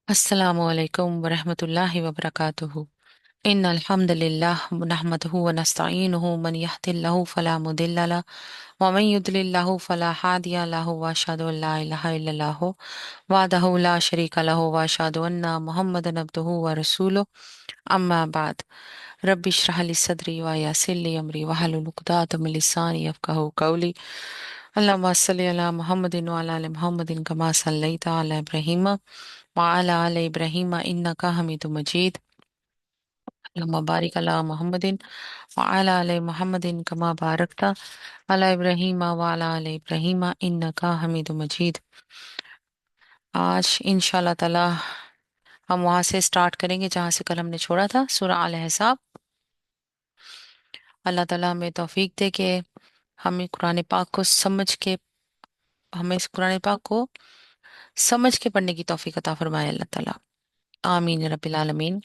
अस्सलामु अलैकुम वरहमतुल्लाहि वबरकातुहु। इन्नल हम्दुलिल्लाह नहमदुहु व नस्तईनुहु मन यहदिल्लाहु फला मुदिल्ल लह व मन युद्लिल्लाहु फला हादिया लहु व अशहदु अल्ला इलाहा इल्लल्लाहु वहदहु ला शरीका लहु व अशहदु अन्ना मुहम्मदन अब्दुहु व रसूलुहु अम्मा बाद। रब्बि इश्रह ली सदरी व यस्सिर ली अमरी वहलुल उक़दतम मिन लिसानी यफ़क़हू क़ौली। अल्लाहुम्मा सल्लि अला मुहम्मदिन व अला आलि मुहम्मदिन कमा सल्लैता अला इब्राहीम व अला आलि इब्राहीम इन्नका हमीदुम मजीद। अल्लाहुम्मा बारिक अला मुहम्मदिन व अला आलि मुहम्मदिन कमा बारकता अला इब्राहीम व अला आलि इब्राहीम इन्नका हमीदुम मजीद। आज इंशाल्लाह ताला हम वहां से स्टार्ट करेंगे जहां से कल हमने छोड़ा था, सूरह अल अहज़ाब। अल्लाह ताला हमें तौफीक दे के हमें कुरान पाक को समझ के हमें इस कुरान पाक को समझ के पढ़ने की तौफीक अता फरमाए अल्लाह ताला। आमीन या रब्बिल आलमीन।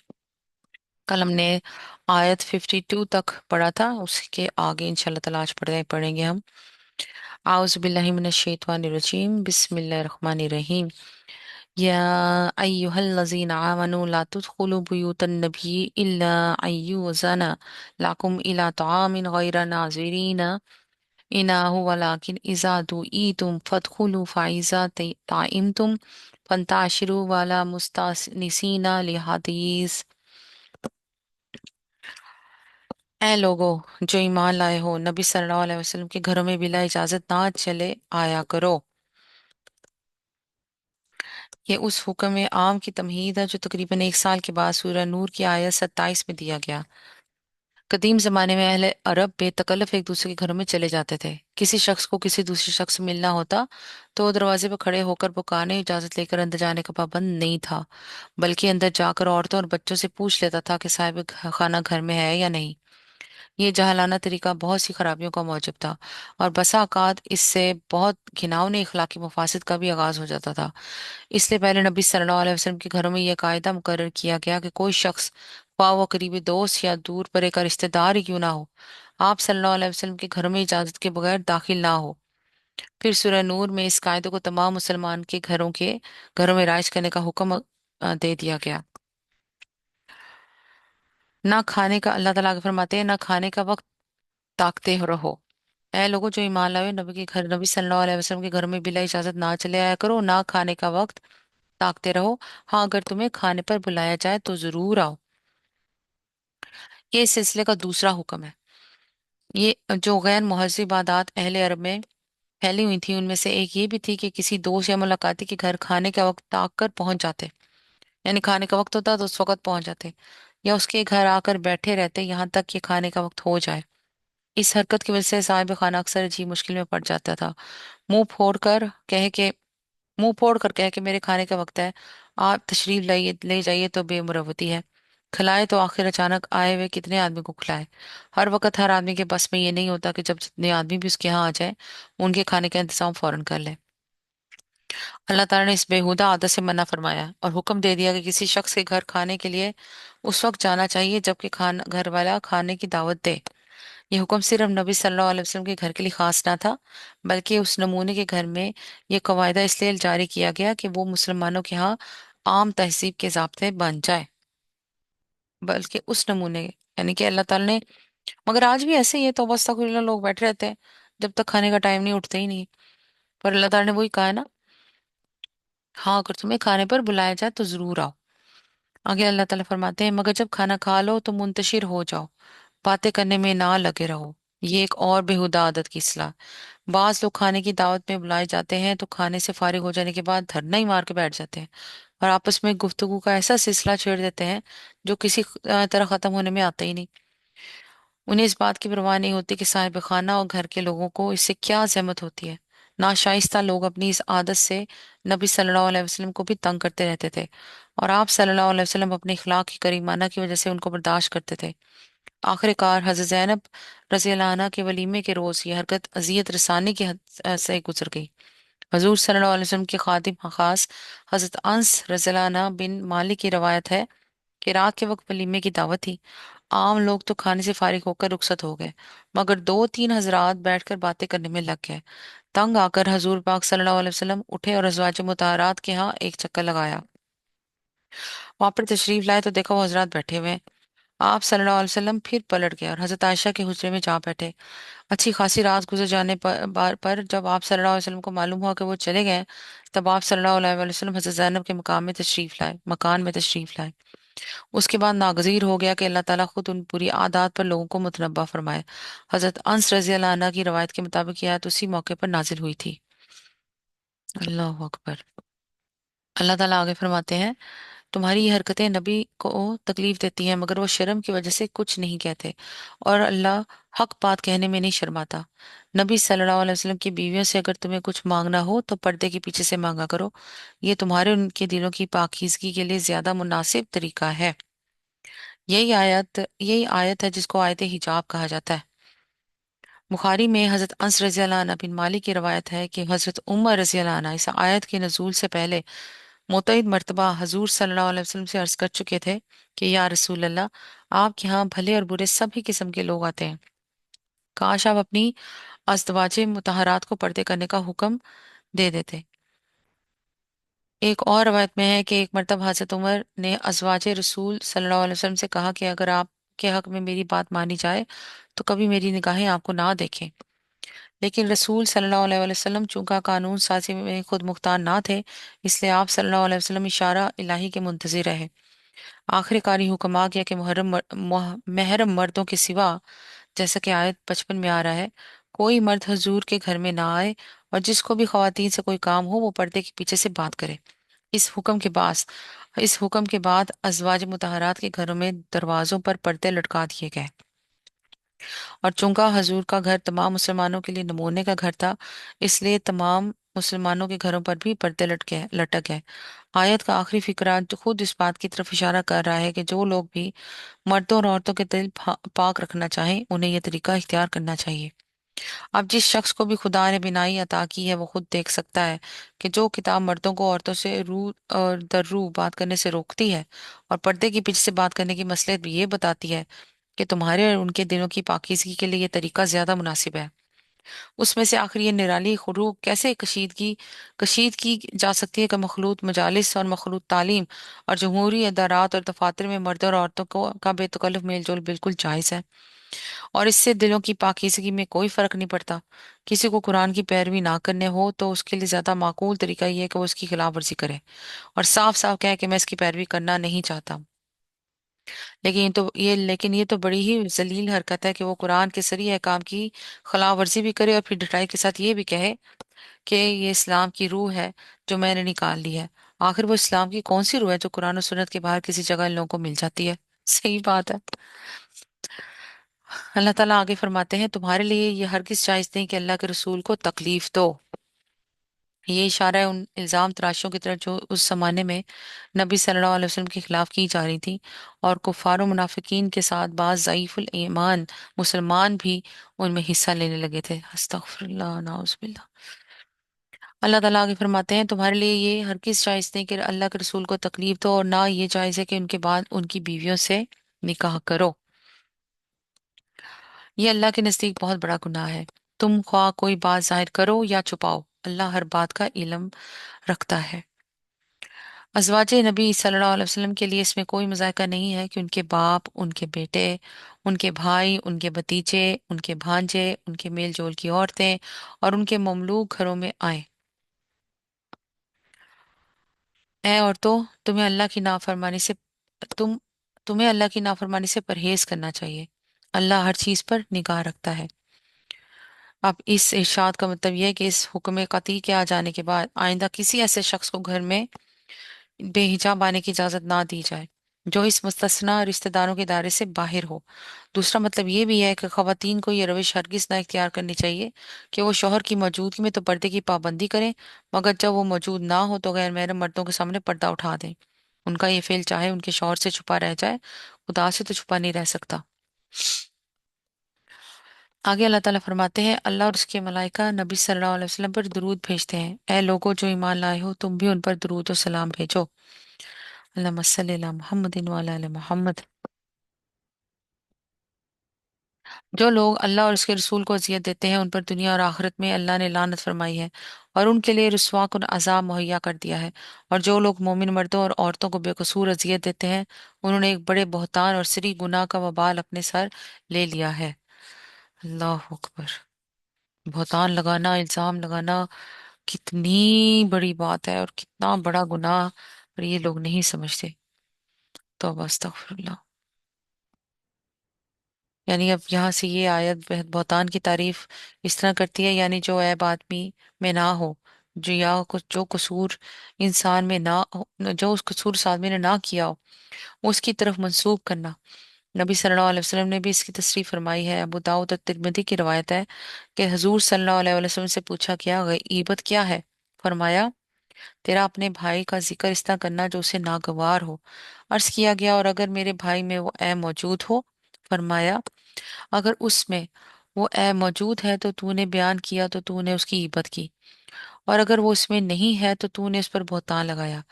कल हमने आयत 52 तक पढ़ा था, उसके आगे इंशाल्लाह ताला आज पढ़ेंगे हम। आउज़ बिल्लाहि मिनश शैतानिर रजीम, बिस्मिल्लाहिर रहमानिर रहीम। या अय्युहल्लज़ीना आमनू ला तुदखुलू बुयूतन नबी इल्ला अय्युज़ना लकुम इला तआमिन गैरा नाज़िरीना इनाहु वलाकिन इज़ा दुईतुम फदखुलू फ़ाइज़ा ताइमतुम फंताशिरू वाला मुस्तानिसीना लिहदीस। ऐ लोगो जो ईमान लाए हो, नबी सल्लल्लाहु अलैहि वसल्लम के घरों में बिला इजाजत ना चले आया करो। ये उस हुक्म आम की तमहीद है जो तकरीबन 1 साल के बाद सूरह नूर की आयत 27 में दिया गया। कदीम जमाने में अहले अरब बेतकल्लफ एक दूसरे के घरों में चले जाते थे। किसी शख्स को किसी दूसरे शख्स से मिलना होता तो वो दरवाजे पर खड़े होकर पुकारने इजाजत लेकर अंदर जाने का पाबंद नहीं था, बल्कि अंदर जाकर औरतों और बच्चों से पूछ लेता था कि साहिब खाना घर में है या नहीं। ये जहलाना तरीका बहुत सी खराबियों का मौजब था और बसा औकात इससे बहुत घिनौने इखलाकी मफासिद का भी आगाज हो जाता था। इसलिए पहले नबी सल्लल्लाहु अलैहि वसल्लम के घरों में यह कायदा मुकर्रर किया गया कि कोई शख्स, ख्वाह वो करीबी दोस्त या दूर परे का रिश्तेदार ही क्यों ना हो, आप सल्लल्लाहु अलैहि वसल्लम के घरों में इजाजत के बगैर दाखिल ना हो। फिर सूरह नूर में इस कायदे को तमाम मुसलमान के घरों में राइज करने का हुक्म दे दिया गया। ना खाने का, अल्लाह ताला आगे फरमाते हैं, ना खाने का वक्त ताकते रहो। ऐ लोगों जो ईमान लाए हो, नबी सल्लल्लाहु अलैहि वसल्लम के घर में बिला इजाजत ना चले आया करो, ना खाने का वक्त ताकते रहो। हाँ, अगर तुम्हें खाने पर बुलाया जाए तो जरूर आओ। ये इस सिलसिले का दूसरा हुक्म है। ये जो गैर महज़िब आदात अहले अरब में फैली हुई थी, उनमें से एक ये भी थी कि किसी दोस्त या मुलाकाती के घर खाने का वक्त ताक कर पहुंच जाते। यानी खाने का वक्त होता तो उस वक्त पहुंच जाते, या उसके घर आकर बैठे रहते यहाँ तक कि खाने का वक्त हो जाए। इस हरकत की वजह से साहिब खाना अक्सर जी मुश्किल में पड़ जाता था। मुंह फोड़ कर कहे के मुंह फोड़ कर कहे कि मेरे खाने का वक्त है, आप तशरीफ लाइए ले जाइए तो बेमुरवती है। खिलाए तो आखिर अचानक आए हुए कितने आदमी को खिलाए। हर वक्त हर आदमी के बस में ये नहीं होता कि जब जितने आदमी भी उसके यहाँ आ जाए उनके खाने का इंतजाम फौरन कर ले। अल्लाह ताला ने इस बेहुदा आदत से मना फरमाया और हुक्म दे दिया कि किसी शख्स के घर खाने के लिए उस वक्त जाना चाहिए जबकि खाना घर वाला खाने की दावत दे। यह हुक्म सिर्फ नबी सल्लल्लाहु अलैहि वसल्लम के घर के लिए खास ना था, बल्कि उस नमूने के घर में यह कवायदा इसलिए जारी किया गया कि वो मुसलमानों के यहाँ आम तहजीब के ज़ाब्ते बन जाए। बल्कि उस नमूने, यानी कि अल्लाह ताला ने, मगर आज भी ऐसे ही है, तो बस तक लोग बैठे रहते हैं, जब तक खाने का टाइम नहीं उठते ही नहीं। पर अल्लाह ताला ने वही कहा है ना, हाँ अगर तुम्हें खाने पर बुलाया जाए तो जरूर आओ। आगे अल्लाह ताला फरमाते हैं, मगर जब खाना खा लो तो मुंतशिर हो जाओ, बातें करने में ना लगे रहो। ये एक और बेहुदा आदत की इस्लाह। बाज लोग खाने की दावत में बुलाए जाते हैं तो खाने से फारिग हो जाने के बाद धरना ही मार के बैठ जाते हैं और आपस में गुफ्तगू का ऐसा सिलसिला छेड़ देते हैं जो किसी तरह खत्म होने में आता ही नहीं। उन्हें इस बात की परवाह नहीं होती कि साहिब खाना और घर के लोगों को इससे क्या जहमत होती है। नाशाइस्ता लोग अपनी इस आदत से नबी सल्लल्लाहु अलैहि वसल्लम को भी तंग करते रहते थे और आप सल्लल्लाहु अलैहि वसल्लम अपने इखलाक की करीमाना की वजह से उनको बर्दाश्त करते थे। आखिरकार हज़रत ज़ैनब रज़ी अल्लाह अन्हा के वलीमे के रोज़ ये हरकत अजियत रसानी की हद से गुजर गई। हजूर सल्लल्लाहु अलैहि वसल्लम के खादिम खास हज़रत अंस रज़ी अल्लाह अन्हा बिन मालिक की रवायत है कि रात के वक्त वलीमे की दावत थी। आम लोग तो खाने से फारिग होकर रुखसत हो गए, मगर दो तीन हजरात बैठकर बातें करने में लग गए। तंग आकर हजूर पाक सल्लल्लाहु अलैहि वसल्लम उठे और अज़वाज मुतहरात के यहाँ एक चक्कर लगाया। वहां पर तशरीफ लाए तो देखा वो हजरात बैठे हुए हैं। आप सल्लल्लाहु अलैहि वसल्लम फिर पलट गए और हजरत आयशा के हुजरे में जा बैठे। अच्छी खासी रात गुजर जाने पर जब आप सल्लल्लाहु अलैहि वसल्लम को मालूम हुआ कि वो चले गए, तब आप सल्लल्लाहु अलैहि वसल्लम हजरत ज़ैनब के मकान में तशरीफ लाए। उसके बाद नागजीर हो गया कि अल्लाह ताला खुद उन बुरी आदत पर लोगों को मुतनब्बा फरमाए। हजरत अंस रजी अल्लाह अन्हा की रवायत के मुताबिक यह आयत उसी मौके पर नाजिल हुई थी। अल्लाह अकबर। अल्लाह ताला आगे फरमाते हैं, तुम्हारी ये हरकतें नबी को तकलीफ देती हैं, मगर वो शर्म की वजह से कुछ नहीं कहते, और अल्लाह हक बात कहने में नहीं शर्माता। नबी सल्लल्लाहु अलैहि वसल्लम की बीवियों से अगर तुम्हें कुछ मांगना हो तो पर्दे के पीछे से मांगा करो। ये तुम्हारे उनके दिलों की पाकीज़गी के लिए ज्यादा मुनासिब तरीका है। यही आयत है जिसको आयत हिजाब कहा जाता है। बुखारी में हजरत अंस रजी अल्लाह अन्हा बिन मालिक की रवायत है कि हजरत उमर रजी अल्लाह अन्हा इस आयत के नजूल से पहले मुतईद मर्तबा हजूर सल्लल्लाहु अलैहि वसल्लम से अर्ज कर चुके थे कि या रसूल अल्लाह, आपके यहाँ भले और बुरे सभी किस्म के लोग आते हैं। काश आप अपनी अज़दवाजे मुतहरात को पर्दे करने का हुक्म दे देते। एक और रवायत में है कि एक मर्तबा हजरत उमर ने अज़वाजे रसूल सल्लल्लाहु अलैहि वसल्लम से कहा कि अगर आपके हक में मेरी बात मानी जाए तो कभी मेरी निगाहें आपको ना देखें। लेकिन रसूल सल्लल्लाहु अलैहि वसल्लम चूंकि कानून साजी में खुद मुख्तार ना थे, इसलिए आप सल्लल्लाहु अलैहि वसल्लम इशारा इलाही के मुंतजिर रहे। आखिरकार ये हुक्म आ गया कि महरम मर्दों के सिवा, जैसा कि आयत 55 में आ रहा है, कोई मर्द हुजूर के घर में ना आए, और जिसको भी खवातीन से कोई काम हो वो पर्दे के पीछे से बात करे। इस हुक्म के बाद अजवाज मुतहरात के घरों में दरवाजों पर पर्दे लटका दिए गए। और चूंकि हजूर का घर तमाम मुसलमानों के लिए नमूने का घर था, इसलिए तमाम मुसलमानों के घरों पर भी पर्दे लटक गए। आयत का आखिरी फिक्रा तो खुद इस बात की तरफ इशारा कर रहा है कि जो लोग भी मर्दों और औरतों के दिल पाक रखना चाहें, उन्हें यह तरीका इख्तियार करना चाहिए। अब जिस शख्स को भी खुदा ने बिनाई अता की है, वो खुद देख सकता है कि जो किताब मर्दों को औरतों से रू और दर रू बात करने से रोकती है, और पर्दे के पीछे से बात करने की मसलहत भी ये बताती है कि तुम्हारे और उनके दिलों की पाकीज़गी के लिए ये तरीका ज्यादा मुनासिब है। उसमें से आखिर ये निराली खुरूग कैसे कशीद की जा सकती है कि मखलूत मजालिस और मखलूत तालीम और जमहूरी अदारात और दफातर में मर्दों और औरतों को का बेतकल्लुफ़ मेल जोल बिल्कुल जायज़ है, और इससे दिलों की पाकीज़गी में कोई फर्क नहीं पड़ता। किसी को कुरान की पैरवी ना करने हो तो उसके लिए ज्यादा माकूल तरीका ये है कि वो उसकी खिलाफ वर्जी करे और साफ साफ कहे कि मैं इसकी पैरवी करना नहीं चाहता। लेकिन ये तो बड़ी ही जलील हरकत है कि वो कुरान के सरी अहकाम की खिलाफ वर्जी भी करे और फिर ढिठाई के साथ ये भी कहे कि ये इस्लाम की रूह है जो मैंने निकाल ली है। आखिर वो इस्लाम की कौन सी रूह है जो कुरान और सुन्नत के बाहर किसी जगह इन लोगों को मिल जाती है? सही बात है। अल्लाह ताला आगे फरमाते हैं, तुम्हारे लिए ये हरगिज जायज नहीं कि अल्लाह के रसूल को तकलीफ दो। ये इशारा है उन इल्जाम तराशियों की तरफ जो उस जमाने में नबी सल्लल्लाहु अलैहि वसल्लम के खिलाफ की जा रही थी, और कुफार और मुनाफिकीन के साथ बाज ज़ईफुल ईमान मुसलमान भी उनमें हिस्सा लेने लगे थे। अस्तगफिरुल्लाह नाउज़ुबिल्लाह। अल्लाह ताला आगे फरमाते हैं, तुम्हारे लिए ये हरगिज जायज नहीं कि अल्लाह के रसूल को तकलीफ दो, और ना ये जायज है कि उनके बाद उनकी बीवियों से निकाह करो। ये अल्लाह के नज़दीक बहुत बड़ा गुनाह है। तुम ख्वाह कोई बात जाहिर करो या छुपाओ, अल्लाह हर बात का इल्म रखता है। अज़वाज नबी सल्लल्लाहु अलैहि वसल्लम के लिए इसमें कोई मज़ायका नहीं है कि उनके बाप, उनके बेटे, उनके भाई, उनके भतीजे, उनके भांजे, उनके मेल जोल की औरतें और उनके ममलूक घरों में आए। ऐ औरतों, तुम तुम्हें अल्लाह की नाफरमानी से परहेज करना चाहिए। अल्लाह हर चीज पर निगाह रखता है। अब इस इरशाद का मतलब यह है कि इस हुक्म कती के आ जाने के बाद आइंदा किसी ऐसे शख्स को घर में बेहिजाब आने की इजाजत ना दी जाए जो इस मुस्तस्ना रिश्तेदारों के दायरे से बाहर हो। दूसरा मतलब ये भी है कि खवातीन को ये रविश हरगिज ना इख्तियार करनी चाहिए कि वो शोहर की मौजूदगी में तो पर्दे की पाबंदी करें, मगर जब वो मौजूद ना हो तो गैर महरम मर्दों के सामने पर्दा उठा दें। उनका ये फेल चाहे उनके शौहर से छुपा रह जाए, खुदा से तो छुपा नहीं रह सकता। आगे अल्लाह ताला फरमाते हैं, अल्लाह और उसके मलाइका नबी सल्लल्लाहु अलैहि वसल्लम पर दुरूद भेजते हैं। ऐ लोगो जो ईमान लाए हो, तुम भी उन पर दुरूद और सलाम भेजो। अल्लाहुम्मा सल्ली अला मुहम्मदिन व अला आलि मुहम्मद। जो लोग अल्लाह और उसके रसूल को अजियत देते हैं उन पर दुनिया और आखिरत में अल्लाह ने लानत फरमाई है और उनके लिए रुस्वाकुन अजाब मुहैया कर दिया है। और जो लोग मोमिन मर्दों और औरतों को बेकसूर अजियत देते हैं उन्होंने एक बड़े बहतान और सरी गुनाह का वबाल अपने सर ले लिया है। अल्लाह अकबर। बहतान लगाना, इल्जाम लगाना कितनी बड़ी बात है और कितना बड़ा गुनाह, और ये लोग नहीं समझते। तौबा अस्तगफिरुल्लाह। यानी अब यहाँ से ये आयत बहतान की तारीफ इस तरह करती है, यानी जो ऐब आदमी में ना हो, जो या कुछ जो कसूर इंसान में ना हो, जो उस कसूर उस आदमी ने ना किया हो, उसकी तरफ मंसूब करना। नबी सल्लल्लाहु अलैहि वसल्लम ने भी इसकी तशरीह फरमाई है। अबू दाऊद और तिरमिज़ी की रवायत है कि हुजूर सल्लल्लाहु अलैहि वसल्लम से पूछा गया, गीबत क्या है? फरमाया, तेरा अपने भाई का जिक्र इस तरह करना जो उसे नागवार हो। अर्ज किया गया, और अगर मेरे भाई में वो ऐब मौजूद हो? फरमाया, अगर उसमें वो ऐब मौजूद है तो तूने बयान किया तो तूने उसकी गीबत की, और अगर वो उसमें नहीं है तो तूने उस पर बहतान लगाया।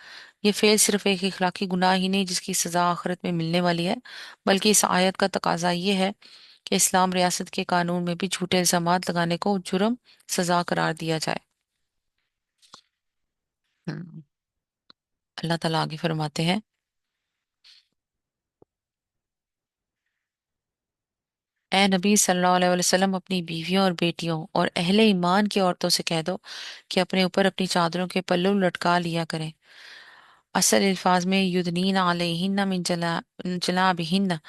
ये फेल सिर्फ एक इखलाकी गुनाह ही नहीं जिसकी सजा आखिरत में मिलने वाली है, बल्कि इस आयत का तकाजा ये है कि इस्लाम रियासत के कानून में भी झूठे इल्जामात लगाने को जुर्म सजा करार दिया जाए। हम्म, अल्लाह ताला आगे फरमाते हैं, ए नबी सल्लल्लाहु अलैहि वसल्लम अपनी बीवियों और बेटियों और अहले ईमान की औरतों से कह दो कि अपने ऊपर अपनी चादरों के पल्लू लटका लिया करें। असल अल्फाज में युदनीन अलैहिन्ना मिन जलाबिहिन्ना,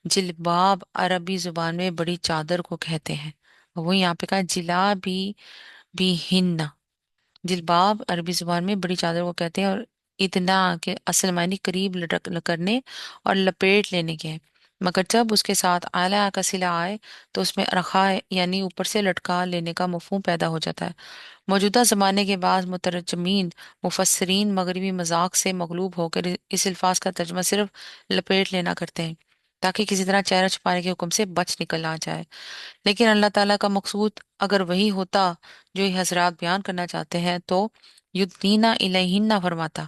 जिलबाब अरबी जुबान में बड़ी चादर को कहते हैं। वो यहाँ पे कहा भी हिन्ना। जिलबाब अरबी जुबान में बड़ी चादर को कहते हैं, और इतना के असल मायने करीब लटक करने और लपेट लेने के हैं। मगर जब उसके साथ आला का सिला आए तो उसमें रखा यानी ऊपर से लटका लेने का मफहूम पैदा हो जाता है। मौजूदा ज़माने के बाद मुतरजमीन मुफस्सरीन मगरबी मजाक से मगलूब होकर इस अल्फाज का तर्जमा सिर्फ लपेट लेना करते हैं, ताकि किसी तरह चेहरा छुपाने के हुक्म से बच निकल आ जाए। लेकिन अल्लाह ताला का मकसूद अगर वही होता जो ये हजरात बयान करना चाहते हैं तो युद्दीना इलैहिन्ना फरमाता।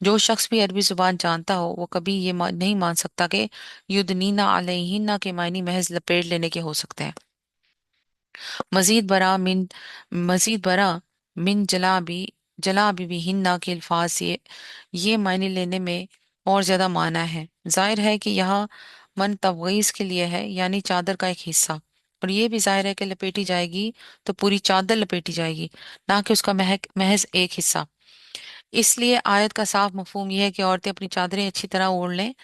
जो शख्स भी अरबी जुबान जानता हो वो कभी ये नहीं मान सकता कि युद्दीना अलैहिन्ना के मायने महज लपेट लेने के हो सकते हैं। मजीद बरा मिन मजीद बरा मिन जलाबी भी हिन्ना के अल्फाज ये मायने लेने में और ज्यादा माना है। जाहिर है कि यहाँ मन तबगीज के लिए है, यानी चादर का एक हिस्सा। और ये भी जाहिर है कि लपेटी जाएगी तो पूरी चादर लपेटी जाएगी, ना कि उसका महज एक हिस्सा। इसलिए आयत का साफ मफहूम यह है कि औरतें अपनी चादरें अच्छी तरह ओढ़ लें,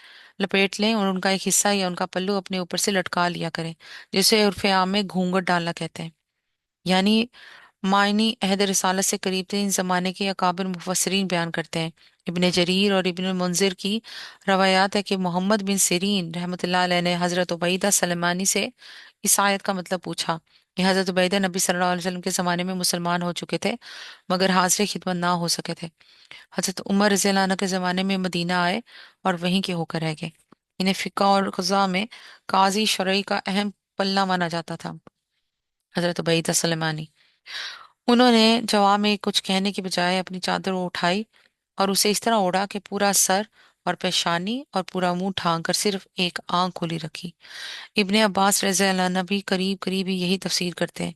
लपेट लें, और उनका एक हिस्सा या उनका पल्लू अपने ऊपर से लटका लिया करें, जिसे उर्फ आम में घूंघट डालना कहते हैं। यानी मायनी अहद रिसालत से करीब तरीन ज़माने के अकाबिर मुफस्सिरीन बयान करते हैं। इब्ने जरीर और इब्ने मुंजिर की रवायात है कि मोहम्मद बिन सिरीन रहमतुल्लाह अलैह ने हज़रत उबैदा सलमानी से इस आयत का मतलब पूछा कि हज़रत उबैदा नबी सल्लल्लाहु अलैहि वसल्लम के ज़माने में मुसलमान हो चुके थे मगर हाजिर खिदमत ना हो सके थे। हज़रत उमर रज़ियल्लाहु अन्हु के ज़माने में मदीना आए और वहीं के होकर रह गए। इन्हें फ़िक़्ह और क़ज़ा में काजी शरई का अहम पल्ला माना जाता था। हज़रत उबैदा सलमानी, उन्होंने जवाब में कुछ कहने के बजाय अपनी चादर उठाई और उसे इस तरह ओढ़ा कि पूरा सर और पेशानी और पूरा मुंह ढांक कर सिर्फ एक आंख खुली रखी। इब्ने अब्बास रज़ी अल्लाह अन्हु भी करीब करीब ही यही तफसीर करते हैं।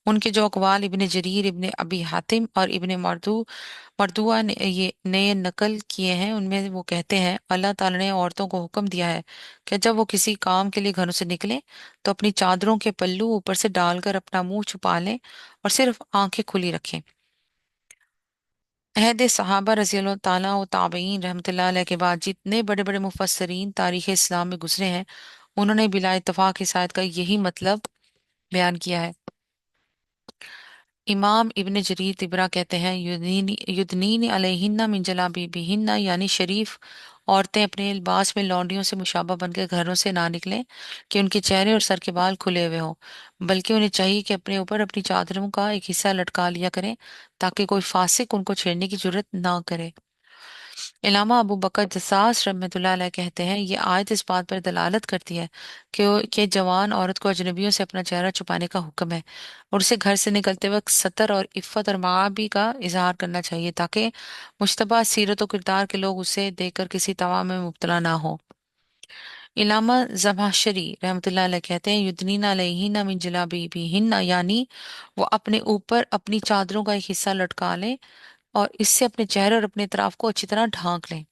उनके जो अकवाल इब्ने जरीर, इब्ने अबी हातिम और इब्ने मर्दुआ ने नकल किए हैं, उनमें वो कहते हैं अल्लाह ताला ने औरतों को हुक्म दिया है कि जब वो किसी काम के लिए घरों से निकलें तो अपनी चादरों के पल्लू ऊपर से डालकर अपना मुंह छुपा लें और सिर्फ आंखें खुली रखें। अहद सहाबा रज़ियल्लाहु ताला और ताबईन रहमतुल्लाह अलैह के बाद जितने बड़े बड़े मुफस्सरीन तारीख इस्लाम में गुजरे हैं उन्होंने बिला इत्तफाक इस आयत का यही मतलब बयान किया है। इमाम इब्ने जरीर तिबरा कहते हैं युदनीन अलैहिन्ना मिन जलाबिबिहिन्ना, यानी शरीफ औरतें अपने लिबास में लौंडियों से मुशाबा बनकर घरों से ना निकलें कि उनके चेहरे और सर के बाल खुले हुए हों, बल्कि उन्हें चाहिए कि अपने ऊपर अपनी चादरों का एक हिस्सा लटका लिया करें ताकि कोई फासिक उनको छेड़ने की जरूरत ना करे। इलामा अबू बकर जसास रहमतुल्लाह अलैह कहते हैं ये आयत इस बात पर दलालत करती है कि जवान औरत को अजनबियों से अपना चेहरा छुपाने का हुक्म है और उसे घर से निकलते वक्त सतर और इफ़्फ़त और माबी का इजहार करना चाहिए ताकि मुश्तबा सीरत और किरदार के लोग उसे देखकर किसी तवा में मुब्तला ना हो। इलामा जमाशरी रहमतुल्लाह अलैह कहते हैं, युदनीना अलैहिन्ना मिन जलाबीबिहिन्ना, यानी वो अपने ऊपर अपनी चादरों का एक हिस्सा लटका लें और इससे अपने चेहरे और अपने तरफ को अच्छी तरह ढांक लें।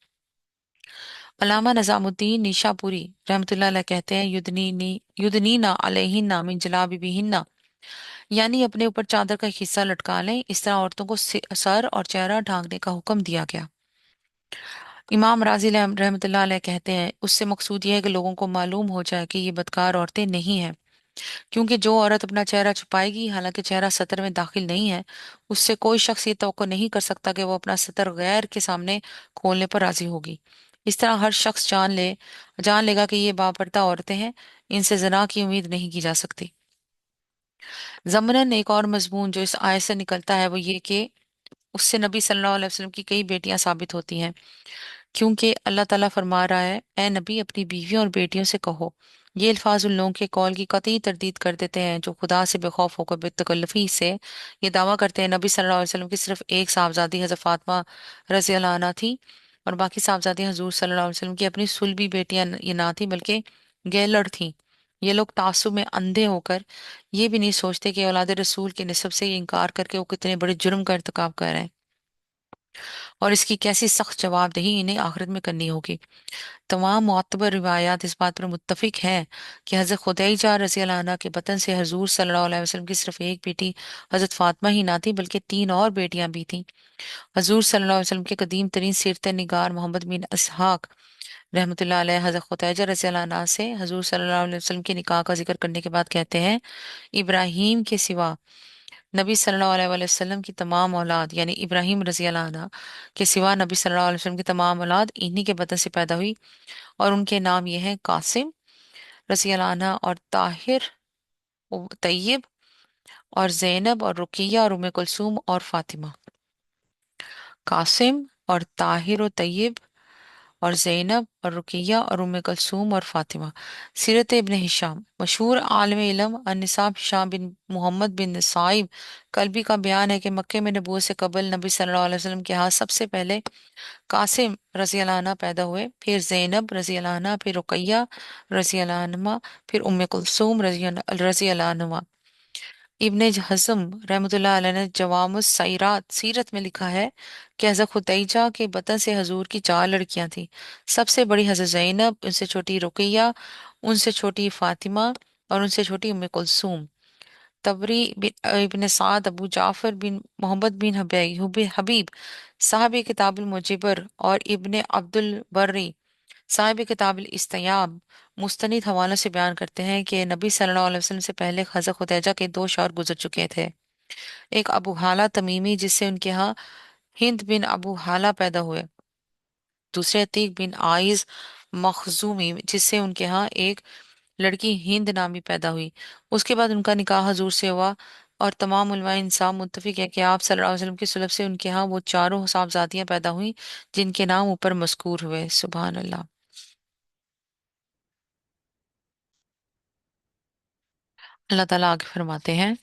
अलामा नजामुद्दीन निशापुरी रहमतुल्लाह अलैह कहते हैं, युदनीना अलैहिन्ना मिन जलाबिबिहिन्ना, यानी अपने ऊपर चादर का एक हिस्सा लटका लें। इस तरह औरतों को सर और चेहरा ढांकने का हुक्म दिया गया। इमाम राजी रहमतुल्लाह अलैह कहते हैं, उससे मकसूद यह है कि लोगों को मालूम हो जाए कि ये बदकार औरतें नहीं हैं, क्योंकि जो औरत अपना चेहरा छुपाएगी हालांकि चेहरा सतर में दाखिल नहीं है, उससे कोई शख्स ये तवक्को नहीं कर सकता कि वो अपना सतर गैर के सामने खोलने पर राजी होगी। इस तरह हर शख्स जान लेगा कि ये बापर्दा औरतें हैं, इनसे जना की उम्मीद नहीं की जा सकती। ज़मनन एक और मजमून जो इस आयत से निकलता है वो ये कि उससे नबी सल्लल्लाहु अलैहि वसल्लम की कई बेटियां साबित होती हैं, क्योंकि अल्लाह ताला फरमा रहा है, ए नबी अपनी बीवियों और बेटियों से कहो। ये अल्फाज उन लोगों के कौल की कतई तरदीद कर देते हैं जो खुदा से बेखौफ होकर बेतकल्लुफ़ी से ये दावा करते हैं नबी सल्लल्लाहु अलैहि वसल्लम की सिर्फ एक साहबजादी हज़रत फातिमा रज़ी अल्लाह अन्हा थी, और बाकी साहबजादी हजूर सल्लल्लाहु अलैहि वसल्लम की अपनी सुलभी बेटियां ये ना थी बल्कि गैलड़ थीं। ये लोग तासुब में अंधे होकर ये भी नहीं सोचते कि औलाद रसूल के निसब से इनकार करके वो कितने बड़े जुर्म का इर्तिकाब कर रहे हैं और इसकी कैसी सख्त जवाबदेही इन्हें आखिरत में करनी होगी। तमाम मुअत्तबर रिवायात इस बात पर मुत्तफिक हैं कि हज़रत खुदैजा रज़ी अल्लाह अन्हा के बतन से हजूर सल्लल्लाहु अलैहि वसल्लम की सिर्फ एक बेटी हज़रत फातिमा ही ना थी बल्कि तीन और बेटियां भी थीं। हजूर सल्लल्लाहु अलैहि वसल्लम के कदीम तरीन सीरत निगार मोहम्मद बिन इसहाक रहमतुल्लाह अलैह हज़रत खुदैजा रज़ी अल्लाह अन्हा से हजूर सल्लल्लाहु अलैहि वसल्लम के निकाह का जिक्र करने के बाद कहते हैं, इब्राहीम के सिवा नबी सल्लल्लाहु अलैहि वसल्लम की तमाम औलाद, यानी इब्राहिम रजी अल्लाह अन्हा के सिवा नबी सल्लल्लाहु अलैहि वसल्लम की तमाम औलाद इन्हीं के बदन से पैदा हुई, और उनके नाम ये हैं, कासिम रजी अल्लाह अन्हा और ताहिर और तैयब और जैनब और रुकिया और उम्मे कुलसूम और फातिमा। कासिम और ताहिर और तैयब और ज़ैनब और रुकिया और उम्मे कुलसूम और फातिमा। सीरत इब्न हिशाम मशहूर आलिम इल्म अन्निसाब हिशाम बिन मोहम्मद बिन साइब कल्बी का बयान है कि मक्के में नबूवत से कबल नबी सल्लल्लाहु अलैहि वसल्लम के यहाँ सबसे पहले कासिम रजी अल्लाह अन्हा पैदा हुए, फिर ज़ैनब रजी अल्लाह अन्हा, फिर रुकैया रजी अल्लाह अन्हा, फिर उम्मे कुलसूम रजी अल्लाह अन्हा। इब्ने हज़म रहमतुल्लाह अलैह ने जवामुस सईरात सीरत में लिखा है कि हज़रत खुदैजा के बतन से हजूर की चार लड़कियां थीं। सबसे बड़ी हज़रत ज़ैनब, उनसे छोटी रुकैया, उनसे छोटी फातिमा और उनसे छोटी उम्मे कुलसूम। तबरी इब्न साद, अबू जाफर बिन मोहम्मद बिन हबीब साहब किताबुल मुजिबर और इब्ने अब्दुल बर्री साहिब किताबुल इस्तियाब मुस्तनिद हवालों से बयान करते हैं कि नबी सल्लल्लाहु अलैहि वसल्लम से पहले हज़रत खुदैजा के दो शौहर गुजर चुके थे। एक अबू हाला तमीमी जिससे उनके यहाँ हिंद बिन अबू हाला पैदा हुए, दूसरे अतीक बिन आइज मखजूमी जिससे उनके यहाँ एक लड़की हिंद नामी पैदा हुई। उसके बाद उनका निकाह हजूर से हुआ, और तमाम उलमा इंसाफ मुत्तफिक है कि आप सल्लल्लाहु अलैहि वसल्लम की सुलह से उनके यहाँ वो चारों साहबजादियां पैदा हुई जिनके नाम ऊपर मज़कूर हुए। सुभान अल्लाह। अल्लाह ताला आगे फरमाते हैं।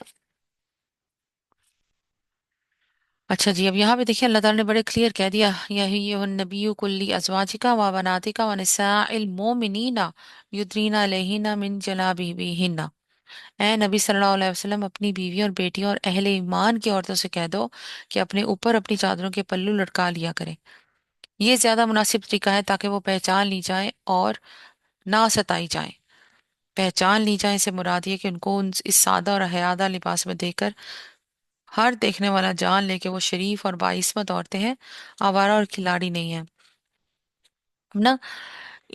अच्छा जी, अब यहाँ पे देखिए अल्लाह ताला ने बड़े क्लियर कह दिया, यही नबी कुल्ली अजवाजिका व बनातिका व निसाइल मोमिनीना युद्रीना अलैहिन्ना मिन जलाबिबिहिन्ना। ए नबी सल्लल्लाहु अलैहि वसल्लम अपनी बीवी और बेटियों और अहले ईमान की औरतों से कह दो कि अपने ऊपर अपनी चादरों के पल्लू लटका लिया करें। ये ज्यादा मुनासिब तरीका है ताकि वो पहचान ली जाए और ना सताई जाए। पहचान ली जाए से मुराद ये कि उनको इस सादा और हयादा लिबास में देखकर हर देखने वाला जान ले कि वो शरीफ और बाइस्मत औरतें हैं, आवारा और खिलाड़ी नहीं है। अब ना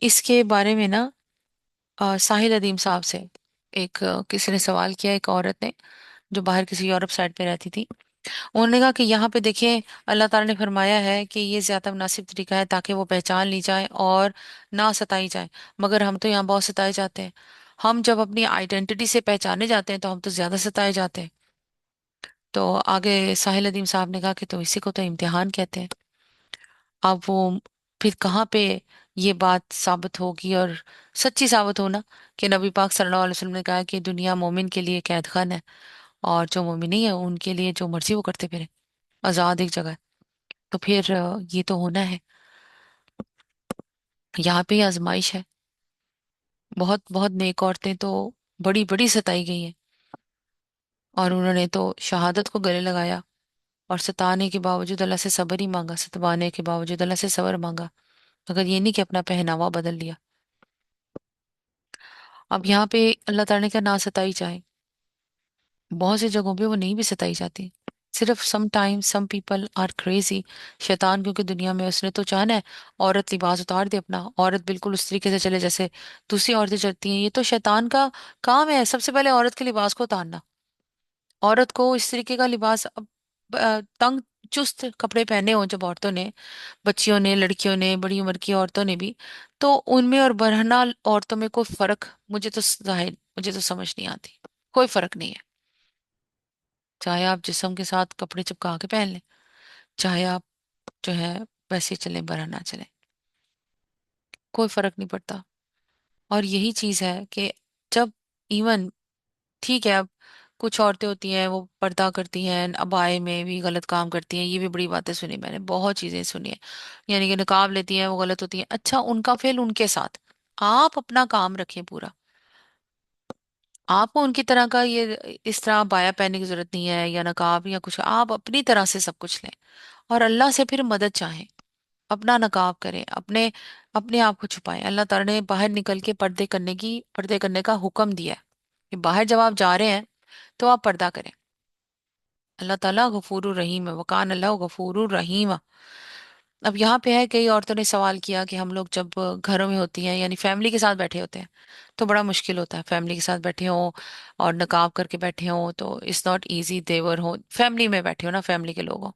इसके बारे में ना साहिल अदीम साहब से किसी ने सवाल किया, एक औरत ने जो बाहर किसी यूरोप साइड पे रहती थी। उन्होंने कहा कि यहाँ पे देखिए अल्लाह ताला ने फरमाया है कि ये ज्यादा मुनासिब तरीका है ताकि वो पहचान ली जाए और ना सताई जाए, मगर हम तो यहाँ बहुत सताए जाते हैं। हम जब अपनी आइडेंटिटी से पहचाने जाते हैं तो हम तो ज्यादा सताए जाते हैं। तो आगे साहिल अदीम साहब ने कहा कि तो इसी को तो इम्तिहान कहते हैं। अब वो फिर कहाँ पे ये बात साबित होगी और सच्ची साबित होना कि नबी पाक सल्लल्लाहु अलैहि वसल्लम ने कहा कि दुनिया मोमिन के लिए कैद खान है और जो मोमिन नहीं है उनके लिए जो मर्जी वो करते फिरे, आजाद एक जगह है। तो फिर ये तो होना है, यहाँ पे ही आजमाइश है। बहुत बहुत नेक औरतें तो बड़ी बड़ी सताई गई हैं, और उन्होंने तो शहादत को गले लगाया, और सताने के बावजूद अल्लाह से सब्र ही मांगा, सतवाने के बावजूद अल्लाह से सब्र मांगा, मगर ये नहीं कि अपना पहनावा बदल लिया। अब यहाँ पे अल्लाह ताला ने क्या, ना सताई जाए, बहुत सी जगहों पे वो नहीं भी सताई जाती। सिर्फ some time some people are crazy. शैतान क्योंकि दुनिया में उसने तो चाहना है औरत लिबास उतार दे अपना, औरत बिल्कुल उस तरीके से चले जैसे दूसरी औरतें चलती हैं। ये तो शैतान का काम है सबसे पहले औरत के लिबास को उतारना, औरत को इस तरीके का लिबास। अब तंग चुस्त कपड़े पहने हों जब औरतों ने, बच्चियों ने, लड़कियों ने, बड़ी उम्र की औरतों ने भी, तो उनमें और बरहना औरतों में कोई फर्क मुझे तो जाहिर, मुझे तो समझ नहीं आती। कोई फर्क नहीं है। चाहे आप जिस्म के साथ कपड़े चिपका के पहन लें, चाहे आप जो है वैसे चले बरहना चले, कोई फर्क नहीं पड़ता। और यही चीज है कि जब इवन, ठीक है, अब कुछ औरतें होती हैं वो पर्दा करती हैं, अबाए में भी गलत काम करती हैं, ये भी बड़ी बातें सुनी मैंने, बहुत चीजें सुनी है। यानी कि नकाब लेती हैं वो गलत होती हैं, अच्छा उनका फेल उनके साथ। आप अपना काम रखें पूरा, आपको उनकी तरह का ये इस तरह बाया पहनने की जरूरत नहीं है या नकाब या कुछ, आप अपनी तरह से सब कुछ लें और अल्लाह से फिर मदद चाहें। अपना नकाब करें, अपने अपने आप को छुपाएं। अल्लाह ताला ने बाहर निकल के पर्दे करने का हुक्म दिया है कि बाहर जब आप जा रहे हैं तो आप पर्दा करें। अल्लाह ताला गफूरुर रहीम है, वकान अल्लाह गफूरुर रहीम। अब यहाँ पे है, कई औरतों ने सवाल किया कि हम लोग जब घरों में होती हैं यानी फैमिली के साथ बैठे होते हैं तो बड़ा मुश्किल होता है, फैमिली के साथ बैठे हों और नकाब करके बैठे हों तो इट्स नॉट इजी, देवर हो फैमिली में बैठे हो ना, फैमिली के लोग हों।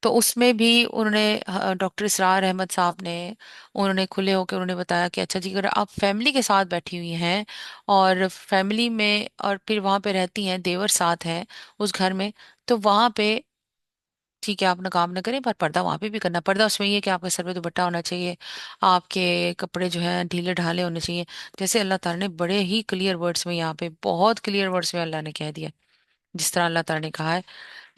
तो उसमें भी उन्होंने डॉक्टर इसरार अहमद साहब ने, उन्होंने खुले होकर उन्होंने बताया कि अच्छा जी, अगर आप फैमिली के साथ बैठी हुई हैं और फैमिली में और फिर वहां पे रहती हैं, देवर साथ है उस घर में, तो वहां पे ठीक है आप नकाब न करें, पर पर्दा वहां पे भी करना। पर्दा उसमें ये है कि आपके सर पे दुपट्टा होना चाहिए, आपके कपड़े जो है ढीले ढाले होने चाहिए। जैसे अल्लाह ताला ने बड़े ही क्लियर वर्ड्स में, यहाँ पे बहुत क्लियर वर्ड्स में अल्लाह ने कह दिया, जिस तरह अल्लाह ताला ने कहा है।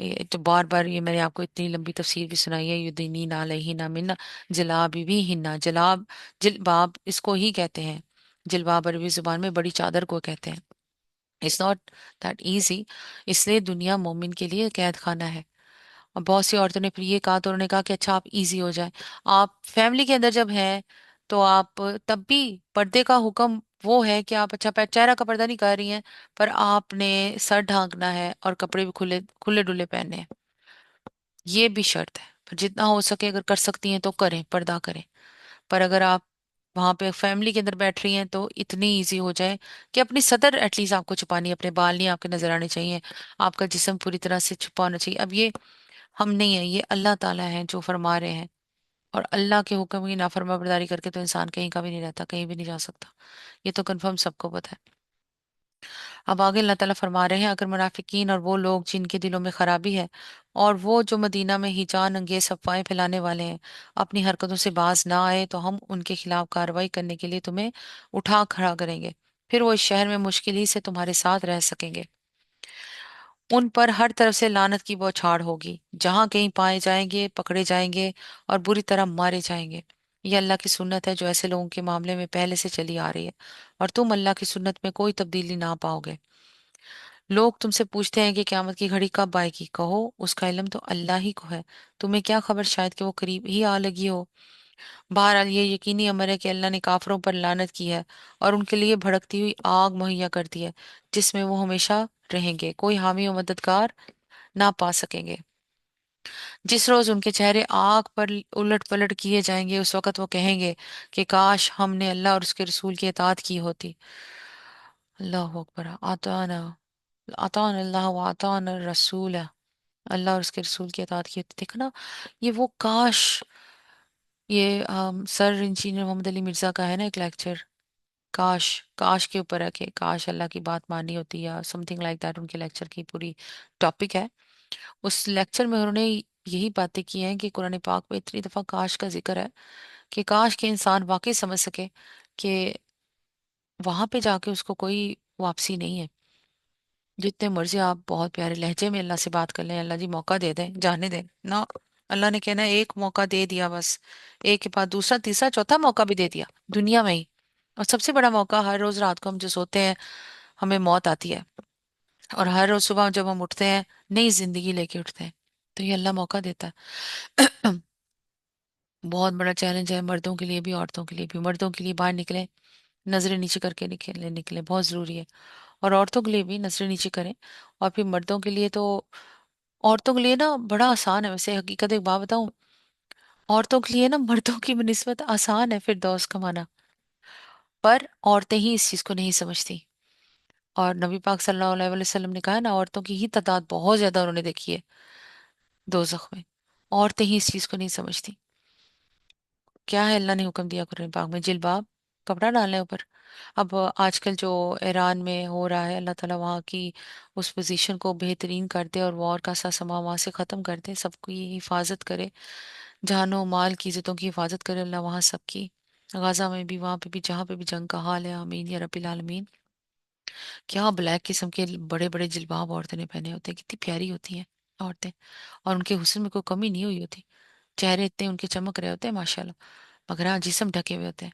ये तो बार बार ये मैंने आपको इतनी लंबी तफसीर भी सुनाई है, युदनी ना लही ना मिन्ना जलाबी भी हिन्ना, जलाब जिलबाब इसको ही कहते हैं, जिलबाब अरबी जुबान में बड़ी चादर को कहते हैं। इट्स नॉट दैट इजी, इसलिए दुनिया मोमिन के लिए कैद खाना है। और बहुत सी औरतों ने फिर ये कहा, तो उन्होंने कहा कि अच्छा आप इजी हो जाए, आप फैमिली के अंदर जब हैं तो आप तब भी पर्दे का हुक्म वो है कि आप अच्छा चेहरा का पर्दा नहीं कर रही हैं, पर आपने सर ढांकना है और कपड़े भी खुले खुले डुले पहनने हैं। ये भी शर्त है, पर जितना हो सके अगर कर सकती हैं तो करें, पर्दा करें। पर अगर आप वहां पे फैमिली के अंदर बैठ रही हैं तो इतनी इजी हो जाए कि अपनी सदर एटलीस्ट आपको छुपानी है, अपने बाल नहीं आपके नजर आने चाहिए, आपका जिस्म पूरी तरह से छुपा होना चाहिए। अब ये हम नहीं है, ये अल्लाह ताला है जो फरमा रहे हैं, और अल्लाह के हुक्म की नाफरमाबरदारी करके तो इंसान कहीं का भी नहीं रहता, कहीं भी नहीं जा सकता। ये तो कंफर्म सबको पता है। अब आगे अल्लाह ताला फरमा रहे हैं, अगर मुनाफिकीन और वो लोग जिनके दिलों में खराबी है और वो जो मदीना में हिजान अंगेज अफवाहें फैलाने वाले हैं अपनी हरकतों से बाज ना आए तो हम उनके खिलाफ कार्रवाई करने के लिए तुम्हें उठा खड़ा करेंगे, फिर वो इस शहर में मुश्किल ही से तुम्हारे साथ रह सकेंगे। उन पर हर तरफ से लानत की बौछार होगी, जहां कहीं पाए जाएंगे पकड़े जाएंगे और बुरी तरह मारे जाएंगे। ये अल्लाह की सुन्नत है जो ऐसे लोगों के मामले में पहले से चली आ रही है, और तुम अल्लाह की सुन्नत में कोई तब्दीली ना पाओगे। लोग तुमसे पूछते हैं कि क़यामत की घड़ी कब आएगी, कहो उसका इल्म तो अल्लाह ही को है, तुम्हें क्या खबर, शायद कि वो करीब ही आ लगी हो। बहरहाल ये यकीनी अमर है कि अल्लाह ने काफिरों पर लानत की है और उनके लिए भड़कती हुई आग मुहैया कर दी है, जिसमें वो हमेशा रहेंगे, कोई हामी और मददगार ना पा सकेंगे। जिस रोज उनके चेहरे आग पर उलट पलट किए जाएंगे उस वक्त वो कहेंगे कि काश हमने अल्लाह और उसके रसूल की इताअत की होती। अल्लाह अकबर। आताना आतान अल्लाह व आतान रसूल, अल्लाह और उसके रसूल की इताअत की होती। देखो ना, ये वो काश, ये सर इंजीनियर मोहम्मद अली मिर्जा का है ना एक लेक्चर, काश, काश के ऊपर है कि काश अल्लाह की बात मानी होती या समथिंग लाइक दैट, उनके लेक्चर की पूरी टॉपिक है। उस लेक्चर में उन्होंने यही बातें की हैं कि कुरान पाक में इतनी दफा काश का जिक्र है कि काश के इंसान वाकई समझ सके कि वहां पे जाके उसको कोई वापसी नहीं है। जितने मर्जी आप बहुत प्यारे लहजे में अल्लाह से बात कर लें, अल्लाह जी मौका दे दें, जाने दें ना, अल्लाह ने कहना है एक मौका दे दिया बस, एक के बाद दूसरा तीसरा चौथा मौका भी दे दिया दुनिया में ही, और सबसे बड़ा मौका, हर रोज रात को हम जो सोते हैं हमें मौत आती है, और हर रोज सुबह जब हम उठते हैं नई जिंदगी लेके उठते हैं। तो ये अल्लाह मौका देता है। बहुत बड़ा चैलेंज है, मर्दों के लिए भी औरतों के लिए भी। मर्दों के लिए बाहर निकले, नजरें नीचे करके निकले निकले, बहुत जरूरी है। और औरतों के लिए भी नजरें नीचे करें। और फिर मर्दों के लिए तो, औरतों के लिए ना बड़ा आसान है वैसे, हकीकत एक बात बताऊं, औरतों के लिए ना मर्दों की निस्बत आसान है फिरदौस कमाना। पर औरतें ही इस चीज को नहीं समझती। और नबी पाक सल्लल्लाहु अलैहि वसल्लम ने कहा है ना, औरतों की ही तादाद बहुत ज्यादा उन्होंने देखी है दोजख में। औरतें ही इस चीज को नहीं समझती। क्या है अल्लाह ने हुक्म दिया कुरान पाक में? जिलबाब, कपड़ा डालने ऊपर। अब आजकल जो ईरान में हो रहा है, अल्लाह ताला वहाँ की उस पोजीशन को बेहतरीन कर दे, और वॉर का सा समा वहाँ से ख़त्म कर दे, सबकी हिफाजत करे, जानो माल की इज्जतों की हिफाजत करे अल्लाह वहाँ सबकी। गाजा में भी, वहाँ पे भी, जहाँ पे भी जंग का हाल है, आमीन या रब्बिल आलमीन। क्या ब्लैक किस्म के बड़े बड़े जिलबाब औरतें ने पहने होते हैं, कितनी प्यारी होती हैं औरतें। और उनके हुस्न में कोई कमी नहीं हुई होती। चेहरे इतने उनके चमक रहे होते हैं माशाल्लाह, मगर हाँ जिस्म ढके हुए होते हैं।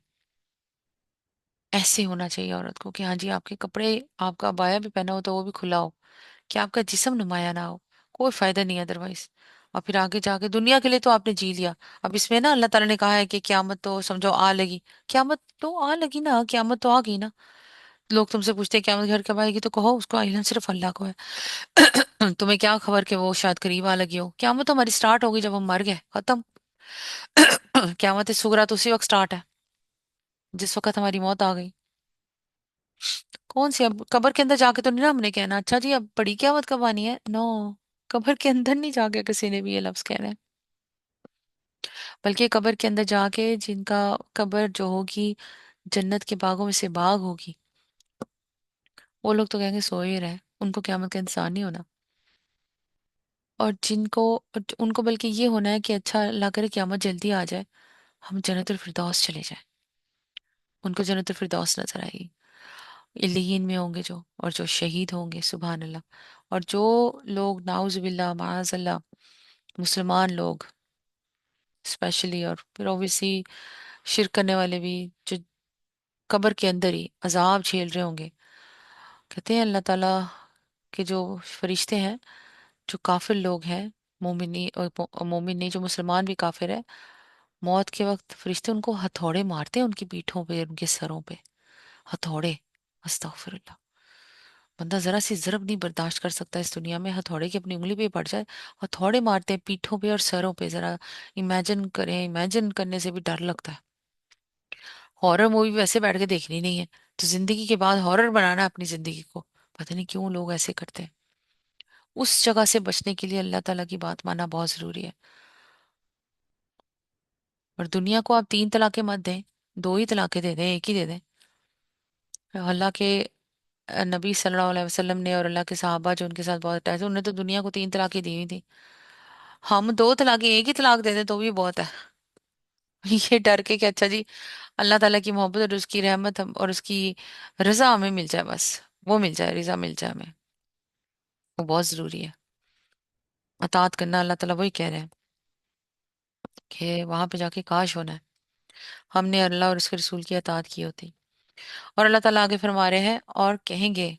ऐसे होना चाहिए औरत को कि हाँ जी, आपके कपड़े, आपका अबाया भी पहना हो तो वो भी खुला हो, कि आपका जिस्म नुमाया ना हो। कोई फायदा नहीं है अदरवाइज। और फिर आगे जाके दुनिया के लिए तो आपने जी लिया। अब इसमें ना अल्लाह ताला ने कहा है कि क्यामत तो समझो आ लगी। क्यामत तो आ लगी ना, क्यामत तो आ गई ना। लोग तुमसे पूछते हैं क्यामत घर कब आएगी, तो कहो उसको इल्म सिर्फ अल्लाह को है। तुम्हें क्या खबर कि वो शायद करीब आ लगी हो? क्यामत तो हमारी स्टार्ट हो गई जब हम मर गए, खत्म। क्यामत सुगरा तो उसी वक्त स्टार्ट है जिस वक्त हमारी मौत आ गई। कौन सी? अब कब्र के अंदर जाके तो नहीं ना हमने कहना, अच्छा जी अब बड़ी क़यामत कब आनी है? नो, कब्र के अंदर नहीं जाके किसी ने भी ये लफ्ज कहना है। बल्कि कब्र के अंदर जाके जिनका कब्र जो होगी जन्नत के बागों में से बाग होगी, वो लोग तो कहेंगे सो ही रहे, उनको क़यामत का इंतजार नहीं होना। और जिनको, उनको बल्कि ये होना है कि अच्छा अल्लाह करे क़यामत जल्दी आ जाए, हम जन्नतुल फिरदौस चले जाए। उनको जन्नतुल फिरदौस नजर आएगी। इल्लियीन में होंगे जो, और जो शहीद होंगे, सुबहान अल्लाह। और जो लोग नाउजुबिल्लाह माअज़ल्लाह, मुसलमान लोग स्पेशली, और फिर ओबियसली शिरक करने वाले भी, जो कब्र के अंदर ही अजाब झेल रहे होंगे, कहते हैं अल्लाह ताला के जो फरिश्ते हैं, जो काफिर लोग हैं, मोमिनी और मोमिन नहीं, जो मुसलमान भी काफिर है, मौत के वक्त फरिश्ते उनको हथौड़े मारते हैं, उनकी पीठों पे, उनके सरों पे हथौड़े। अस्तगफिरुल्लाह। बंदा जरा सी जरब नहीं बर्दाश्त कर सकता इस दुनिया में, हथौड़े की अपनी उंगली पे पड़ जाए। हथौड़े मारते हैं पीठों पे और सरों पे, जरा इमेजिन करें, इमेजिन करने से भी डर लगता है। हॉरर मूवी वैसे बैठ के देखनी नहीं है, तो जिंदगी के बाद हॉरर बनाना है अपनी जिंदगी को। पता नहीं क्यों लोग ऐसे करते हैं। उस जगह से बचने के लिए अल्लाह ताला की बात मानना बहुत जरूरी है। और दुनिया को आप तीन तलाके मत दें, दो ही तलाके दे दें, एक ही दे दें। अल्लाह के नबी सल्लल्लाहु अलैहि वसल्लम ने और अल्लाह के सहाबा जो उनके साथ बहुत अटैच थे, उन्होंने तो दुनिया को तीन तलाकें दी हुई थी। हम दो तलाकें, एक ही तलाक दे दें तो भी बहुत है। ये डर के कि अच्छा जी अल्लाह ताला की मोहब्बत और उसकी रहमत हम और उसकी रजा हमें मिल जाए, बस वो मिल जाए, रजा मिल जाए हमें, वो बहुत जरूरी है। अतात करना, अल्लाह ताला वही कह रहे हैं कि वहां पे जाके काश होना है हमने अल्लाह और उसके रसूल की अतात की होती। और अल्लाह ताला आगे फरमा रहे हैं, और कहेंगे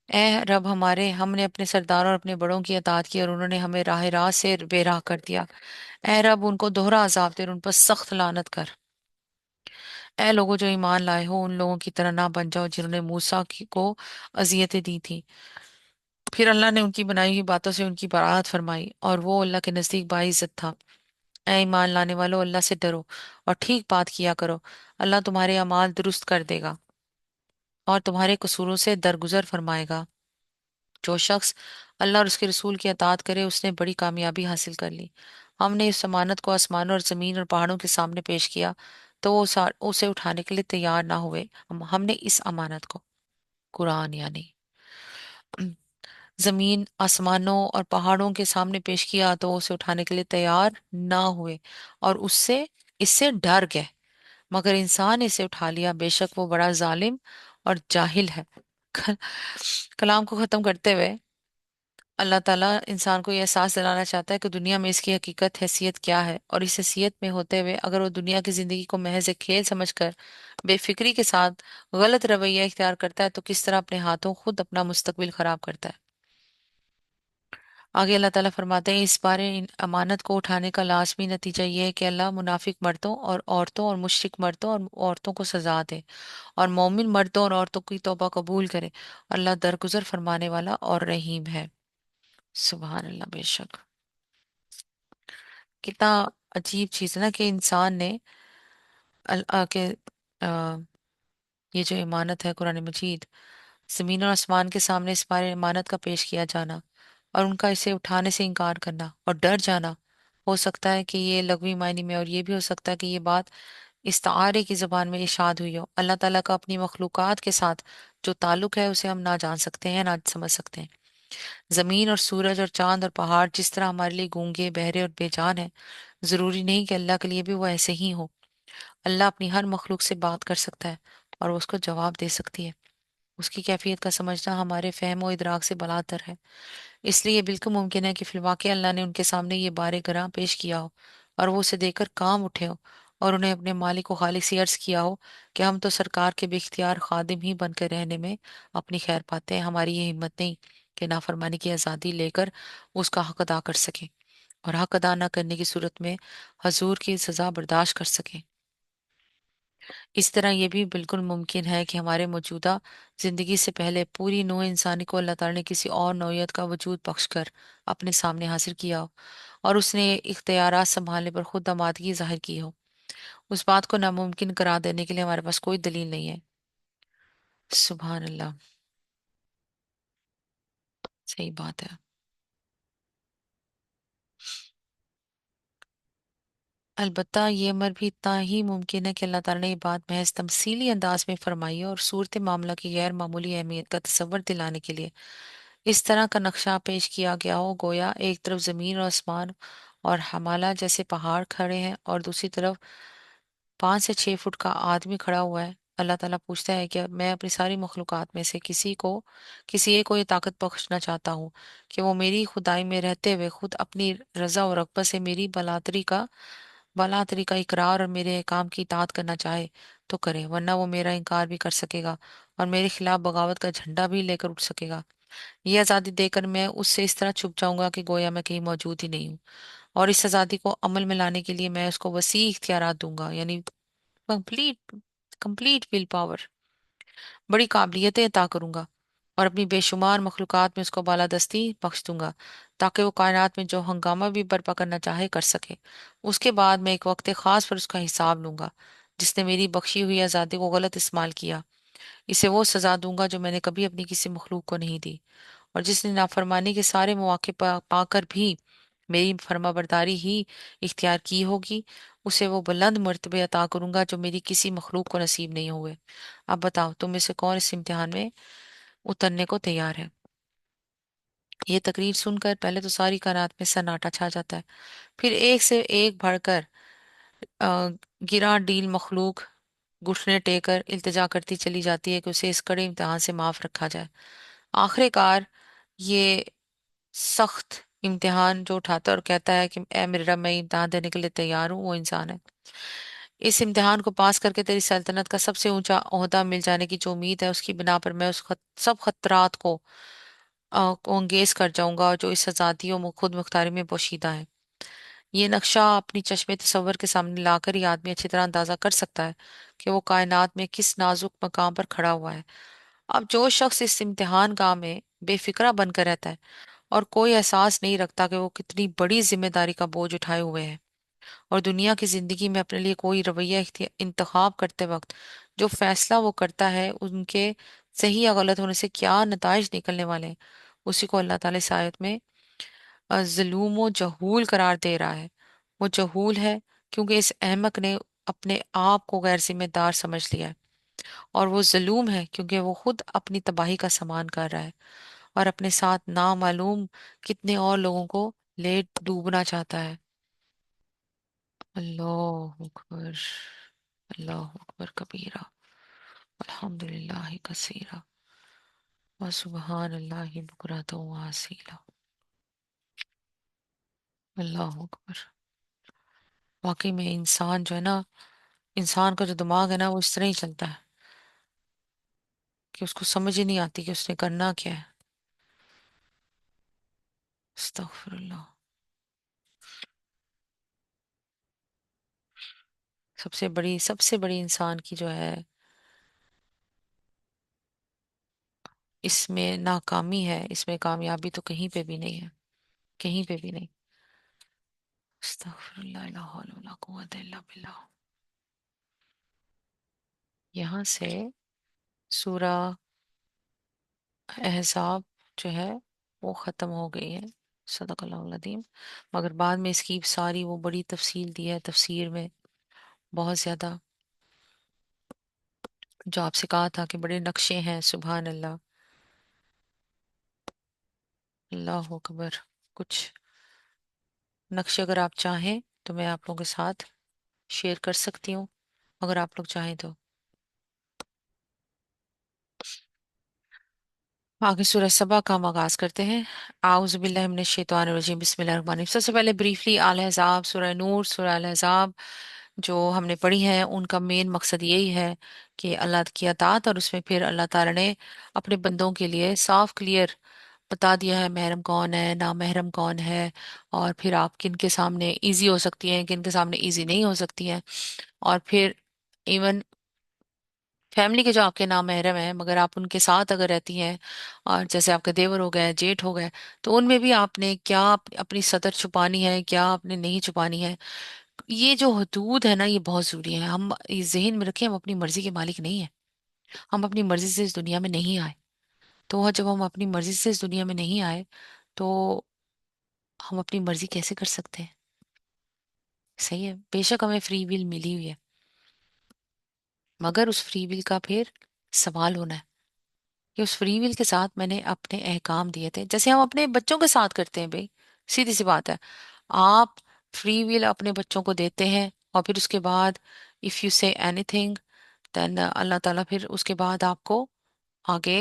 ए रब हमारे, हमने अपने सरदार और अपने बड़ों की अतात की और उन्होंने हमें राह रास्त से बेराह कर दिया। ए रब उनको दोहरा अजाब दे और उन पर सख्त लानत कर। ए लोगों जो ईमान लाए हो, उन लोगों की तरह ना बन जाओ जिन्होंने मूसा को अजियतें दी थी। फिर अल्लाह ने उनकी बनाई हुई बातों से उनकी बराअत फरमाई, और वो अल्लाह के नजदीक बाइज्जत था। ऐ ईमान लाने वालों, अल्लाह से डरो और ठीक बात किया करो। अल्लाह तुम्हारे अमाल दुरुस्त कर देगा और तुम्हारे कसूरों से दरगुजर फरमाएगा। जो शख्स अल्लाह और उसके रसूल की अतात करे, उसने बड़ी कामयाबी हासिल कर ली। हमने इस अमानत को आसमानों और जमीन और पहाड़ों के सामने पेश किया, तो वो उसे उठाने के लिए तैयार ना हुए। हमने इस अमानत को, कुरान यानी, जमीन आसमानों और पहाड़ों के सामने पेश किया, तो वो उसे उठाने के लिए तैयार ना हुए और उससे, इससे डर गए। मगर इंसान इसे उठा लिया, बेशक वो बड़ा जालिम और जाहिल है। कलाम को खत्म करते हुए अल्लाह ताला इंसान को ये एहसास दिलाना चाहता है कि दुनिया में इसकी हकीकत हैसियत क्या है, और इस हैसियत में होते हुए अगर वो दुनिया की जिंदगी को महज एक खेल समझकर बेफिक्री के साथ गलत रवैया इख्तियार करता है, तो किस तरह अपने हाथों खुद अपना मुस्तकबिल खराब करता है। आगे अल्लाह ताला फरमाते हैं, इस बारे इन अमानत को उठाने का लाजमी नतीजा ये है कि अल्लाह मुनाफिक मर्दों और औरतों और मुशरिक मर्दों और औरतों को सजा दे, और मोमिन मर्दों और औरतों की तौबा कबूल करे। अल्लाह दरगुजर फरमाने वाला और रहीम है। सुबहान अल्लाह। बेशक कितना अजीब चीज है ना कि इंसान ने के आ, ये जो इमानत है कुरान मजीद, जमीन और आसमान के सामने इस बारे इमानत का पेश किया जाना और उनका इसे उठाने से इनकार करना और डर जाना, हो सकता है कि ये लघवी मायने में, और ये भी हो सकता है कि ये बात इस्तारे की जबान में इशाद हुई हो। अल्लाह ताला का अपनी मखलूकात के साथ जो ताल्लुक है उसे हम ना जान सकते हैं, ना समझ सकते हैं। जमीन और सूरज और चांद और पहाड़ जिस तरह हमारे लिए गूंगे बहरे और बेजान है, जरूरी नहीं कि अल्लाह के लिए भी वो ऐसे ही हो। अल्लाह अपनी हर मखलूक से बात कर सकता है और वो उसको जवाब दे सकती है। उसकी कैफियत का समझना हमारे फहम और इदराक से बलातर है। इसलिए ये बिल्कुल मुमकिन है कि फिलवाक़े अल्लाह ने उनके सामने ये बारे गरां पेश किया हो और वो उसे देखकर काम उठे हो, और उन्हें अपने मालिक को खालिक से अर्ज किया हो कि हम तो सरकार के बेख्तियार खादिम ही बनकर रहने में अपनी खैर पाते हैं। हमारी ये हिम्मत नहीं कि नाफरमानी की आज़ादी लेकर उसका हक अदा कर सकें, और हक अदा न करने की सूरत में हजूर की सजा बर्दाश्त कर सकें। इस तरह यह भी बिल्कुल मुमकिन है कि हमारे मौजूदा जिंदगी से पहले पूरी नौ इंसानी को अल्लाह ताला ने किसी और नौयत का वजूद बख्शकर अपने सामने हासिल किया हो, और उसने इख्तियारात संभालने पर खुद आमादगी जाहिर की हो। उस बात को नामुमकिन करार देने के लिए हमारे पास कोई दलील नहीं है। सुबहान अल्लाह। सही बात है। अलबत्ता ये अमर भी इतना ही मुमकिन है कि अल्लाह ताला ने ये बात महज तमसीली अंदाज में फरमाई है, और सूरत मामला की गैर मामूली अहमियत का तसव्वुर दिलाने के लिए इस तरह का नक्शा पेश किया गया हो, गोया एक तरफ जमीन और आसमान और हमाला जैसे पहाड़ खड़े हैं, और दूसरी तरफ 5 से 6 फुट का आदमी खड़ा हुआ है। अल्लाह ताला पूछता है कि मैं अपनी सारी मखलूकात में से किसी एक को ये ताकत बख्शना चाहता हूँ कि वो मेरी खुदाई में रहते हुए खुद अपनी रजा और रग़बत से मेरी भला तरीका इकरार और मेरे काम की इताअत करना चाहे तो करे, वरना वो मेरा इनकार भी कर सकेगा और मेरे खिलाफ बगावत का झंडा भी लेकर उठ सकेगा। ये आज़ादी देकर मैं उससे इस तरह छुप जाऊंगा कि गोया मैं कहीं मौजूद ही नहीं हूँ, और इस आज़ादी को अमल में लाने के लिए मैं उसको वसी इख्तियारात दूंगा, यानी कंप्लीट कंप्लीट विल पावर, बड़ी काबिलियतें अता करूंगा, और अपनी बेशुमार मखलूकात में उसको बालादस्ती बख्श दूंगा ताकि वो कायनात में जो हंगामा भी बर्पा करना चाहे कर सके। उसके बाद मैं एक वक्त खास पर उसका हिसाब लूंगा। जिसने मेरी बख्शी हुई आज़ादी को गलत इस्तेमाल किया, इसे वो सजा दूंगा जो मैंने कभी अपनी किसी मखलूक को नहीं दी, और जिसने नाफरमानी के सारे मौके पाकर भी मेरी फर्माबरदारी ही इख्तियार की होगी, उसे वो बुलंद मर्तबे अता करूंगा जो मेरी किसी मखलूक को नसीब नहीं हुए। अब बताओ तुम में से कौन इस इम्तिहान में उतरने को तैयार है। ये तकरीर सुनकर पहले तो सारी कायनात में सन्नाटा छा जाता है। फिर एक से एक बढ़कर अ, गिरा डील मखलूक घुटने टेक कर इल्तिजा करती चली जाती है कि उसे इस कड़े इम्तिहान से माफ रखा जाए। आखिरकार ये सख्त इम्तिहान जो उठाता है और कहता है कि ए मेरे रब, मैं इम्तिहान देने के लिए तैयार हूँ, वो इंसान है। इस इम्तिहान को पास करके तेरी सल्तनत का सबसे ऊंचा ओहदा मिल जाने की जो उम्मीद है, उसकी बिना पर मैं सब खतरात को अंगेज कर जाऊंगा जो इस आज़ादी और खुद मुख्तारी में पोशीदा है। ये नक्शा अपनी चश्मे तसव्वुर के सामने लाकर ही आदमी अच्छी तरह अंदाजा कर सकता है कि वो कायनात में किस नाजुक मकाम पर खड़ा हुआ है। अब जो शख्स इस इम्तिहान गाह में बेफिक्रा बनकर रहता है और कोई एहसास नहीं रखता कि वो कितनी बड़ी जिम्मेदारी का बोझ उठाए हुए है, और दुनिया की जिंदगी में अपने लिए कोई रवैया इंतखाब करते वक्त जो फैसला वो करता है उनके सही या गलत होने से क्या नताइज निकलने वाले हैं, उसी को अल्लाह ताला इस आयत में ज़लूम व जहूल करार दे रहा है। वो जहूल है क्योंकि इस अहमक ने अपने आप को गैर जिम्मेदार समझ लिया है, और वो ज़लूम है क्योंकि वो खुद अपनी तबाही का सामान कर रहा है और अपने साथ नामालूम कितने और लोगों को ले डूबना चाहता है। अल्लाह अकबर। अल्लाह अकबर कबीरा। अल्हम्दुलिल्लाह कसीरा व सुबहान अल्लाह बुकरतम व असीला। अल्लाह अकबर। वाकई में इंसान जो है ना, इंसान का जो दिमाग है ना वो इस तरह ही चलता है कि उसको समझ ही नहीं आती कि उसने करना क्या है। अस्तगफुरुल्लाह। सबसे बड़ी इंसान की जो है इसमें नाकामी है, इसमें कामयाबी तो कहीं पे भी नहीं है, कहीं पे भी नहीं। अस्तगफुरुल्लाह, ला हौला वला कुव्वता इल्ला बिल्लाह। यहाँ से सूरा अहज़ाब जो है वो ख़त्म हो गई है। सदक़ल्लाहुल अज़ीम। मगर बाद में इसकी सारी वो बड़ी तफसील दी है तफसीर में, बहुत ज़्यादा। जो आपसे कहा था कि बड़े नक्शे हैं, सुभान अल्लाह। अल्लाह अकबर। कुछ नक्शे अगर आप चाहें तो मैं आप लोगों के साथ शेयर कर सकती हूँ, अगर आप लोग चाहें तो। आगे सूरह सबा का हम आगाज करते हैं। आउज़ बिल्लाहि मिनश शैतानिर रजीम, बिस्मिल्लाहिर रहमानिर रहीम। सबसे पहले ब्रीफली अल अहज़ाब, सूरह नूर, सूरह अल अहज़ाब जो हमने पढ़ी है उनका मेन मकसद यही है कि अल्लाह की अतात, और उसमें फिर अल्लाह ताला ने अपने बंदों के लिए साफ क्लियर बता दिया है महरम कौन है, ना महरम कौन है, और फिर आप किन के सामने इजी हो सकती हैं, किन के सामने इजी नहीं हो सकती हैं। और फिर इवन फैमिली के जो आपके नाम महरम हैं मगर आप उनके साथ अगर रहती हैं, और जैसे आपके देवर हो गए, जेठ हो गए, तो उनमें भी आपने क्या अपनी सतर छुपानी है, क्या आपने नहीं छुपानी है। ये जो हदूद है ना ये बहुत जरूरी है। हम इस जहन में रखें हम अपनी मर्जी के मालिक नहीं है, हम अपनी मर्जी से इस दुनिया में नहीं आए। तो जब हम अपनी मर्जी से इस दुनिया में नहीं आए तो हम अपनी मर्जी कैसे कर सकते हैं। सही है, बेशक हमें फ्री विल मिली हुई है, मगर उस फ्री विल का फिर सवाल होना है कि उस फ्री विल के साथ मैंने अपने अहकाम दिए थे, जैसे हम अपने बच्चों के साथ करते हैं भाई। सीधी सी बात है। आप फ्री विल अपने बच्चों को देते हैं और फिर उसके बाद if you say anything then Allah ताला फिर उसके बाद आपको आगे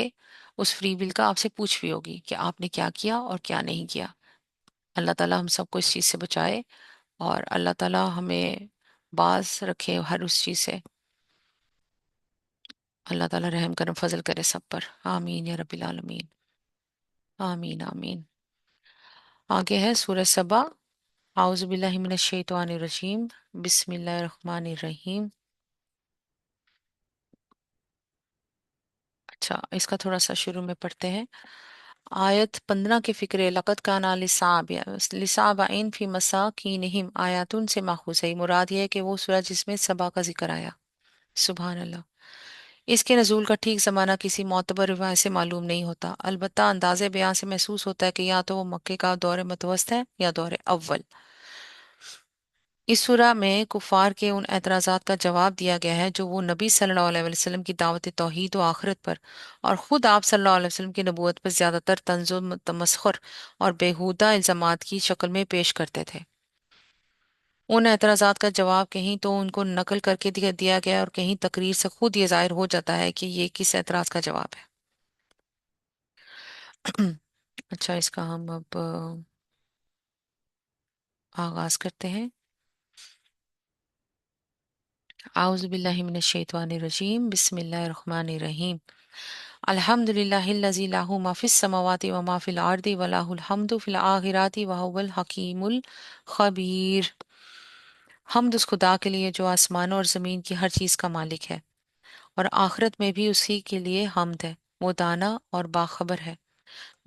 उस फ्री विल का आपसे पूछ भी होगी कि आपने क्या किया और क्या नहीं किया। अल्लाह ताला हम सबको इस चीज़ से बचाए, और अल्लाह ताला हमें बाज रखे हर उस चीज़ से। अल्लाह ताला रहम करम फजल करे सब पर, आमीन या रब्बिल आलमीन। आमीन आमीन। आगे है सूरह सबा। आउज़ु बिल्लाहि मिनश शैतानिर रजीम, बिस्मिल्लाहिर रहमानिर रहीम। अच्छा, इसका थोड़ा सा शुरू में पढ़ते हैं। आयत 15 के फिक्रे लक़द काना लिसाबइन फी मसाकिनहिम आयातुन से माखूज है। मुराद ये है कि वो सूरह जिसमें सबा का जिक्र आया। सुभान अल्लाह। इसके नज़ूल का ठीक ज़माना किसी मोतबर रिवायत से मालूम नहीं होता, अलबत्ता अंदाज़े बयां से महसूस होता है कि या तो वो मक्के का दौर मतवस्त है या दौर अव्वल। इस सूरा में कुफार के उन एतराज़ात का जवाब दिया गया है जो वो नबी सल्लल्लाहु अलैहि वसल्लम की दावत तौहीद व आखिरत पर और ख़ुद आप सल्लल्लाहु अलैहि वसल्लम की नबूवत पर ज़्यादातर तंज़ुम तमस्खुर और बेहुदा इल्ज़ामात की शक्ल में पेश करते थे। उन एतराज़ात का जवाब कहीं तो उनको नकल करके दिया गया है और कहीं तकरीर से खुद ये ज़ाहिर हो जाता है कि ये किस एतराज़ का जवाब है। अच्छा, इसका हम अब आगाज़ करते हैं। आउज़ु बिल्लाहि मिनश शैतानिर रजीम, बिस्मिल्लाहिर रहमानिर रहीम। अल्हम्दुलिल्लाहिल्लज़ी लहू मा फिस समावाति व मा फिल अर्दि व लहुल हम्दु फिल आखिराति व हुवल हकीमुल खबीर। हमद उस खुदा के लिए जो आसमानों और ज़मीन की हर चीज़ का मालिक है, और आखिरत में भी उसी के लिए हमद है। वो दाना और बाखबर है।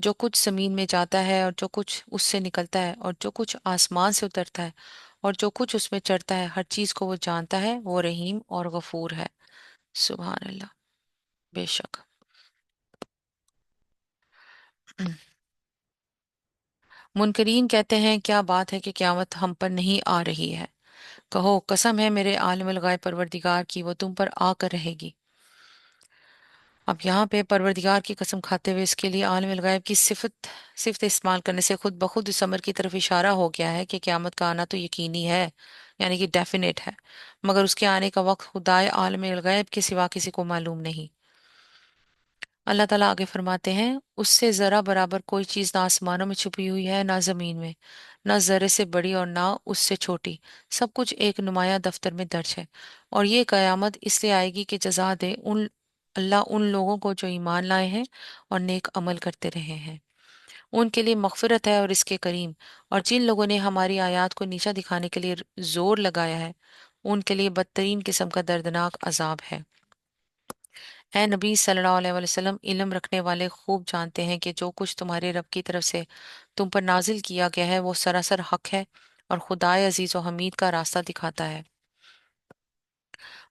जो कुछ जमीन में जाता है और जो कुछ उससे निकलता है और जो कुछ आसमान से उतरता है और जो कुछ उसमें चढ़ता है, हर चीज को वो जानता है। वो रहीम और गफूर है। सुभान अल्लाह। बेशक। मुनकरीन कहते हैं क्या बात है कि क़यामत हम पर नहीं आ रही है। कहो कसम है मेरे आलिमुल गायब परवरदिगार की, वो तुम पर आकर रहेगी। अब यहाँ पे परवरदिगार की कसम खाते हुए इसके लिए आलिमुल गायब की सिफत इस्तेमाल करने से खुद ब खुद इस अमर की तरफ इशारा हो गया है कि क़यामत का आना तो यकीनी है, यानी कि डेफिनेट है, मगर उसके आने का वक्त खुदाए आलम गायब के सिवा किसी को मालूम नहीं। अल्लाह ताला आगे फरमाते हैं, उससे जरा बराबर कोई चीज ना आसमानों में छुपी हुई है ना जमीन में, ना जरे से बड़ी और ना उससे छोटी। सब कुछ एक नुमाया दफ्तर में दर्ज है। और ये कयामत इसलिए आएगी कि जजा दे उन अल्लाह उन लोगों को जो ईमान लाए हैं और नेक अमल करते रहे हैं। उनके लिए मगफिरत है और इसके करीम। और जिन लोगों ने हमारी आयत को नीचा दिखाने के लिए जोर लगाया है, उनके लिए बदतरीन किस्म का दर्दनाक अजाब है। ए नबी सल्लल्लाहु अलैहि वसल्लम, इल्म रखने वाले खूब जानते हैं कि जो कुछ तुम्हारे रब की तरफ से तुम पर नाजिल किया गया है वो सरासर हक है और खुदाए अजीज व हमीद का रास्ता दिखाता है।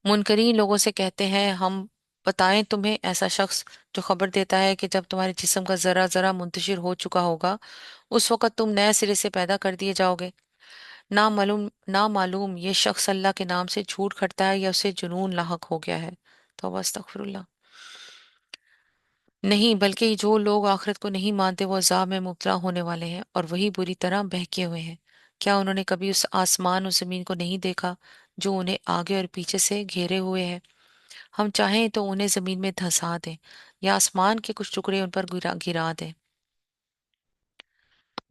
मुनकरीन लोगों से कहते हैं, हम बताएं तुम्हें ऐसा शख्स जो खबर देता है कि जब तुम्हारे जिस्म का जरा जरा मुंतशिर हो चुका होगा, उस वक़्त तुम नए सिरे से पैदा कर दिए जाओगे। ना मालूम ये शख्स अल्लाह के नाम से झूठ खटता है या उसे जुनून लाहक हो गया है। तौबा अस्तगफिरुल्लाह। नहीं, बल्कि जो लोग आखिरत को नहीं मानते वो अजाब में मुब्तला होने वाले हैं और वही बुरी तरह बहके हुए हैं। क्या उन्होंने कभी उस आसमान और जमीन को नहीं देखा जो उन्हें आगे और पीछे से घेरे हुए है? हम चाहें तो उन्हें जमीन में धंसा दें या आसमान के कुछ टुकड़े उन पर गिरा गिरा दें।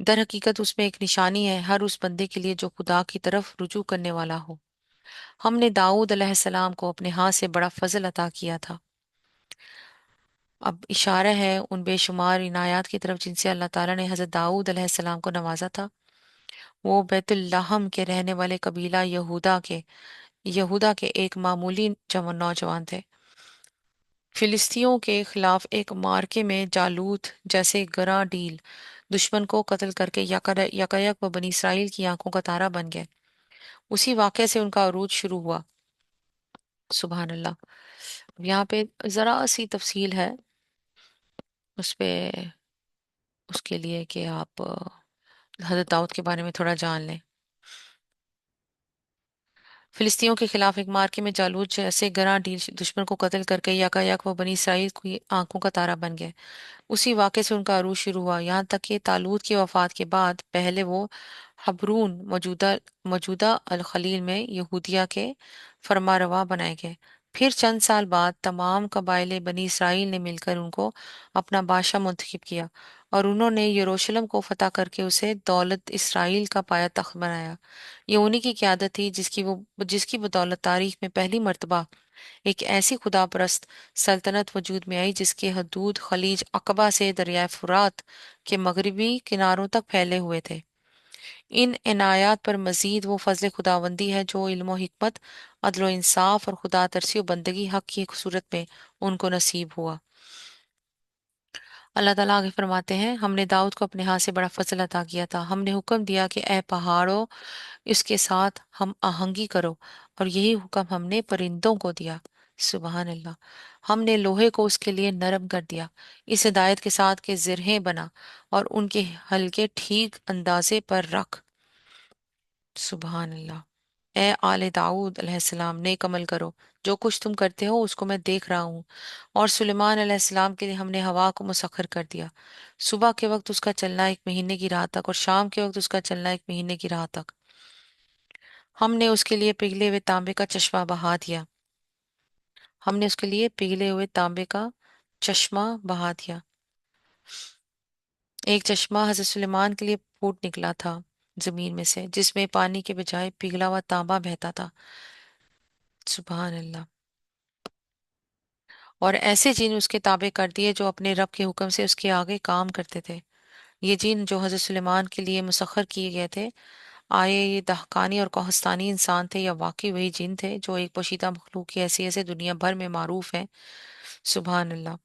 दर हकीकत उसमें एक निशानी है हर उस बंदे के लिए जो खुदा की तरफ रुजू करने वाला हो। हमने दाऊद अलैहिस्सलाम को अपने हाथ से बड़ा फजल अता किया था। अब इशारा है उन बेशुमार इनायात की तरफ जिनसे अल्लाह ताला ने हजरत दाऊद अलैहिस्सलाम को नवाजा था। वो बैतुल्लाहम के रहने वाले कबीला यहूदा के एक मामूली नौजवान थे। फिलिस्तियों के खिलाफ एक मार्के में जालूत जैसे गरा डील दुश्मन को कत्ल करके यकायक व बनी इसराइल की आंखों का तारा बन गए। उसी वाक़े से उनका अरूज शुरू हुआ। सुबहान अल्लाह। अब यहाँ पे जरा सी तफसील है उस पे, उसके लिए कि आप हजरत दाऊद के बारे में थोड़ा जान लें। फिलिस्तीनियों के खिलाफ एक मार्के में जालूत जैसे गरा डील दुश्मन को कत्ल करके यकायक वो बनी इसराइल की आंखों का तारा बन गए। उसी वाक़े से उनका अरूज शुरू हुआ, यहाँ तक कि तालूत की वफात के बाद पहले वो हबरून मौजूदा मौजूदा अल खलील में यहूदिया के फरमारवा बनाए गए। फिर चंद साल बाद तमाम कबाइले बनी इसराइल ने मिलकर उनको अपना बादशाह मुंतखब किया और उन्होंने यरूशलेम को फतह करके उसे दौलत इसराइल का पाया तख्त बनाया। ये उन्हीं की क़यादत थी जिसकी बदौलत तारीख में पहली मर्तबा एक ऐसी खुदापरस्त सल्तनत वजूद में आई जिसके हदूद खलीज अकबा से दरियाए फुरात के मगरबी किनारों तक फैले हुए थे। इन इनायात पर मजीद वो फजल खुदावंदी है जो इल्म व हिकमत, अदल व इंसाफ और खुदा तरसी व बंदगी हक की सूरत में उनको नसीब हुआ। अल्लाह ताला आगे फरमाते हैं, हमने दाऊद को अपने हाथ से बड़ा फजल अता किया था। हमने हुक्म दिया कि ए पहाड़ों, इसके साथ हम आहंगी करो, और यही हुक्म हमने परिंदों को दिया। सुबहान अल्लाह। हमने लोहे को उसके लिए नरम कर दिया इस हिदायत के साथ कि जिरहें बना और उनके हल्के ठीक अंदाजे पर रख। सुबहान अल्लाह। ए आले दाऊद अलैहिस्सलाम, नेक अमल करो, जो कुछ तुम करते हो उसको मैं देख रहा हूँ। और सुलेमान अलैहिस्सलाम के लिए हमने हवा को मुसखर कर दिया, सुबह के वक्त उसका चलना एक महीने की राह तक और शाम के वक्त उसका चलना एक महीने की राह तक। हमने उसके लिए पिघले हुए तांबे का चश्मा बहा दिया। हमने उसके लिए पिघले हुए तांबे का चश्मा बहा दिया। एक चश्मा हजरत सुलेमान के लिए फूट निकला था जमीन में से, जिसमें पानी के बजाय पिघला हुआ तांबा बहता था। सुबहान अल्लाह। और ऐसे जिन उसके ताबे कर दिए जो अपने रब के हुक्म से उसके आगे काम करते थे। ये जिन जो हजरत सुलेमान के लिए मुसखर किए गए थे, आए ये दहकानी और कोहस्तानी इंसान थे या वाकई वही जिन थे जो एक पोशीदा मखलूक की हैसियत से दुनिया भर में मारूफ हैं। सुबहान अल्लाह।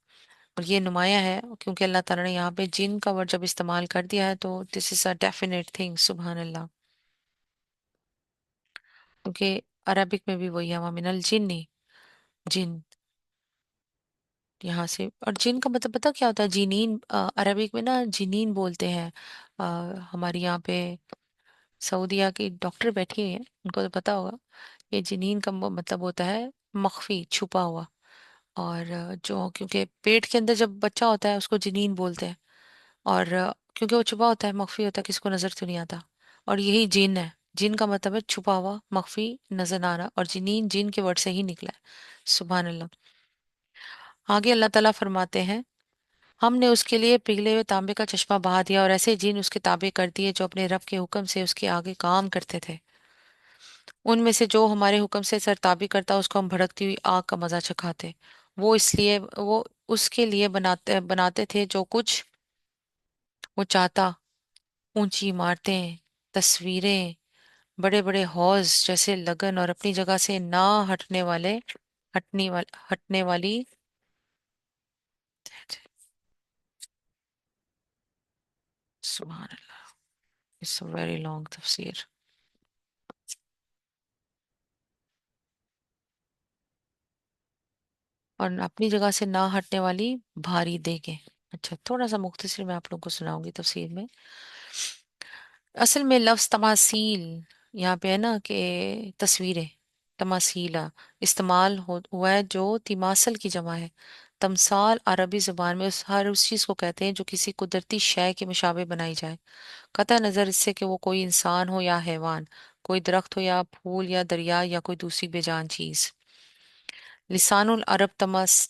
और ये नुमाया है क्योंकि अल्लाह ताला ने यहाँ पे जिन का वर्ड जब इस्तेमाल कर दिया है तो this is a definite thing. सुबहान अल्लाह। क्योंकि अरबिक में भी वही है, वमिनल जिन्नी, जिन, यहाँ से। और जिन का मतलब पता क्या होता है? जिनीन, अरबिक में ना जिनीन बोलते हैं। अ, हमारी यहाँ पे सऊदीया की डॉक्टर बैठी हुई है, उनको तो पता होगा। ये जिनीन का मतलब होता है मख्फी, छुपा हुआ। और जो क्योंकि पेट के अंदर जब बच्चा होता है उसको जिनीन बोलते हैं। और क्योंकि वो छुपा होता है, मख्फी होता है, किसी को नजर तो नहीं आता। और यही जिन है। जिन का मतलब है छुपा हुआ, मख्फी, नजर ना आना, और जिनीन जिन के वर्ड से ही निकला है। सुबहान अल्लाह। आगे अल्लाह ताला फरमाते हैं, ہم نے اس کے لیے پگھلے ہوئے تانبے کا چشمہ بہا دیا اور ایسے جن اس کے تابع کر دیے جو اپنے رب کے حکم سے اس کے آگے کام کرتے تھے۔ ان میں سے جو ہمارے حکم سے سرتابی کرتا اس کو ہم بھڑکتی ہوئی آگ کا مزہ چکھاتے۔ وہ اس کے لیے بناتے تھے جو کچھ وہ چاہتا، اونچی عمارتیں، تصویریں، بڑے بڑے حوض جیسے لگن اور اپنی جگہ سے نہ ہٹنے والی سبحان اللہ، اٹس ویری لانگ تفسیر۔ اور اپنی جگہ سے نہ ہٹنے والی بھاری دیگیں۔ اچھا، تھوڑا سا مختصر میں آپ لوگوں کو سناؤں گی تفسیر میں۔ اصل میں لفظ تماثیل یہاں پہ ہے نا کہ تصویریں، تماثیلا استعمال ہوا ہے جو تماثل کی جمع ہے۔ تمثال عربی زبان میں ہر اس چیز کو کہتے ہیں جو کسی قدرتی شے کے مشابہ بنائی جائے، قطع نظر اس سے کہ وہ کوئی انسان ہو یا حیوان، کوئی درخت ہو یا پھول یا دریا یا کوئی دوسری بے جان چیز۔ لسان العرب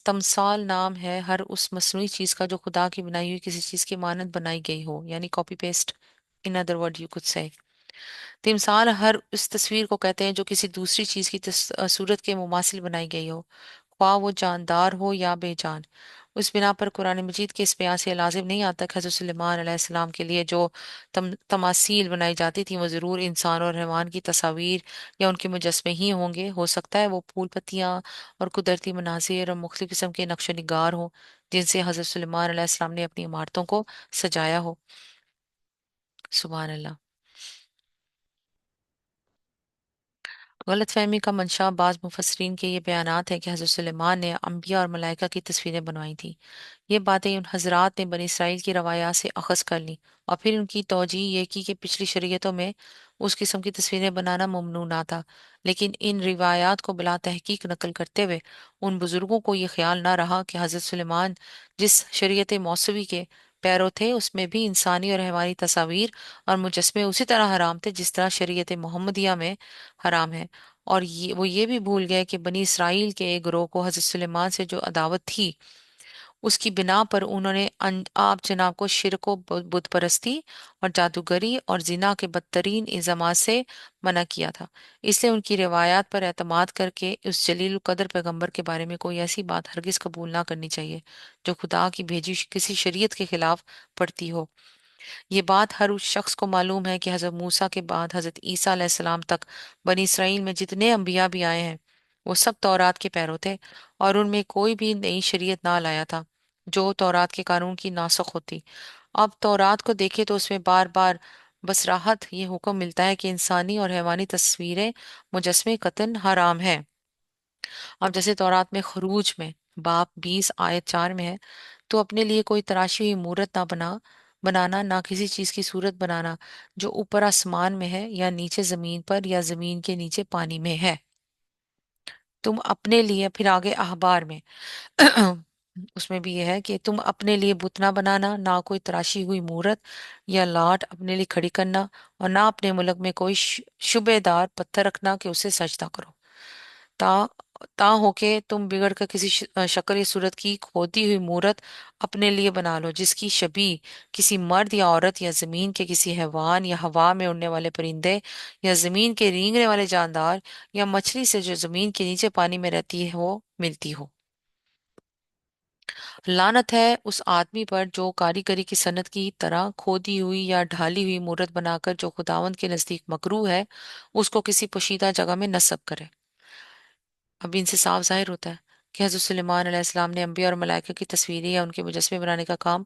تمثال نام ہے ہر اس مصنوعی چیز کا جو خدا کی بنائی ہوئی کسی چیز کی مانند بنائی گئی ہو، یعنی copy paste, in other word you could say۔ تمثال ہر اس تصویر کو کہتے ہیں جو کسی دوسری چیز کی صورت کے مماثل بنائی گئی ہو، خواہ وہ جاندار ہو یا بے جان۔ اس بنا پر قرآن مجید کے اس بیان سے یہ لازم نہیں آتا کہ حضرت سلیمان علیہ السلام کے لیے جو تماثیل بنائی جاتی تھیں وہ ضرور انسان اور حیوان کی تصاویر یا ان کے مجسمے ہی ہوں گے۔ ہو سکتا ہے وہ پھول پتیاں اور قدرتی مناظر اور مختلف قسم کے نقش و نگار ہوں جن سے حضرت سلیمان علیہ السلام نے اپنی عمارتوں کو سجایا ہو۔ سبحان اللہ۔ غلط فہمی کا منشا بعض مفسرین کے یہ بیانات ہے کہ حضرت سلیمان نے انبیاء اور ملائکہ کی تصویریں بنوائی تھیں۔ یہ باتیں ان حضرات نے بنی اسرائیل کی روایات سے اخذ کر لیں اور پھر ان کی توجیہ یہ کی کہ پچھلی شریعتوں میں اس قسم کی تصویریں بنانا ممنوع نہ تھا، لیکن ان روایات کو بلا تحقیق نقل کرتے ہوئے ان بزرگوں کو یہ خیال نہ رہا کہ حضرت سلیمان جس شریعت موسوی کے پیرو تھے اس میں بھی انسانی اور حیوانی تصاویر اور مجسمے اسی طرح حرام تھے جس طرح شریعت محمدیہ میں حرام ہے۔ اور وہ یہ بھی بھول گئے کہ بنی اسرائیل کے ایک گروہ کو حضرت سلیمان سے جو عداوت تھی اس کی بنا پر انہوں نے آپ جناب کو شرک و بت پرستی اور جادوگری اور زنا کے بدترین الزامات سے منع کیا تھا۔ اس لیے ان کی روایات پر اعتماد کر کے اس جلیل القدر پیغمبر کے بارے میں کوئی ایسی بات ہرگز قبول نہ کرنی چاہیے جو خدا کی بھیجی کسی شریعت کے خلاف پڑتی ہو۔ یہ بات ہر اس شخص کو معلوم ہے کہ حضرت موسیٰ کے بعد حضرت عیسیٰ علیہ السلام تک بنی اسرائیل میں جتنے انبیاء بھی آئے ہیں وہ سب تورات کے پیرو تھے، اور ان میں کوئی بھی نئی شریعت نہ لایا تھا جو تورات کے قانون کی ناسخ ہوتی۔ اب تورات کو دیکھے تو اس میں بار بار بصراحت یہ حکم ملتا ہے کہ انسانی اور حیوانی تصویریں مجسمے قطعاً حرام ہیں۔ اب جیسے تورات میں خروج میں باب 20 آیت 4 میں ہے، تو اپنے لیے کوئی تراشی ہوئی مورت نہ بنانا، نہ کسی چیز کی صورت بنانا جو اوپر آسمان میں ہے یا نیچے زمین پر یا زمین کے نیچے پانی میں ہے۔ تم اپنے لیے، پھر آگے احبار میں اس میں بھی یہ ہے کہ تم اپنے لیے بت نہ بنانا، نہ کوئی تراشی ہوئی مورت یا لاٹ اپنے لیے کھڑی کرنا، اور نہ اپنے ملک میں کوئی شبہ دار پتھر رکھنا کہ اسے سجدہ کرو، تا تا ہو کہ تم بگڑ کر کسی شکل یا صورت کی کھوتی ہوئی مورت اپنے لیے بنا لو جس کی شبیہ کسی مرد یا عورت یا زمین کے کسی حیوان یا ہوا میں اڑنے والے پرندے یا زمین کے رینگنے والے جاندار یا مچھلی سے جو زمین کے نیچے پانی میں رہتی ہو ملتی ہو۔ لعنت ہے اس آدمی پر جو کاریگری کی صنعت کی طرح کھودی ہوئی یا ڈھالی ہوئی مورت بنا کر جو خداوند کے نزدیک مکروہ ہے اس کو کسی پوشیدہ جگہ میں نصب کرے۔ اب ان سے صاف ظاہر ہوتا ہے کہ حضرت سلیمان علیہ السلام نے انبیاء اور ملائکہ کی تصویریں یا ان کے مجسمے بنانے کا کام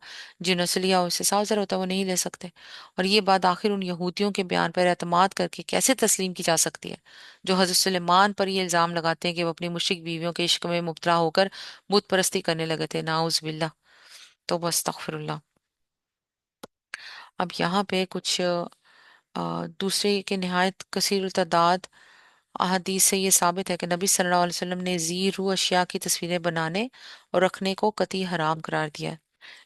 جنوں سے لیا، اس سے صاف ظاہر ہوتا ہے وہ نہیں لے سکتے۔ اور یہ بات آخر ان یہودیوں کے بیان پر اعتماد کر کے کیسے تسلیم کی جا سکتی ہے جو حضرت سلیمان پر یہ الزام لگاتے ہیں کہ وہ اپنی مشرک بیویوں کے عشق میں مبتلا ہو کر بت پرستی کرنے لگے تھے، نعوذ باللہ۔ تو بس استغفر اللہ۔ اب یہاں پہ کچھ دوسرے کے نہایت کثیر التعداد احادیث سے یہ ثابت ہے کہ نبی صلی اللہ علیہ وسلم نے ذی روح اشیاء کی تصویریں بنانے اور رکھنے کو قطعی حرام قرار دیا ہے۔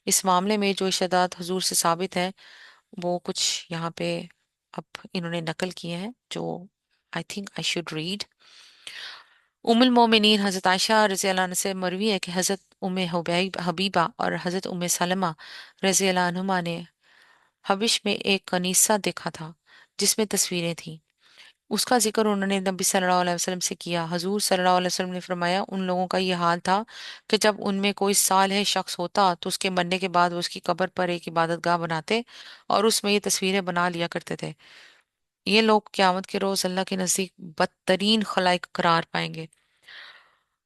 اس معاملے میں جو ارشادات حضور سے ثابت ہیں وہ کچھ یہاں پہ اب انہوں نے نقل کیے ہیں جو I think I should read۔ ام المومنین حضرت عائشہ رضی اللہ عنہ سے مروی ہے کہ حضرت हबीबा और हजरत उम्मे सलमा रजी अल्लाह अन्हुमा ने हबिश में एक कनीसा देखा था जिसमें तस्वीरें थीं। उसका जिक्र उन्होंने नबी सल्लल्लाहु अलैहि वसल्लम से किया। हजूर सल्लल्लाहु अलैहि वसल्लम ने फरमाया, उन लोगों का ये हाल था कि जब उनमें कोई सालेह शख्स होता तो उसके मरने के बाद वो उसकी कब्र पर एक इबादतगाह बनाते और उसमें ये तस्वीरें बना लिया करते थे। ये लोग क़यामत के रोज अल्लाह के नजदीक बदतरीन खलाइक करार पाएंगे।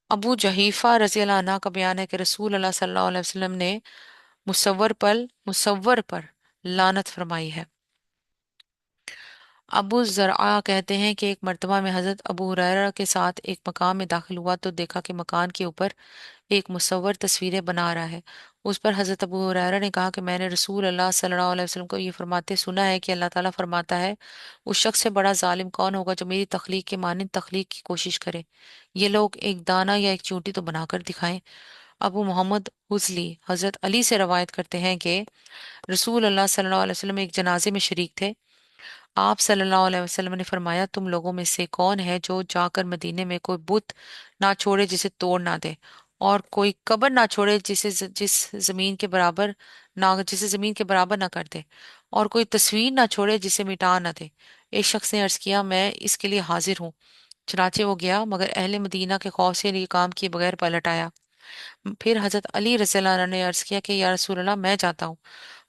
अबू जहीफा रजी अल्लाह अन्हा का बयान है कि रसूल अल्लाह सल्लल्लाहु अलैहि वसल्लम ने मुसव्वर पर लानत फरमाई है। अबू जरआ कहते हैं कि एक मर्तबा में हजरत अबू हुरैरा के साथ एक मकाम में दाखिल हुआ तो देखा कि मकान के ऊपर एक मुसव्वर तस्वीरें बना रहा है। उस पर हजरत अबू हुरैरा ने कहा कि मैंने रसूल अल्लाह सल्लल्लाहु अलैहि वसल्लम को ये फरमाते सुना है कि अल्लाह ताला फरमाता है, उस शख्स से बड़ा जालिम कौन होगा जो मेरी तख्लीक के मानिंद तख्लीक की कोशिश करे। ये लोग एक दाना या एक चूंटी तो बनाकर दिखाएं। अबू मोहम्मद हुजली हजरत अली से रवायत करते हैं कि रसूल अल्लाह सल्लल्लाहु अलैहि वसल्लम एक जनाजे में शरीक थे। आप सल्लल्लाहु अलैहि वसल्लम ने फरमाया, तुम लोगों में से कौन है जो जाकर मदीने में कोई बुत ना छोड़े जिसे तोड़ ना दे, और कोई कब्र ना छोड़े जिसे जमीन के बराबर ना कर दे, और कोई तस्वीर ना छोड़े जिसे मिटा ना दे। एक शख्स ने अर्ज किया, मैं इसके लिए हाजिर हूँ। चुनाचे वो गया, मगर अहले मदीना के खौफ से ये काम किए बगैर पलट आया। फिर हजरत अली रज़ियल्लाहु अन्हु ने अर्ज किया कि या रसूल अल्लाह, मैं जाता हूँ।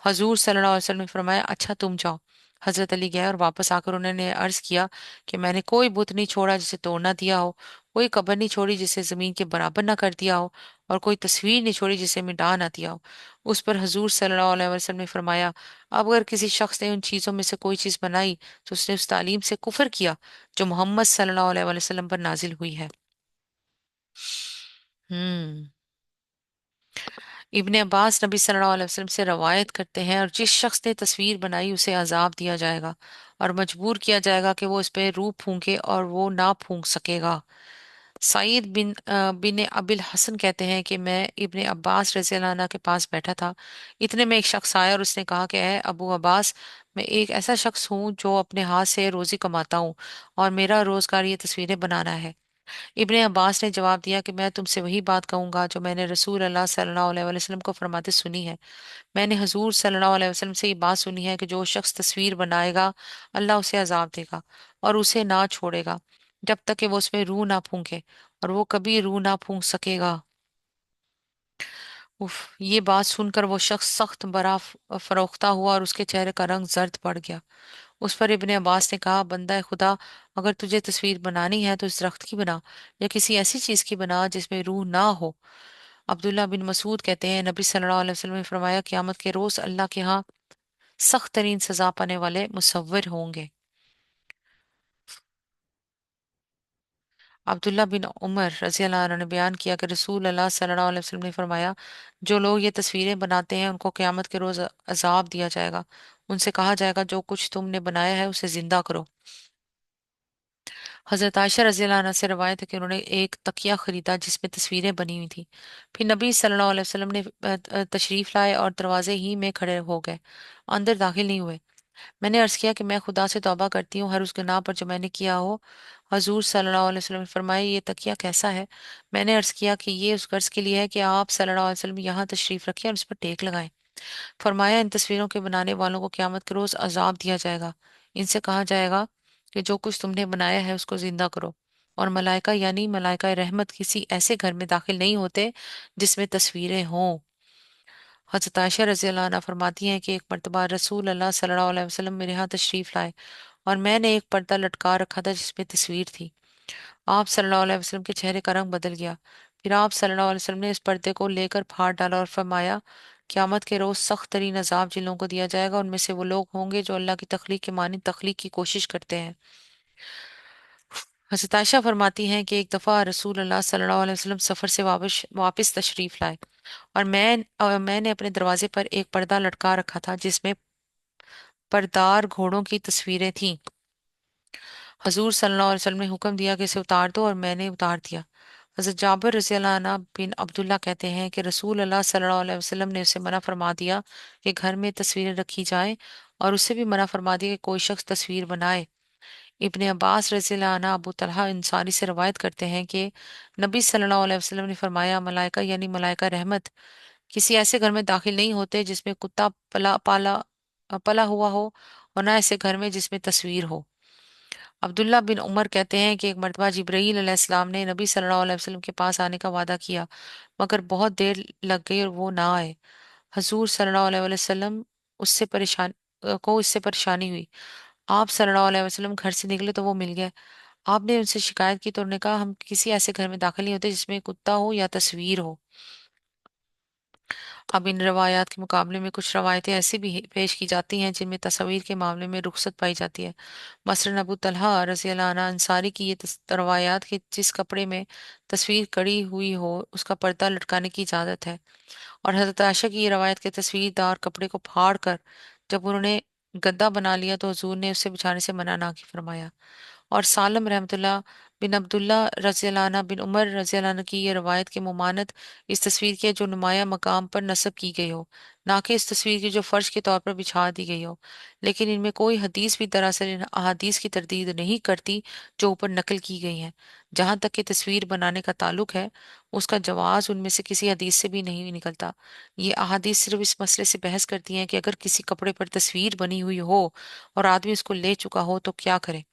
हजूर सल्लल्लाहु अलैहि वसल्लम ने फरमाया, अच्छा तुम जाओ। हजरत अली गए और वापस आकर उन्होंने अर्ज किया कि मैंने कोई बुत नहीं छोड़ा जिसे तोड़ ना दिया हो, कोई कब्र नहीं छोड़ी जिसे जमीन के बराबर ना कर दिया हो, और कोई तस्वीर नहीं छोड़ी जिसे मिटा ना दिया हो। उस पर हजूर सल्लल्लाहु अलैहि वसल्लम ने फरमाया, अब अगर किसी शख्स ने उन चीजों में से कोई चीज बनाई तो उसने उस तालीम से कुफर किया जो मोहम्मद सल्लल्लाहु अलैहि वसल्लम पर नाजिल हुई है। हम्म। इब्ने अब्बास नबी सल्लल्लाहु अलैहि वसल्लम से रवायत करते हैं, और जिस शख्स ने तस्वीर बनाई उसे अजाब दिया जाएगा और मजबूर किया जाएगा कि वो इस पे रूह फूंके, और वो ना फूंक सकेगा। सईद बिन अबिल हसन कहते हैं कि मैं इब्ने अब्बास रज़ियल्लाहु अन्हु के पास बैठा था। इतने में एक शख्स आया और उसने कहा कि ए अबू अब्बास, मैं एक ऐसा शख्स हूँ जो अपने हाथ से रोजी कमाता हूँ और मेरा रोजगार ये तस्वीरें बनाना है। इब्ने अब्बास ने जवाब दिया कि मैं तुमसे वही बात कहूंगा जो मैंने रसूल अल्लाह सल्लल्लाहु अलैहि वसल्लम को फरमाते सुनी है। मैंने हुजूर सल्लल्लाहु अलैहि वसल्लम से ये बात सुनी है कि जो शख्स तस्वीर बनाएगा अल्लाह उसे अजाब देगा और उसे ना छोड़ेगा जब तक कि वो उसमें रूह ना फूंके, और वो कभी रूह ना फूंक सकेगा। उफ, ये बात सुनकर वो शख्स सख्त बरा फरोख्ता हुआ और उसके चेहरे का रंग जर्द पड़ गया। उस पर इब्ने अब्बास ने कहा, बंदा खुदा, अगर तुझे तस्वीर बनानी है तो इस दरख्त की बना, या किसी ऐसी चीज की बना जिसमें रूह ना हो। अब्दुल्ला बिन मसूद कहते हैं, नबी सल्लल्लाहु अलैहि वसल्लम ने फरमाया, क़यामत के रोज अल्लाह के यहाँ सख्त तरीन सजा पाने वाले मुसव्विर होंगे। अब्दुल्ला बिन उमर रजी अल्लाह अन्हु ने बयान किया कि रसूल अल्लाह सल्लल्लाहु अलैहि वसल्लम ने फरमाया, जो लोग ये तस्वीरें बनाते हैं उनको क़यामत के रोज अजाब दिया जाएगा। उनसे कहा जाएगा, जो कुछ तुमने बनाया है उसे जिंदा करो। हजरत आयशा रजी अल्लाह अन्हा से रवायत है कि उन्होंने एक तकिया खरीदा जिसमें तस्वीरें बनी हुई थी। फिर नबी सल्लल्लाहु अलैहि वसल्लम ने तशरीफ लाए और दरवाजे ही में खड़े हो गए, अंदर दाखिल नहीं हुए। मैंने अर्ज किया कि मैं खुदा से तौबा करती हूँ हर उस गुनाह पर जो मैंने किया हो। हजूर सल्लल्लाहु अलैहि वसल्लम ने फरमाया, ये तकिया कैसा है? मैंने अर्ज किया कि ये उस गर्ज के लिए है कि आप सल्लल्लाहु अलैहि वसल्लम यहाँ तशरीफ रखें और इस पर टेक लगाएं। फरमाया, इन तस्वीरों के बनाने वालों को क़यामत के रोज अजाब दिया जाएगा। इनसे कहा जाएगा कि जो कुछ तुमने बनाया है उसको जिंदा करो। और मलाइका यानी मलाइका रहमत किसी ऐसे घर में दाखिल नहीं होते जिसमें तस्वीरें हों। हज़रत आयशा रज़ी अल्लाह अन्हा फरमाती हैं कि एक मर्तबा रसूल अल्लाह सल्लल्लाहु अलैहि वसल्लम मेरे यहाँ तशरीफ लाए और मैंने एक पर्दा लटका रखा था जिसमें तस्वीर थी। आप सल्लल्लाहु अलैहि वसल्लम के चेहरे का रंग बदल गया। फिर आप सल्लल्लाहु अलैहि वसल्लम ने इस पर्दे को लेकर फाड़ डाला और फरमाया, क़यामत के रोज सख्त तरीन अजाब जिन लोगों को दिया जाएगा उनमें से वो लोग होंगे जो अल्लाह की तख्लीक के मानी तख्लीक की कोशिश करते हैं। हज़रत आयशा फरमाती हैं कि एक दफ़ा रसूल अल्लाह सल्लल्लाहु अलैहि वसल्लम सफ़र से वापस वापस तशरीफ लाए और मैंने अपने दरवाजे पर एक पर्दा लटका रखा था जिसमें परदार घोड़ों की तस्वीरें थीं। हजूर सल्लल्लाहु अलैहि वसल्लम ने हुक्म दिया कि इसे उतार दो, और मैंने उतार दिया। हज़रत जाबिर रज़ी अल्लाह अन्हु बिन अब्दुल्ला कहते हैं कि रसूल अल्लाह सल्लल्लाहु अलैहि वसल्लम ने उसे मना फरमा दिया कि घर में तस्वीरें रखी जाएं, और उससे भी मना फरमा दिया कि कोई शख्स तस्वीर बनाए। ابن अब्बास रज़ी अल्लाह अन्हु अबू तलहा अंसारी से रवायत करते हैं कि नबी सल्लल्लाहु अलैहि वसल्लम ने फरमाया, मलाइका यानी मलाइका रहमत किसी ऐसे घर में दाखिल नहीं होते जिसमें कुत्ता पला हुआ हो, और न ऐसे घर में जिसमें तस्वीर हो। अब्दुल्ला बिन उमर कहते हैं कि एक मरतबा जिब्राईल अलैहिस्सलाम ने नबी सल्लल्लाहु अलैहि वसल्लम के पास आने का वादा किया, मगर बहुत देर लग गई और वो ना आए। हजूर सल्लल्लाहु अलैहि वसल्लम को इससे परेशानी हुई। आप सल्लल्लाहु अलैहि वसल्लम घर से निकले तो वो मिल गए। आपने उनसे शिकायत की तो उन्होंने कहा, हम किसी ऐसे घर में दाखिल नहीं होते जिसमें कुत्ता हो या तस्वीर हो। अब इन रवायात के मुकाबले में कुछ रवायतें ऐसी भी पेश की जाती हैं जिनमें तस्वीर के मामले में रुखसत पाई जाती है। मसलन अबू तलहा रज़ी अल्लाह अन्हु अंसारी की ये रवायात कि जिस कपड़े में तस्वीर कड़ी हुई हो उसका पर्दा लटकाने की इजाज़त है। और हज़रत आयशा की ये रवायत के तस्वीरदार कपड़े को फाड़ कर जब उन्होंने गद्दा बना लिया तो हुजूर ने उससे बिछाने से मना ना की फरमाया। और सालम रहमतुल्लाह बिन अब्दुल्ला रज़ी अल्लाह अन्हु बिन उमर रज़ी अल्लाह अन्हु की ये रवायत की मुमानत इस तस्वीर के जो नुमाया मकाम पर नस्ब की गई हो, ना कि इस तस्वीर की जो फर्श के तौर पर बिछा दी गई हो। लेकिन इनमें कोई हदीस भी दरअसल इन अहादीस की तरदीद नहीं करती जो ऊपर नकल की गई हैं। जहाँ तक कि तस्वीर बनाने का ताल्लुक है, उसका जवाज उनमें से किसी हदीस से भी नहीं निकलता। ये अहादीस सिर्फ इस मसले से बहस करती हैं कि अगर किसी कपड़े पर तस्वीर बनी हुई हो और आदमी उसको ले चुका हो तो क्या करे।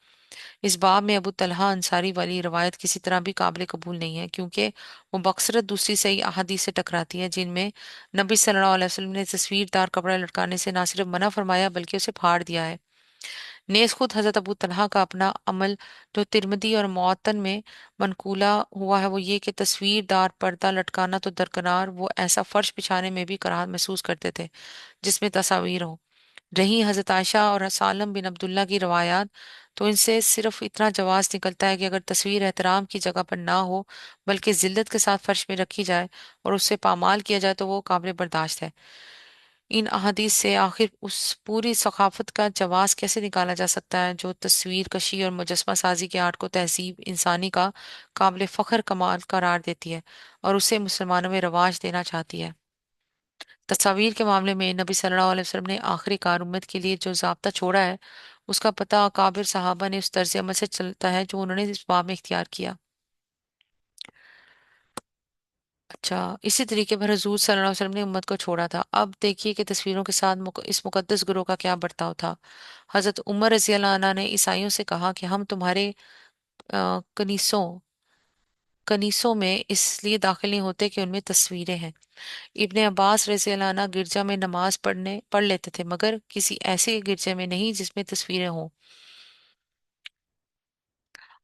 इस बाब में अबू तलहा अंसारी वाली रवायत किसी तरह भी काबिल कबूल नहीं है, क्योंकि वो बक्सरत दूसरी सही अहादीस से टकराती है जिनमें नबी सल्लल्लाहु अलैहि वसल्लम ने तस्वीरदार कपड़ा लटकाने से न सिर्फ मना फरमाया बल्कि उसे फाड़ दिया है। नेज़ खुद हजरत अबू तलहा का अपना अमल जो तिरमिदी और मौतन में मनकूला हुआ है वो ये कि तस्वीरदार पर्दा लटकाना तो दरकिनार, वो ऐसा फर्श बिछाने में भी कराहत महसूस करते थे जिसमें तस्वीर हो। रही हजरत आयशा और सालम बिन अब्दुल्ला की रवायात, तो इनसे सिर्फ इतना जवाज निकलता है कि अगर तस्वीर एहतराम की जगह पर ना हो बल्कि जिल्लत के साथ फर्श में रखी जाए और उससे पामाल किया जाए तो वो काबिल बर्दाश्त है। इन अहादीस से आखिर उस पूरी सकाफत का जवाज कैसे निकाला जा सकता है जो तस्वीर कशी और मुजस्मा साजी के आर्ट को तहजीब इंसानी का काबिल फ़ख्र कमाल करार देती है और उसे मुसलमानों में रवाज देना चाहती है। तस्वीर के मामले में नबी सल्लल्लाहु अलैहि वसल्लम ने आखिरी कार उम्मत के लिए जो ज़ाब्ता छोड़ा है उसका पता अकाबिर सहाबा ने उस तर्ज अमल से चलता है जो उन्होंने इस बाब में इख्तियार किया। अच्छा, इसी तरीके पर हजूर सल्लल्लाहु अलैहि वसल्लम ने उम्मत को छोड़ा था। अब देखिए कि तस्वीरों के साथ इस मुकद्दस गुरों का क्या बर्ताव था। हजरत उमर रजी अल्लाह अन्हा ने ईसाइयों से कहा कि हम तुम्हारे कनीसों कनीसों में इसलिए दाखिल नहीं होते कि उनमें तस्वीरें हैं। इब्ने अब्बास रज़ी अल्लाह अन्हु गिरजा में नमाज पढ़ लेते थे मगर किसी ऐसे गिरजे में नहीं जिसमें तस्वीरें हों।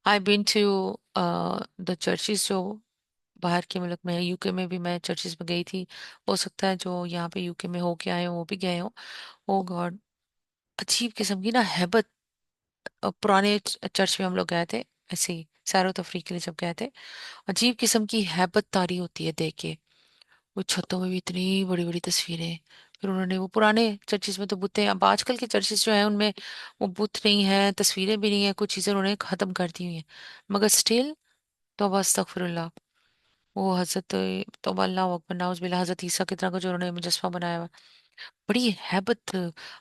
I been to the churches जो बाहर के मुल्क में है, यूके में भी मैं चर्चिज में गई थी। हो सकता है जो यहाँ पे यूके में हो के आए हो वो भी गए हो। ओ गॉड, अजीब किस्म की ना हैबत। पुराने चर्च में हम लोग गए थे ऐसे ही सैरो तफरीक के लिए जब गए थे। अजीब किस्म की हैबत तारी होती है देख के। वो छतों में भी इतनी बड़ी बड़ी तस्वीरें। फिर उन्होंने वो पुराने चर्चिज में तो बुत हैं, अब आजकल के चर्चिज जो हैं उनमें वो बुत नहीं है, तस्वीरें भी नहीं है, कुछ चीजें उन्होंने खत्म कर दी हुई हैं। मगर स्टिल तौबा अस्तगफिरुल्लाह, वो हजरत तौबा अल्लाह अकबर नाउज बिल्ला हजरत ईसा की तरह का जो उन्होंने मुजस्मा बनाया हुआ है। बड़ी हैबत,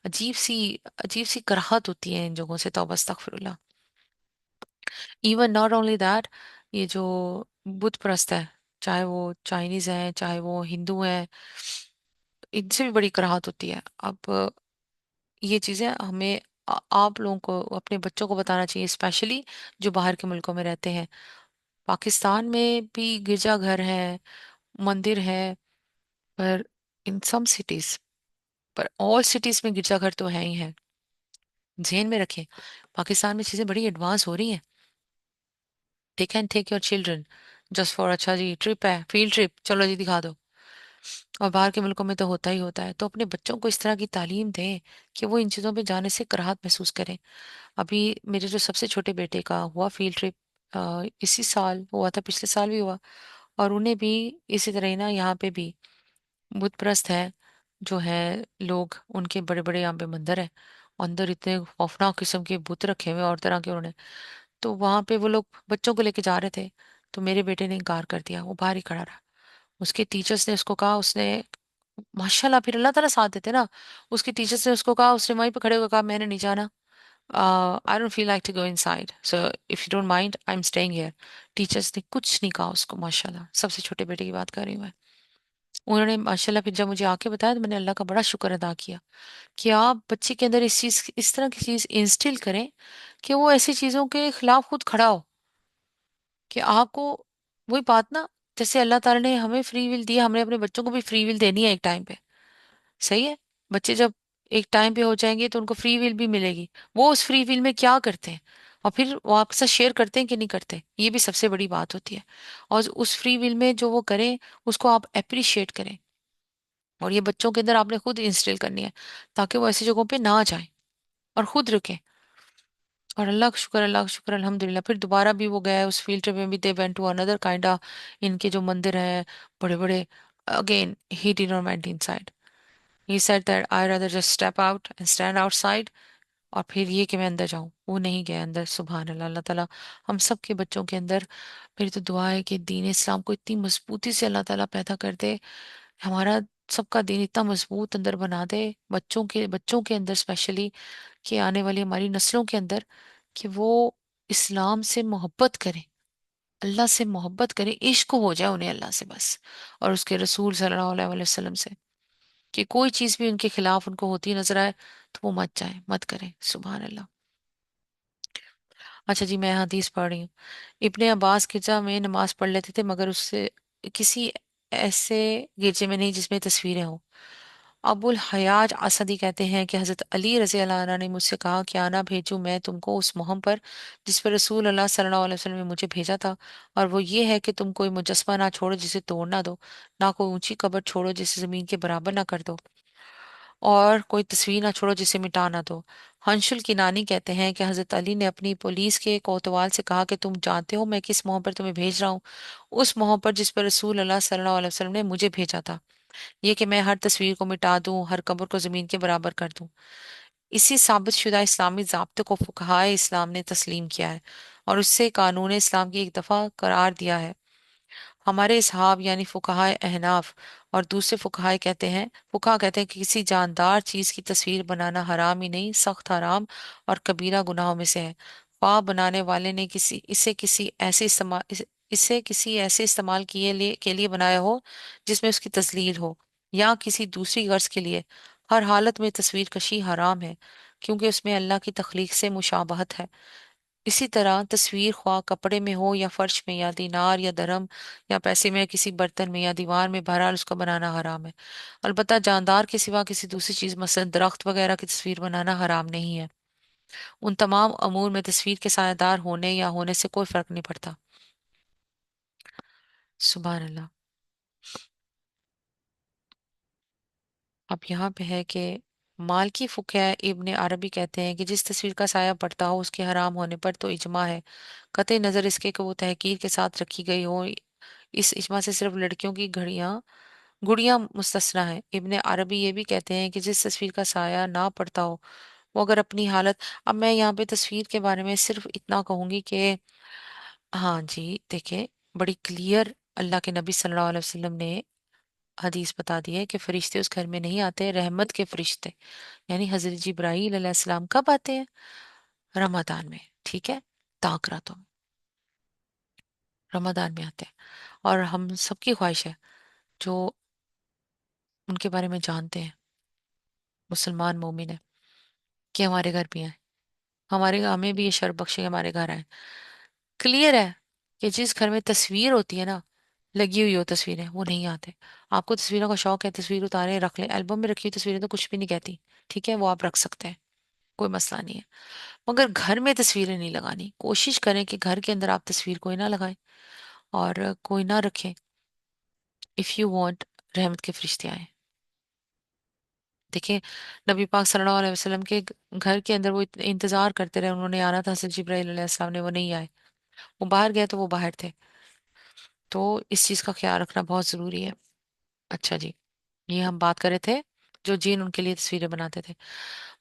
अजीब सी अजीब सी कराहत होती है इन जगहों से। तौबा अस्तगफिरुल्लाह। इवन नॉट ओनली दैट, ये जो बुत परस्त है, चाहे वो चाइनीज हैं चाहे वो हिंदू हैं, इनसे भी बड़ी कराहत होती है। अब ये चीजें हमें आप लोगों को अपने बच्चों को बताना चाहिए, स्पेशली जो बाहर के मुल्कों में रहते हैं। पाकिस्तान में भी गिरजाघर है, मंदिर है, पर इन सम सिटीज, पर ऑल सिटीज में गिरजाघर तो है ही है। ध्यान में रखें, पाकिस्तान में चीजें बड़ी एडवांस हो रही हैं। They can take your children just for, अच्छा जी ट्रिप है, फील्ड ट्रिप, चलो जी दिखा दो। और बाहर के मुल्कों में तो होता ही होता है। तो अपने बच्चों को इस तरह की तालीम दें कि वो इन चीज़ों पे जाने से कराहत महसूस करें। अभी मेरे जो सबसे छोटे बेटे का हुआ फील्ड ट्रिप, इसी साल हुआ था, पिछले साल भी हुआ। और उन्हें भी इसी तरह ही ना, यहाँ पे भी बुत परस्त है जो है लोग, उनके बड़े बड़े यहाँ पे मंदिर है, अंदर इतने खौफनाक किस्म के बुत रखे हुए और तरह के उन्होंने। तो वहां पे वो लोग बच्चों को लेके जा रहे थे, तो मेरे बेटे ने इनकार कर दिया, वो बाहर ही खड़ा रहा। उसके टीचर्स ने उसको कहा, उसने माशाल्लाह फिर अल्लाह ताला साथ देते ना, उसके टीचर्स ने उसको कहा, उसने वहीं पे खड़े होकर कहा मैंने नहीं जाना, I don't feel like to go inside, so if you don't mind I am staying here. Teachers ने कुछ नहीं कहा उसको, माशाल्लाह, सबसे छोटे बेटे की बात कर रही हूँ मैं। उन्होंने माशाल्लाह फिर जब मुझे आके बताया तो मैंने अल्लाह का बड़ा शुक्र अदा किया कि आप बच्चे के अंदर इस चीज, इस तरह की चीज इंस्टिल करें कि वो ऐसी चीजों के खिलाफ खुद खड़ा हो। कि आपको वही बात ना, जैसे अल्लाह ताला ने हमें फ्री विल दिया, हमने अपने बच्चों को भी फ्री विल देनी है एक टाइम पे। सही है। बच्चे जब एक टाइम पे हो जाएंगे तो उनको फ्री विल भी मिलेगी। वो उस फ्री विल में क्या करते हैं और फिर वो आपके साथ शेयर करते हैं कि नहीं करते, ये भी सबसे बड़ी बात होती है। और उस फ्री विल में जो वो करें उसको आप अप्रिशिएट करें। और ये बच्चों के अंदर आपने खुद इंस्टिल करनी है ताकि वो ऐसी जगहों पे ना जाए और खुद रुके। और अल्लाह का शुक्र, अल्लाह का शुक्र, अल्हम्दुलिल्लाह, फिर दोबारा भी वो गया है उस फील्ड ट्रिप में भी। They went to another kind of, इनके जो मंदिर हैं बड़े बड़े, again he did not went inside. He said that I rather just step out and stand outside. और फिर ये कि मैं अंदर जाऊं, वो नहीं गया अंदर। सुभान अल्लाह, अल्लाह ताला हम सब के बच्चों के अंदर, मेरी तो दुआ है कि दीन इस्लाम को इतनी मजबूती से अल्लाह ताला पैदा कर दे, हमारा सबका दीन इतना मजबूत अंदर बना दे, बच्चों के अंदर स्पेशली, कि आने वाली हमारी नस्लों के अंदर, कि वो इस्लाम से मोहब्बत करें, अल्लाह से मोहब्बत करें, इश्क हो जाए उन्हें अल्लाह से बस, और उसके रसूल सल्लल्लाहु अलैहि वसल्लम से। कि कोई चीज भी उनके खिलाफ उनको होती नजर आए तो वो मत जाए, मत करें। सुभान अल्लाह। अच्छा जी, मैं हदीस पढ़ रही हूँ। इब्ने अब्बास गिरजा में नमाज पढ़ लेते थे, मगर उससे किसी ऐसे गिरजे में नहीं जिसमें तस्वीरें हों। अबुल हयाज असदी कहते हैं कि हजरत अली रजी अल्लाह अन्हु ने मुझसे कहा कि आना भेजूं मैं तुमको उस मुहिम पर जिस पर रसूल अल्लाह सल्लल्लाहु अलैहि वसल्लम ने मुझे भेजा था। और वो ये है कि तुम कोई मुजस्समा ना छोड़ो जिसे तोड़ ना दो, ना कोई ऊंची कब्र छोड़ो जिसे जमीन के बराबर ना कर दो, और कोई तस्वीर ना छोड़ो जिसे मिटा ना दो। हंशुल किनानी कहते हैं कि हजरत अली ने अपनी पुलिस के कोतवाल से कहा कि तुम जानते हो मैं किस मोह पर तुम्हें भेज रहा हूँ? उस मोह पर जिस पर रसूल अल्लाह सल्लल्लाहु अलैहि वसल्लम ने मुझे भेजा था, ये कि मैं हर तस्वीर को मिटा दूं, हर कब्र को जमीन के बराबर कर दूं। इसी साबित शुदा इस्लामी ज़ाब्ते को फुकहाए इस्लाम ने तस्लीम किया है और उससे कानून इस्लाम की एक दफ़ा करार दिया है। हमारे इसहाब यानी फुकहाए अहनाफ और दूसरे फुकहा कहते हैं कि किसी जानदार चीज की तस्वीर बनाना हराम ही नहीं, सख्त हराम और कबीरा गुनाहों में से है। ख्वाब बनाने वाले ने इसे किसी ऐसे इस्तेमाल के लिए बनाया हो जिसमें उसकी तस्लील हो, या किसी दूसरी गर्ज के लिए। हर हालत में तस्वीर कशी हराम है, क्योंकि उसमें अल्लाह की तख्लीक से मुशाबहत है। इसी तरह तस्वीर ख्वाह कपड़े में हो या फर्श में या दीनार या दरम या पैसे में या किसी बर्तन में या दीवार में, बहरहाल उसका बनाना हराम है। अलबत्ता जानदार के सिवा किसी दूसरी चीज मसलन दरख्त वगैरह की तस्वीर बनाना हराम नहीं है। उन तमाम अमूर में तस्वीर के सायेदार होने या होने से कोई फर्क नहीं पड़ता। सुभान अल्लाह। अब यहाँ पे है कि मालकी फुकहा इब्ने अरबी कहते हैं कि जिस तस्वीर का साया पड़ता हो उसके हराम होने पर तो इजमा है, कतई नजर इसके कि वो तहकीर के साथ रखी गई हो। इस इजमा से सिर्फ लड़कियों की गुड़ियां मुस्तस्ना है। इब्ने अरबी ये भी कहते हैं कि जिस तस्वीर का साया ना पड़ता हो वो अगर अपनी हालत। अब मैं यहाँ पे तस्वीर के बारे में सिर्फ इतना कहूंगी कि हाँ जी, देखे, बड़ी क्लियर अल्लाह के नबी सल्लल्लाहु अलैहि वसल्लम ने हदीस बता दी है कि फरिश्ते उस घर में नहीं आते, रहमत के फरिश्ते यानी हजरत जिब्राईल अलैहिस्सलाम कब आते हैं? रमजान में, ठीक है, ताक रातों में, रमजान में आते हैं। और हम सबकी ख्वाहिश है जो उनके बारे में जानते हैं, मुसलमान मोमिन है, कि हमारे घर भी आए, हमें भी ये शर्फ बख्शे कि हमारे घर आए। क्लियर है कि जिस घर में तस्वीर होती है ना, लगी हुई हो तस्वीरें, वो नहीं आते। आपको तस्वीरों का शौक है, तस्वीर उतारे रख लें, एल्बम में रखी हुई तस्वीरें तो कुछ भी नहीं कहती, ठीक है, वो आप रख सकते हैं, कोई मसला नहीं है। मगर घर में तस्वीरें नहीं लगानी। कोशिश करें कि घर के अंदर आप तस्वीर कोई ना लगाएं और कोई ना रखें, इफ यू वांट रहमत के फरिश्ते आए। देखिए, नबी पाक सल्लल्लाहु अलैहि वसल्लम के घर के अंदर वो इंतजार करते रहे, उन्होंने आना था, हज़रत जिब्राइल अलैहिस्सलाम ने, वो नहीं आए। वो बाहर गए तो वो बाहर थे। तो इस चीज का ख्याल रखना बहुत जरूरी है। अच्छा जी, ये हम बात कर रहे थे जो जिन उनके लिए तस्वीरें बनाते थे।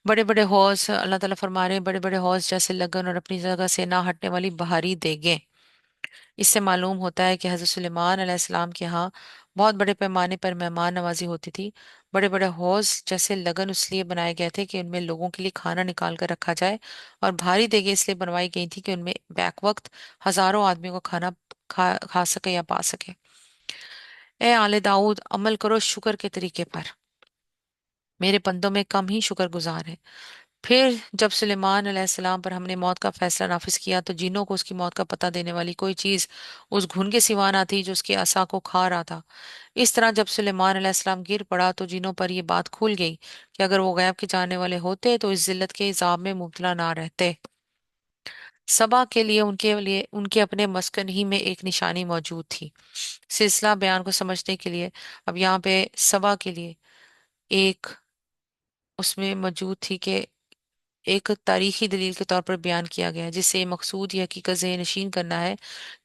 बड़े बड़े हौज, अल्लाह ताला फरमा रहे हैं, बड़े बड़े हौज जैसे लगन और अपनी जगह से ना हटने वाली बाहरी देगें। इससे मालूम होता है कि हजरत सुलेमान अलैहिस्सलाम के यहाँ बहुत बड़े पैमाने पर मेहमान नवाजी होती थी। बड़े बड़े हौज जैसे लगन इसलिए बनाए गए थे कि उनमें लोगों के लिए खाना निकाल कर रखा जाए, और भारी देगें इसलिए बनवाई गई थी कि उनमें बैक वक्त हजारों आदमियों को खाना खा सके या पा सके। ए आले दाऊद, अमल करो शुक्र के तरीके पर। मेरे बंदों में कम ही शुक्रगुजार है। फिर जब सुलेमान अलैहिस्सलाम पर हमने मौत का फैसला नाफिज किया तो जिन्नों को उसकी मौत का पता देने वाली कोई चीज उस घुन के सिवा ना थी जो उसके असा को खा रहा था। इस तरह जब सुलेमान अलैहिस्सलाम गिर पड़ा तो जिन्नों पर यह बात खुल गई कि अगर वो गैब के जानने वाले होते तो इस जिल्लत के इजाब में मुब्तला ना रहते। सबा के लिए उनके अपने मस्कन ही में एक निशानी मौजूद थी। सिलसिला बयान को समझने के लिए अब यहाँ पे सबा के लिए एक उसमें मौजूद थी कि एक तारीखी दलील के तौर पर बयान किया गया है, जिससे ये मकसूद ये हकीकत ज़हन नशीन करना है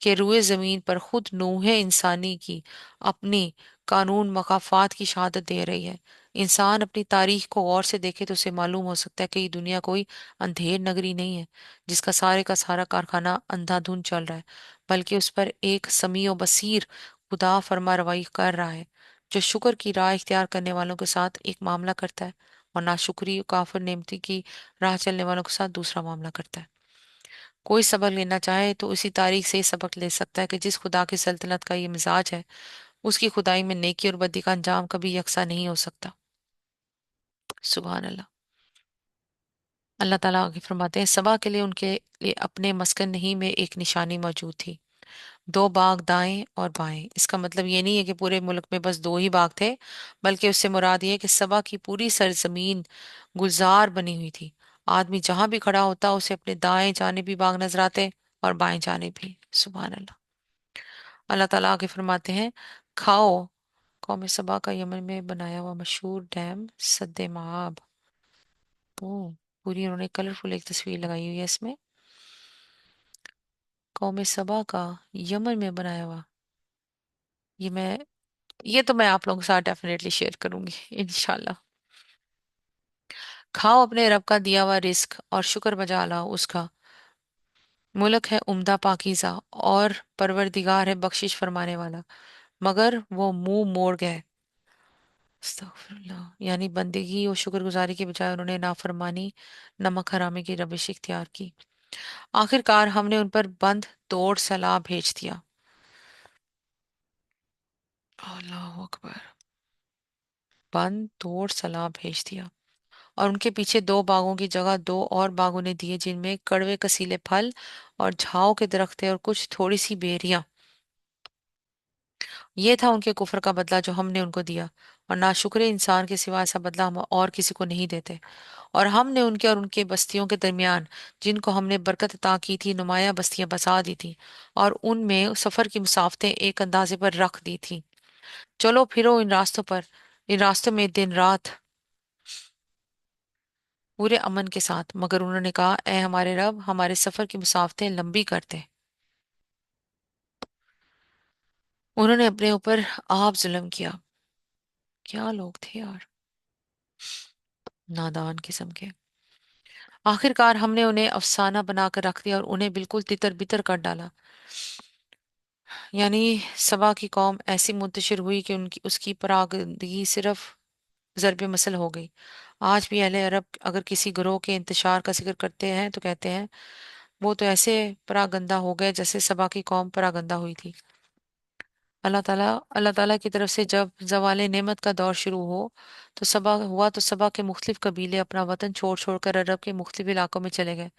कि रूए ज़मीन पर खुद नूह इंसानी की अपनी कानून मकाफात की शहादत दे रही है। इंसान अपनी तारीख को गौर से देखे तो उसे मालूम हो सकता है कि ये दुनिया कोई अंधेर नगरी नहीं है जिसका सारे का सारा कारखाना अंधाधुंध चल रहा है, बल्कि उस पर एक समी व बसीर खुदा फरमा रवाई कर रहा है, जो शुक्र की राह इख्तियार करने वालों के साथ एक मामला करता है और नाशुक्री काफिर नेमती की राह चलने वालों के साथ दूसरा मामला करता है। कोई सबक लेना चाहे तो उसी तारीख से ही सबक ले सकता है कि जिस खुदा की सल्तनत का ये मिजाज है, उसकी खुदाई में नेकी और बदी का अंजाम कभी यकसा नहीं हो सकता। सुबहान अल्लाह। अल्लाह ताला आगे फरमाते हैं, सबा के लिए उनके लिए अपने मस्कन नहीं में एक निशानी मौजूद थी, दो बाग दाएं और बाएं। इसका मतलब ये नहीं है कि पूरे मुल्क में बस दो ही बाग थे, बल्कि उससे मुराद ये है कि सबा की पूरी सरजमीन गुलजार बनी हुई थी। आदमी जहां भी खड़ा होता उसे अपने दाएं जाने भी बाग नजर आते और बाएं जाने भी। सुबह अल्लाह। अल्लाह ताला आगे फरमाते हैं, खाओ। कौम सबा का यमन में बनाया हुआ मशहूर डैम सद्दे महाब। ओ, पूरी उन्होंने कलरफुल एक तस्वीर लगाई हुई है इसमें। कौम सबा का यमन में बनाया हुआ, ये मैं ये तो मैं आप लोगों के साथ डेफिनेटली शेयर करूंगी इंशाल्लाह। खाओ अपने रब का दिया हुआ रिस्क और शुक्र बजा लाओ उसका। मुल्क है उम्दा पाकीज़ा और परवरदिगार है बख्शिश फरमाने वाला, मगर वो मुंह मोड़ गए। अस्तगफिरुल्लाह। यानी बंदगी और शुक्रगुजारी के बजाय उन्होंने नाफरमानी, नमक हरामी की रविश इख्तियार की। आखिरकार हमने उन पर बंद तोड़ सलाह भेज दिया। अल्लाह अकबर। बंद तोड़ सलाह भेज दिया, और उनके पीछे दो बागों की जगह दो और बाग उन्हें दिए जिनमें कड़वे कसीले फल और झाओ के दरख्त थे और कुछ थोड़ी सी बेरियां। ये था उनके कुफर का बदला जो हमने उनको दिया, और नाशुक्रे इंसान के सिवा ऐसा बदला हम और किसी को नहीं देते। और हमने उनके और उनके बस्तियों के दरमियान जिनको हमने बरकत अता की थी नुमाया बस्तियां बसा दी थी, और उनमें सफर की मुसाफतें एक अंदाजे पर रख दी थी। चलो फिरो इन रास्तों पर, इन रास्तों में दिन रात पूरे अमन के साथ। मगर उन्होंने कहा, ए हमारे रब, हमारे सफर की मुसाफतें लंबी कर दे। उन्होंने अपने ऊपर आप जुल्म किया। क्या लोग थे यार, नादान किस्म के। आखिरकार हमने उन्हें अफसाना बनाकर रख दिया और उन्हें बिल्कुल तितर बितर कर डाला। यानी सबा की कौम ऐसी मुंतशिर हुई कि उनकी उसकी परागंदगी सिर्फ ज़रब मसल हो गई। आज भी अहले अरब अगर किसी ग्रोह के इंतशार का जिक्र करते हैं तो कहते हैं वो तो ऐसे परागंदा हो गए जैसे सबा की कौम परागंदा हुई थी। अल्लाह ताला की तरफ से जब जवाल नेमत का दौर शुरू हो तो सबा हुआ, तो सबा के मुख्तलिफ कबीले अपना वतन छोड़ छोड़ कर अरब के मुख्तलिफ इलाकों में चले गए।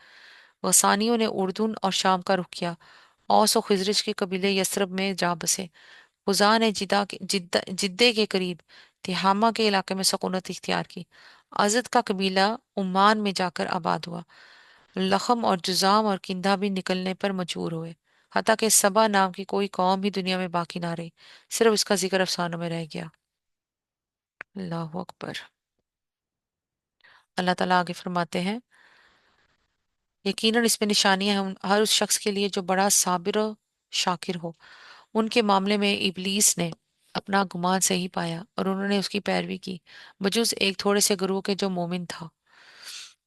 गसानियों ने उर्दून और शाम का रुख किया। औस और खिजरज के कबीले यसरब में जा बसे। हुज़ा ने जिद्दे के करीब तिहामा के इलाके में सकूनत इख्तियार की। अजद का कबीला उम्मान में जाकर आबाद हुआ। लखम और जुजाम और किंदा भी निकलने पर मजबूर हुए। हत्ता कि सबा नाम की कोई कौम ही दुनिया में बाकी ना रही, सिर्फ उसका जिक्र अफसानों में रह गया। अल्लाह अकबर। अल्लाह ताला आगे फरमाते हैं, यकीनन इसमें निशानियां हैं हर उस शख्स के लिए जो बड़ा साबिर और शाकिर हो। उनके मामले में इबलीस ने अपना गुमान सही पाया और उन्होंने उसकी पैरवी की, बजुज एक थोड़े से गुरु के जो मोमिन था।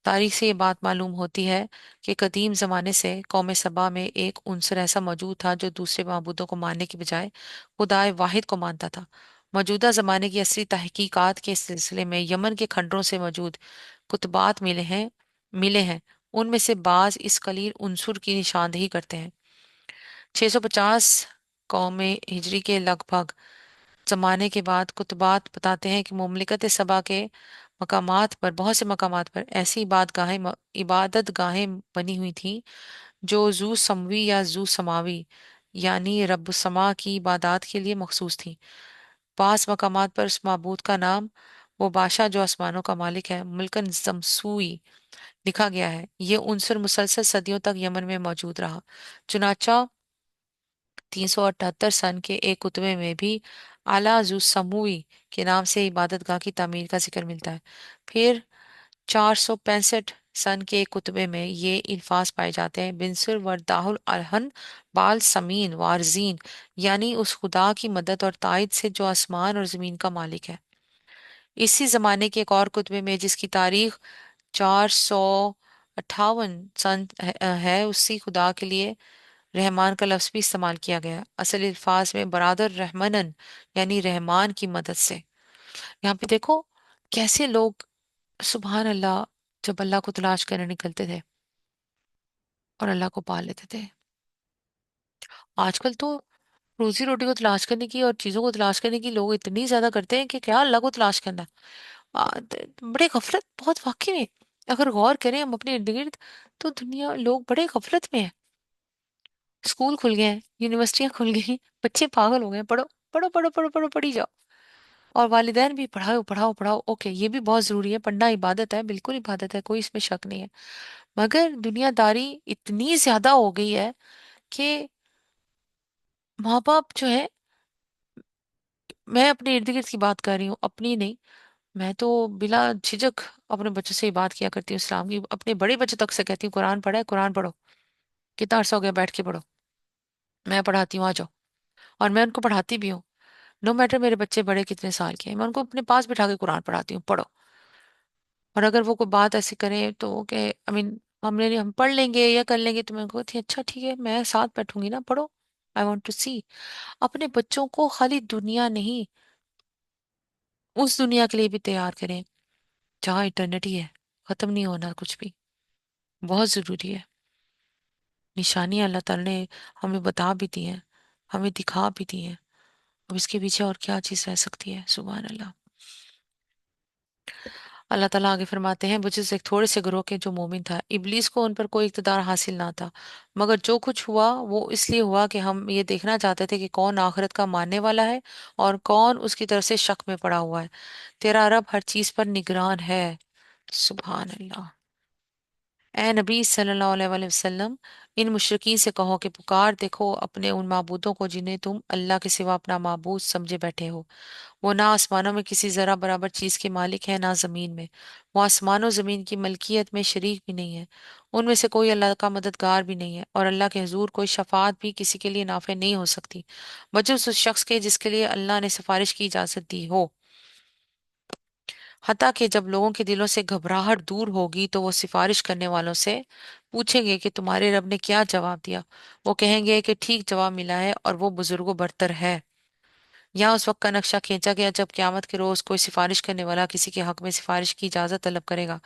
तारीख से ये बात मालूम होती है कि कदीम जमाने से कौम सबा में एक उनसर ऐसा मौजूद था जो दूसरे माबूदों को मानने की बजाय खुदाए वाहिद को मानता था। मौजूदा जमाने की असली तहकीकात के सिलसिले में यमन के खंडरों से मौजूद कुतबात मिले हैं। उनमें से बाज इस कलील उनसुर की निशानदेही करते हैं। 650 कौम हिजरी के लगभग जमाने के बाद कुतबात बताते हैं कि मुमलिकत सबा के मकामात पर, बहुत से मकामात पर ऐसी इबादत गाहें बनी हुई थीं जो जू समवी या जू समावी यानी रब समा की इबादत के लिए मखसूस थीं। पास मकामात पर उस माबूद का नाम, वो बादशाह जो आसमानों का मालिक है, मुल्कन जमसूई लिखा गया है। ये उनसर मुसलसल सदियों तक यमन में मौजूद रहा। चुनाचा 378 सन के एक कुतबे में भी आला जू समूई के नाम से इबादतगाह की तामीर का जिक्र मिलता है। फिर 465 सन के एक कुतबे में ये अल्फाज पाए जाते हैं, बिनसुर वरदाहुल अलहन बाल समीन वारजीन, यानी उस खुदा की मदद और तायद से जो आसमान और जमीन का मालिक है। इसी जमाने के एक और कुतबे में जिसकी तारीख 458 सन है, उसी खुदा के लिए रहमान का लफ्ज भी इस्तेमाल किया गया। असल अल्फाज में बरादर रहमानन यानी रहमान की मदद से। यहाँ पे देखो कैसे लोग, सुबहान अल्लाह, जब अल्लाह को तलाश करने निकलते थे और अल्लाह को पा लेते थे। आजकल तो रोजी रोटी को तलाश करने की और चीजों को तलाश करने की लोग इतनी ज्यादा करते हैं कि क्या अल्लाह को तलाश करना है। बड़े गफलत, बहुत वाकई में अगर गौर करें हम अपने इर्द गिर्द, तो दुनिया लोग बड़े गफलत में हैं। स्कूल खुल गए हैं, यूनिवर्सिटियां खुल गई हैं, बच्चे पागल हो गए हैं, पढ़ो पढ़ो पढ़ो पढ़ो पढ़ो पढ़ी जाओ। और वालिदैन भी पढ़ाओ पढ़ाओ पढ़ाओ। ओके, ये भी बहुत जरूरी है, पढ़ना इबादत है, बिल्कुल इबादत है, कोई इसमें शक नहीं है। मगर दुनियादारी इतनी ज्यादा हो गई है कि माँ बाप जो है, मैं अपने इर्द गिर्द की बात कर रही हूँ, अपनी नहीं। मैं तो बिला झिझक अपने बच्चों से ही बात किया करती हूँ इस्लाम की। अपने बड़े बच्चों तक से कहती हूँ कुरान पढ़ा है, कुरान पढ़ो, कितना अरसा हो गया बैठ के पढ़ो, मैं पढ़ाती हूँ, आ जाओ। और मैं उनको पढ़ाती भी हूँ। नो मैटर मेरे बच्चे बड़े कितने साल के हैं, मैं उनको अपने पास बिठा के कुरान पढ़ाती हूँ, पढ़ो। और अगर वो कोई बात ऐसी करें तो वो कहे, आई मीन हम पढ़ लेंगे या कर लेंगे, तो मैं उनको कहती अच्छा ठीक है, मैं साथ बैठूंगी ना, पढ़ो। आई वॉन्ट टू सी। अपने बच्चों को खाली दुनिया नहीं, उस दुनिया के लिए भी तैयार करें जहाँ इटर्निटी है, खत्म नहीं होना कुछ भी। बहुत जरूरी है। निशानियां अल्लाह ताला ने हमें बता भी दी हैं, हमें दिखा भी दी हैं। अब इसके पीछे और क्या चीज रह सकती है, सुभान अल्लाह। अल्लाह ताला आगे फरमाते हैं, मुझे एक थोड़े से ग्रोह के जो मोमिन था, इब्लीस को उन पर कोई इख्तिदार हासिल ना था, मगर जो कुछ हुआ वो इसलिए हुआ कि हम ये देखना चाहते थे कि कौन आखिरत का मानने वाला है और कौन उसकी तरफ से शक में पड़ा हुआ है। तेरा रब हर चीज पर निगरान है। सुभान अल्लाह। ए नबी सल्लल्लाहु अलैहि वसल्लम, इन मुशरिकीन से कहो कि पुकार देखो अपने उन माबूदों को जिन्हें तुम अल्लाह के सिवा अपना माबूद समझे बैठे हो। वो ना आसमानों में किसी जरा बराबर चीज के मालिक है, ना जमीन में। वो आसमानों जमीन की मलकियत में शरीक भी नहीं है। उनमें से कोई अल्लाह का मददगार भी नहीं है, और अल्लाह के हुजूर कोई शफात भी किसी के लिए नाफे नहीं हो सकती, बजुज उस शख्स के जिसके लिए अल्लाह ने सिफारिश की इजाजत दी हो। हत्ता कि जब लोगों के दिलों से घबराहट दूर होगी तो वो सिफारिश करने वालों से पूछेंगे कि तुम्हारे रब ने क्या जवाब दिया। वो कहेंगे कि ठीक जवाब मिला है और वो बुजुर्गों बरतर है। यहाँ उस वक्त का नक्शा खींचा गया जब क्यामत के रोज कोई सिफारिश करने वाला किसी के हक में सिफारिश की इजाजत तलब करेगा।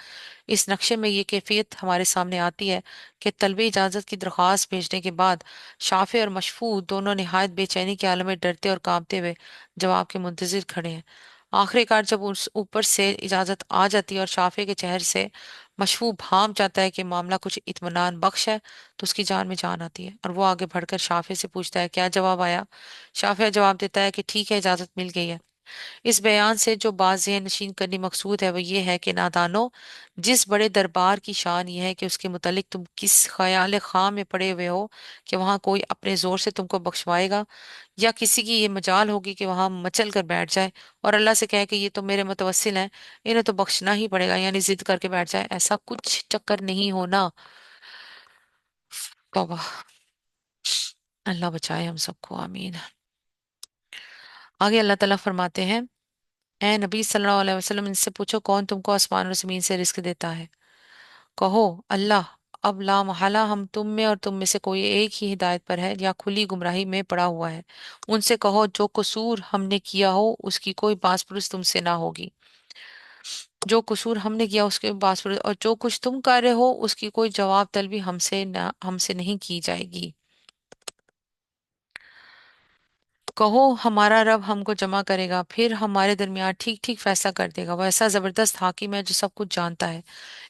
इस नक्शे में ये कैफियत हमारे सामने आती है कि तलब इजाजत की दरख्वास्त भेजने के बाद शाफे और मशफू दोनों निहायत बेचैनी के आलम में डरते और कांपते हुए जवाब के मुंतजिर खड़े हैं। आखिरकार जब उस ऊपर से इजाजत आ जाती है और शाफे के चेहरे से मशफू भाप जाता है कि मामला कुछ इत्मीनान बख्श है, तो उसकी जान में जान आती है और वो आगे बढ़कर शाफे से पूछता है क्या जवाब आया। शाफिया जवाब देता है कि ठीक है, इजाजत मिल गई है। इस बयान से जो बात ज़हन नशीन करनी मकसूद है वो ये है कि नादानो, जिस बड़े दरबार की शान ये है कि उसके मुतालिक तुम किस ख्याल खां में पड़े हुए हो कि वहां कोई अपने जोर से तुमको बख्शवाएगा, या किसी की ये मजाल होगी कि वहां मचल कर बैठ जाए और अल्लाह से कहे कि ये तो मेरे मुतवस्सिल हैं, इन्हें तो बख्शना ही पड़ेगा, यानी जिद करके बैठ जाए। ऐसा कुछ चक्कर नहीं होना। तौबा। अल्लाह बचाए हम सबको, आमीन। आगे अल्लाह ताला फरमाते हैं, ए नबी सल्लल्लाहु अलैहि वसल्लम, इनसे पूछो कौन तुमको आसमान और जमीन से रिस्क देता है। कहो अल्लाह, अब ला महला हम तुम में और तुम में से कोई एक ही हिदायत पर है या खुली गुमराही में पड़ा हुआ है। उनसे कहो जो कसूर हमने किया हो उसकी कोई बासपुरस तुमसे ना होगी। जो कसूर हमने किया उसके बासपुरस, और जो कुछ तुम कर रहे हो उसकी कोई जवाब तलबी हमसे नहीं की जाएगी। कहो हमारा रब हमको जमा करेगा, फिर हमारे दरमियान ठीक ठीक फैसला कर देगा। वो ऐसा जबरदस्त हाकिम है जो सब कुछ जानता है।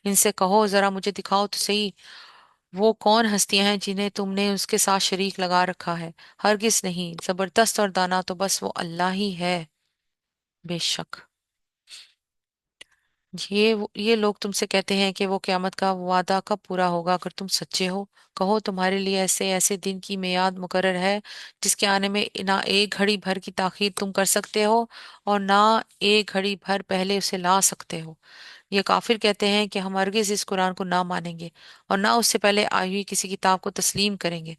इनसे कहो जरा मुझे दिखाओ तो सही, वो कौन हस्तियां हैं जिन्हें तुमने उसके साथ शरीक लगा रखा है। हरगिज नहीं, जबरदस्त और दाना तो बस वो अल्लाह ही है। बेशक ये लोग तुमसे कहते हैं कि वो क्यामत का वादा कब पूरा होगा, अगर तुम सच्चे हो। कहो तुम्हारे लिए ऐसे ऐसे दिन की मियाद मुकर्रर है जिसके आने में ना एक घड़ी भर की ताखीर तुम कर सकते हो और ना एक घड़ी भर पहले उसे ला सकते हो। ये काफिर कहते हैं कि हम हरगिज इस कुरान को ना मानेंगे और ना उससे पहले आई हुई किसी किताब को तस्लीम करेंगे।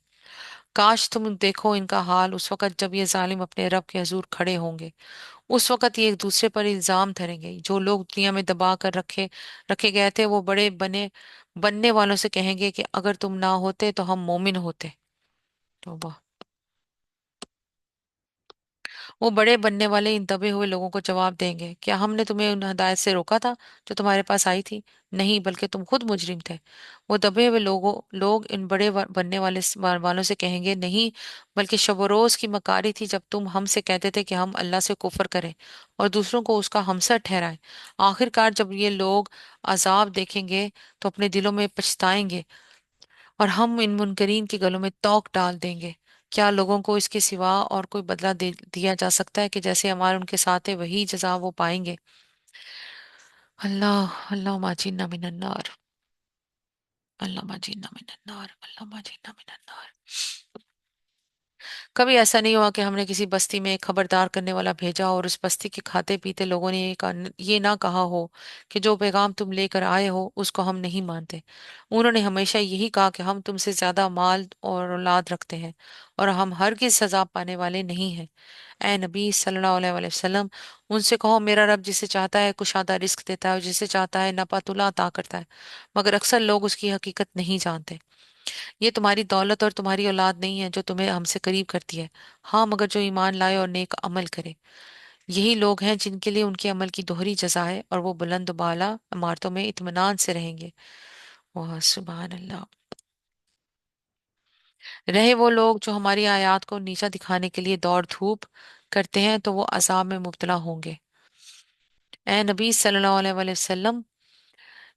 काश तुम देखो इनका हाल उस वक्त जब ये जालिम अपने रब के हजूर खड़े होंगे। उस वक्त ये एक दूसरे पर इल्जाम धरेंगे। जो लोग दुनिया में दबा कर रखे रखे गए थे वो बड़े बनने वालों से कहेंगे कि अगर तुम ना होते तो हम मोमिन होते। तो वो बड़े बनने वाले इन दबे हुए लोगों को जवाब देंगे, क्या हमने तुम्हें उन हदायत से रोका था जो तुम्हारे पास आई थी? नहीं, बल्कि तुम खुद मुजरिम थे। वो दबे हुए लोग इन बड़े बनने वालों से कहेंगे, नहीं, बल्कि शब रोज की मकारी थी जब तुम हमसे कहते थे कि हम अल्लाह से कुफर करें और दूसरों को उसका हमसर ठहराएं। आखिरकार जब ये लोग अजाब देखेंगे तो अपने दिलों में पछताएंगे और हम इन मुनकरीन के गलों में तोक डाल देंगे। क्या लोगों को इसके सिवा और कोई बदला दिया जा सकता है कि जैसे हमारे उनके साथ है वही जजा वो पाएंगे। अल्लाह अल्लाह माजिन्ना मिनन्नार, अल्लाह माजिन्ना मिनन्नार, अल्लाह माजिन्ना मिनन्नार। कभी ऐसा नहीं हुआ कि हमने किसी बस्ती में एक खबरदार करने वाला भेजा और उस बस्ती के खाते पीते लोगों ने ये ना कहा हो कि जो पैगाम तुम लेकर आए हो उसको हम नहीं मानते। उन्होंने हमेशा यही कहा कि हम तुमसे ज्यादा माल और औलाद रखते हैं और हम हरगिज सजा पाने वाले नहीं हैं। ए नबी सल्लल्लाहु अलैहि वसल्लम, उनसे कहो मेरा रब जिसे चाहता है कुशादा रिस्क देता है और जिसे चाहता है नपातुला अता करता है, मगर अक्सर लोग उसकी हकीकत नहीं जानते। ये तुम्हारी दौलत और तुम्हारी औलाद नहीं है जो तुम्हें हमसे करीब करती है। हाँ, मगर जो ईमान लाए और नेक अमल करे, यही लोग हैं जिनके लिए उनके अमल की दोहरी जजा है और वो बुलंद बाला इमारतों में इत्मीनान से रहेंगे। वाह सुभान अल्लाह। रहे वो लोग जो हमारी आयत को नीचा दिखाने के लिए दौड़ धूप करते हैं तो वो अजाब में मुब्तला होंगे। ए नबी सल्लल्लाहु अलैहि वसल्लम,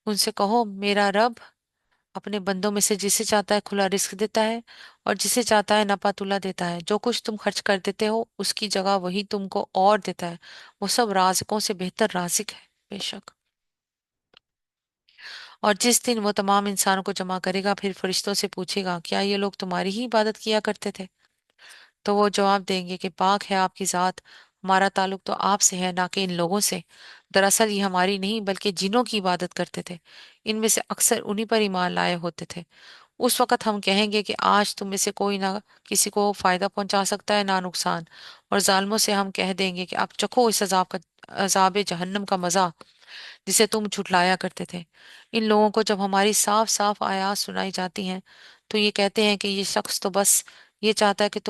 उनसे कहो मेरा रब अपने बंदों में से जिसे चाहता है खुला रिस्क देता है और जिसे चाहता है नपातुला देता है। जो कुछ तुम खर्च कर देते हो उसकी जगह वही तुमको और देता है। वो सब राज़िकों से बेहतर राज़िक है। बेशक। और जिस दिन वो तमाम इंसानों को जमा करेगा फिर फरिश्तों से पूछेगा, क्या ये लोग तुम्हारी ही इबादत किया करते थे? तो वो जवाब देंगे कि पाक है आपकी जात, हमारा ताल्लुक तो आपसे है ना कि इन लोगों से। दरअसल ये हमारी नहीं बल्कि जिनों की इबादत करते थे। इनमें से अक्सर उन्हीं पर ईमान लाए होते थे। उस वक्त हम कहेंगे कि आज तुम में से कोई ना किसी को फायदा पहुंचा सकता है ना नुकसान, और जालिमों से हम कह देंगे कि आप चखो इस अजाब जहन्नम का मजा जिसे तुम झुठलाया करते थे। इन लोगों को जब हमारी साफ साफ आयात सुनाई जाती हैं तो ये कहते हैं कि ये शख्स तो बस ये चाहता है कि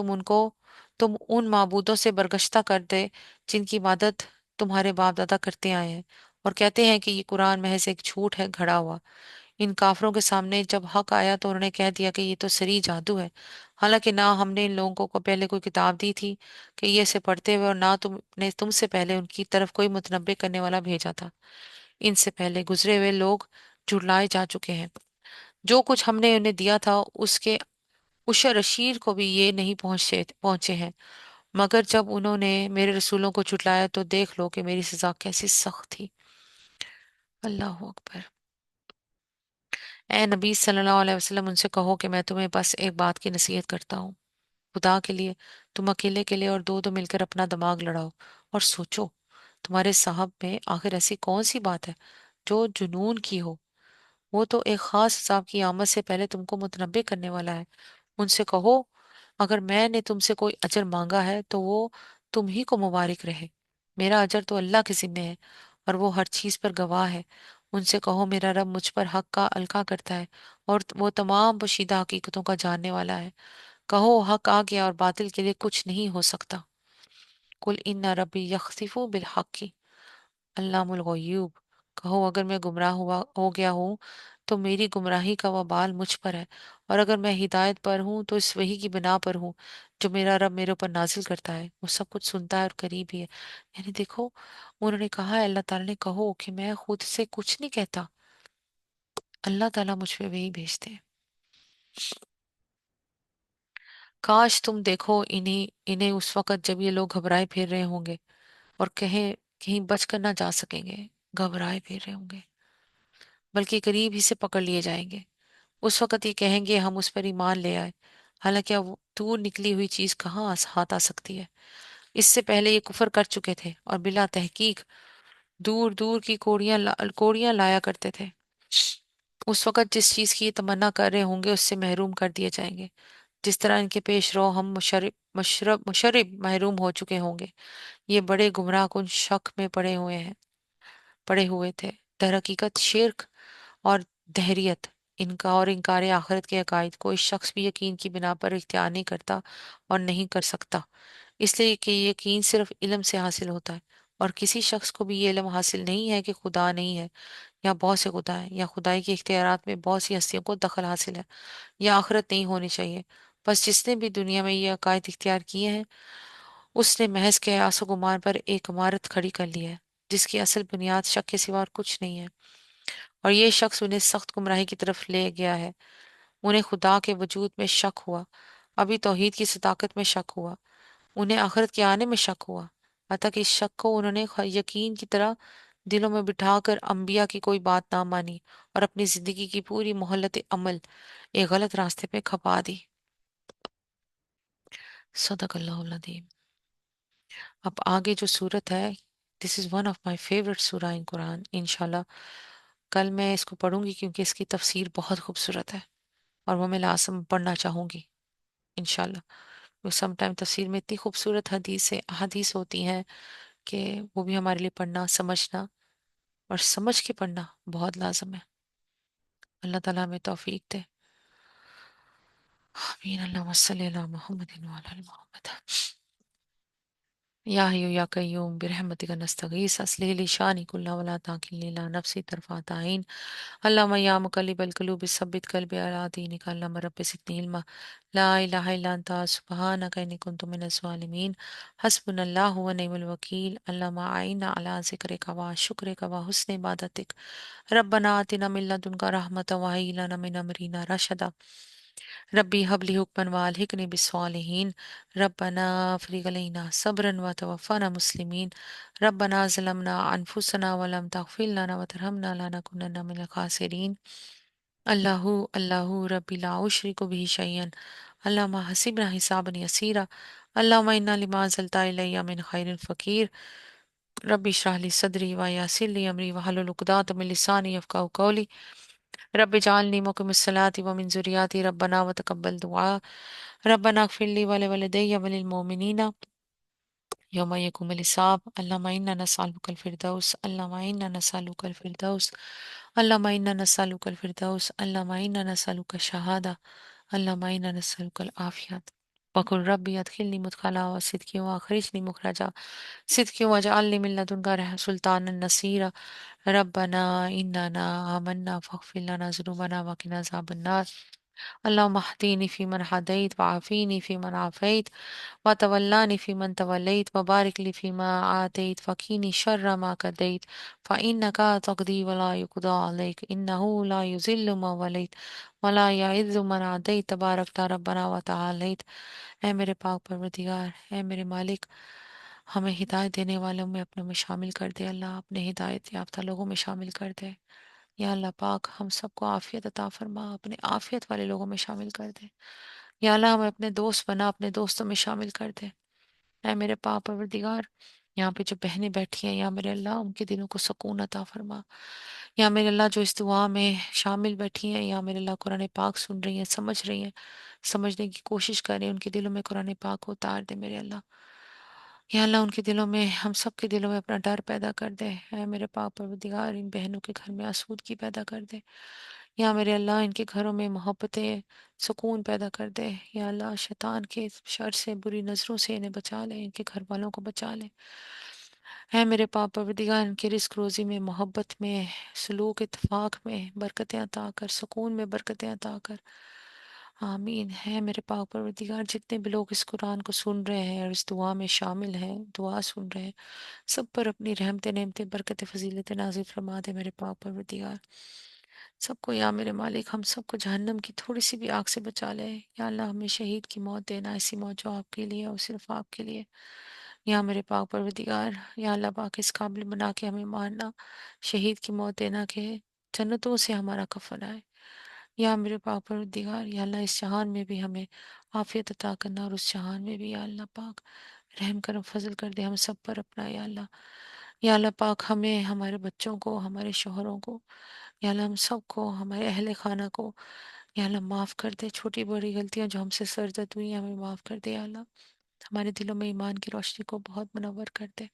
तुम उन माबूदों से बरगश्ता कर दे जिनकी इबादत तुम्हारे बाप दादा करते आए हैं, और कहते हैं कि ये कुरान महज एक झूठ है घड़ा हुआ। इन काफरों के सामने जब हक आया तो उन्होंने कह दिया कि ये तो सरी जादू है। हालांकि ना हमने इन लोगों को पहले कोई किताब दी थी कि ये इसे पढ़ते हुए, और ना तुमने तुमसे पहले उनकी तरफ कोई मुतनब्बे करने वाला भेजा था। इनसे पहले गुजरे हुए लोग झुठलाए जा चुके हैं। जो कुछ हमने उन्हें दिया था उसके उशर रशीद को भी ये नहीं पहुंचे हैं। मगर जब उन्होंने मेरे रसूलों को झुठलाया तो देख लो कि मेरी सजा कैसी सख्त थी। अल्लाह अकबर। ए नबी सल्लल्लाहु अलैहि वसल्लम, उनसे कहो कि मैं तुम्हें बस एक बात की नसीहत करता हूँ। खुदा के लिए तुम अकेले के लिए और दो दो मिलकर अपना दिमाग लड़ाओ और सोचो तुम्हारे साहब में आखिर ऐसी कौन सी बात है जो जुनून की हो। वो तो एक खास हिसाब की आमद से पहले तुमको मुतनब्बे करने वाला है। उनसे कहो अगर मैंने तुमसे कोई अजर मांगा है तो वो तुम ही को मुबारक रहे। मेरा अजर तो अल्लाह के जिम्मे है और वो हर चीज पर गवाह है। ان سے کہو میرا رب مجھ پر حق کا القا کرتا ہے اور وہ تمام پوشیدہ حقیقتوں کا جاننے والا ہے۔ کہو حق آ گیا اور باطل کے لیے کچھ نہیں ہو سکتا۔ کل ان ربی یخسف بالحق، علام الغیوب۔ کہو اگر میں گمراہ ہو گیا ہوں تو میری گمراہی کا وبال مجھ پر ہے، اور اگر میں ہدایت پر ہوں تو اس وحی کی بنا پر ہوں جو میرا رب میرے اوپر نازل کرتا ہے۔ وہ سب کچھ سنتا ہے اور قریب ہی ہے۔ یعنی دیکھو، انہوں نے کہا ہے اللہ تعالیٰ نے کہو کہ میں خود سے کچھ نہیں کہتا، اللہ تعالیٰ مجھ پہ وہی بھیجتے ہیں۔ کاش تم دیکھو انہیں اس وقت جب یہ لوگ گھبرائے پھر رہے ہوں گے اور کہیں بچ کر نہ جا سکیں گے، گھبرائے پھر رہے ہوں گے، بلکہ قریب ہی سے پکڑ لیے جائیں گے۔ اس وقت یہ کہیں گے ہم اس پر ایمان لے آئے، حالانکہ اب دور نکلی ہوئی چیز کہاں ہاتھ آ سکتی ہے۔ اس سے پہلے یہ کفر کر چکے تھے اور بلا تحقیق دور دور کی کوڑیاں لایا کرتے تھے۔ اس وقت جس چیز کی یہ تمنا کر رہے ہوں گے اس سے محروم کر دیے جائیں گے، جس طرح ان کے پیش رو ہم مشرب محروم ہو چکے ہوں گے۔ یہ بڑے گمراہ کن شک میں پڑے ہوئے تھے۔ در حقیقت شرک اور دہریت اور انکار آخرت کے عقائد کوئی شخص بھی یقین کی بنا پر اختیار نہیں کرتا اور نہیں کر سکتا، اس لیے کہ یہ یقین صرف علم سے حاصل ہوتا ہے، اور کسی شخص کو بھی یہ علم حاصل نہیں ہے کہ خدا نہیں ہے، یا بہت سے خدا ہیں، یا خدائی کے اختیارات میں بہت سی ہستیوں کو دخل حاصل ہے، یا آخرت نہیں ہونی چاہیے۔ بس جس نے بھی دنیا میں یہ عقائد اختیار کیے ہیں اس نے محض قیاس و گمان پر ایک عمارت کھڑی کر لی ہے جس کی اصل بنیاد شک کے سوا اور کچھ نہیں ہے، اور یہ شخص انہیں سخت گمراہی کی طرف لے گیا ہے۔ انہیں خدا کے وجود میں شک ہوا، ابھی توحید کی صداقت میں شک ہوا، انہیں آخرت کے آنے میں شک ہوا، حتیٰ کہ اس شک کو انہوں نے یقین کی طرح دلوں میں بٹھا کر انبیاء کی کوئی بات نہ مانی اور اپنی زندگی کی پوری مہلت عمل ایک غلط راستے پہ کھپا دی۔ صدق اللہ العظیم۔ اب آگے جو صورت ہے، this is one of my favourite surah in قرآن۔ انشاءاللہ کل میں اس کو پڑھوں گی کیونکہ اس کی تفسیر بہت خوبصورت ہے اور وہ میں لازم پڑھنا چاہوں گی انشاءاللہ۔ سم ٹائم تفسیر میں اتنی خوبصورت احادیث ہوتی ہیں کہ وہ بھی ہمارے لیے پڑھنا، سمجھنا اور سمجھ کے پڑھنا بہت لازم ہے۔ اللہ تعالیٰ ہمیں توفیق دے۔ آمین۔ اللہم صلی علی محمد وعلی آل محمد۔ یا حیو یا قیوم برحمتک نستغیث اصلح لی شانی کلہ ولا تاکلنی الی نفسی طرفۃ عین۔ اللہم یا مقلب القلوب ثبت قلبی علی دینک۔ اللہم رب زدنی علما، لا الہ الا انت سبحانک انی کنت من الظالمین۔ حسبنا اللہ ونعم الوکیل۔ اللہم اعنا علی ذکرک و شکرک و حسن عبادتک۔ ربنا آتنا من لدنک رحمۃ وہیئ لنا من امرنا رشدا۔ ربی حبلی حکمن والحقنی بالصالحین۔ ربنا افرغ علینا صبرا وتوفنا مسلمین۔ ربنا ظلمنا انفسنا ولم تغفر لنا وترحمنا لنکونن من الخاسرین۔ اللہ اللہ ربی لا اشرک به شیئا، اللہم حسبنا حسابا یسیرا، اللہم انا لما انزلت الی من خیر فقیر۔ ربی اشرح لی صدری ویسر لی امری واحلل عقدۃ من لسانی یفقہوا قولی۔ رب اجعلنی مقیم الصلاۃ ومن ذریاتی ربنا وتقبل دعاء۔ ربنا اغفر لی ولوالدی وللمؤمنین یوم یقوم الحساب۔ اللہم انا نسألک الفردوس، اللہم انا نسألک الفردوس، اللہم انا نسألک الفردوس، اللہم انا نسألک الشہادہ، اللہم انا نسألک العافیت۔ وقل ربی ادخلنی مدخلا صدق واخرجنی مخرجا صدق واجعلنی من لدنک سلطانا نصیرا۔ ربنا اننا آمنا فاغفر لنا ذنوبنا وقنا عذاب النار۔ اللهم اهدني فيمن هديت وعافيني فيمن عافيت وتولاني فيمن توليت وبارك لي فيما آتيت وقني شر ما قضيت فإنك تقضي ولا يقضى عليك إنه لا يذل من وليت ولا يعز من عاديت تبارك ربنا وتعاليت۔ اے میرے پاک پروردگار، اے میرے مالک، ہمیں ہدایت دینے والوں میں اپنے میں شامل کر دے اللہ، اپنے ہدایت یافتہ لوگوں میں شامل کر دے۔ یا اللہ پاک ہم سب کو عافیت عطا فرما، اپنے عافیت والے لوگوں میں شامل کر دے۔ یا اللہ ہمیں اپنے دوست بنا، اپنے دوستوں میں شامل کر دے۔ اے میرے پاک پروردگار، یہاں پہ جو بہنیں بیٹھی ہیں یا میرے اللہ ان کے دلوں کو سکون عطا فرما۔ یا میرے اللہ جو اس دعا میں شامل بیٹھی ہیں یا میرے اللہ قرآن پاک سن رہی ہیں، سمجھ رہی ہیں، سمجھنے کی کوشش کر رہی ہیں، ان کے دلوں میں قرآن پاک کو اتار دے میرے اللہ۔ یا اللہ ان کے دلوں میں، ہم سب کے دلوں میں اپنا ڈر پیدا کر دے، اے میرے پاک پروردگار ان بہنوں کے گھر میں آسودگی پیدا کر دے، یا میرے اللہ ان کے گھروں میں محبتیں، سکون پیدا کر دے، یا اللہ شیطان کے شر سے، بری نظروں سے انہیں بچا لے، ان کے گھر والوں کو بچا لے، اے میرے پاک پروردگار ان کی رزق روزی میں، محبت میں، سلوک اتفاق میں برکتیں عطا کر، سکون میں برکتیں عطا کر، آمین ہے میرے پاک پروردگار۔ جتنے بھی لوگ اس قرآن کو سن رہے ہیں اور اس دعا میں شامل ہیں، دعا سن رہے ہیں، سب پر اپنی رحمت نعمت برکت فضیلت نازل فرما دے میرے پاک پروردگار۔ سب کو یا میرے مالک، ہم سب کو جہنم کی تھوڑی سی بھی آگ سے بچا لے، یا اللہ ہمیں شہید کی موت دینا، ایسی موت جو آپ کے لیے اور صرف آپ کے لیے، یا میرے پاک پروردگار، یا اللہ پاک اس قابل بنا کے ہمیں مارنا، شہید کی موت دینا کہ جنتوں سے ہمارا کفن آئے، یا میرے پاک پروردگار، یا اللہ اس جہان میں بھی ہمیں عافیت عطا کرنا، اور اس جہان میں بھی یا اللہ پاک رحم کرم فضل کر دے ہم سب پر اپنا، یا اللہ، یا اللہ پاک ہمیں، ہمارے بچوں کو، ہمارے شوہروں کو، یا اللہ ہم سب کو، ہمارے اہل خانہ کو، یا اللہ معاف کر دے، چھوٹی بڑی غلطیاں جو ہم سے سرزد ہوئی ہیں ہمیں معاف کر دے، یا اللہ ہمارے دلوں میں ایمان کی روشنی کو بہت منور کر دے،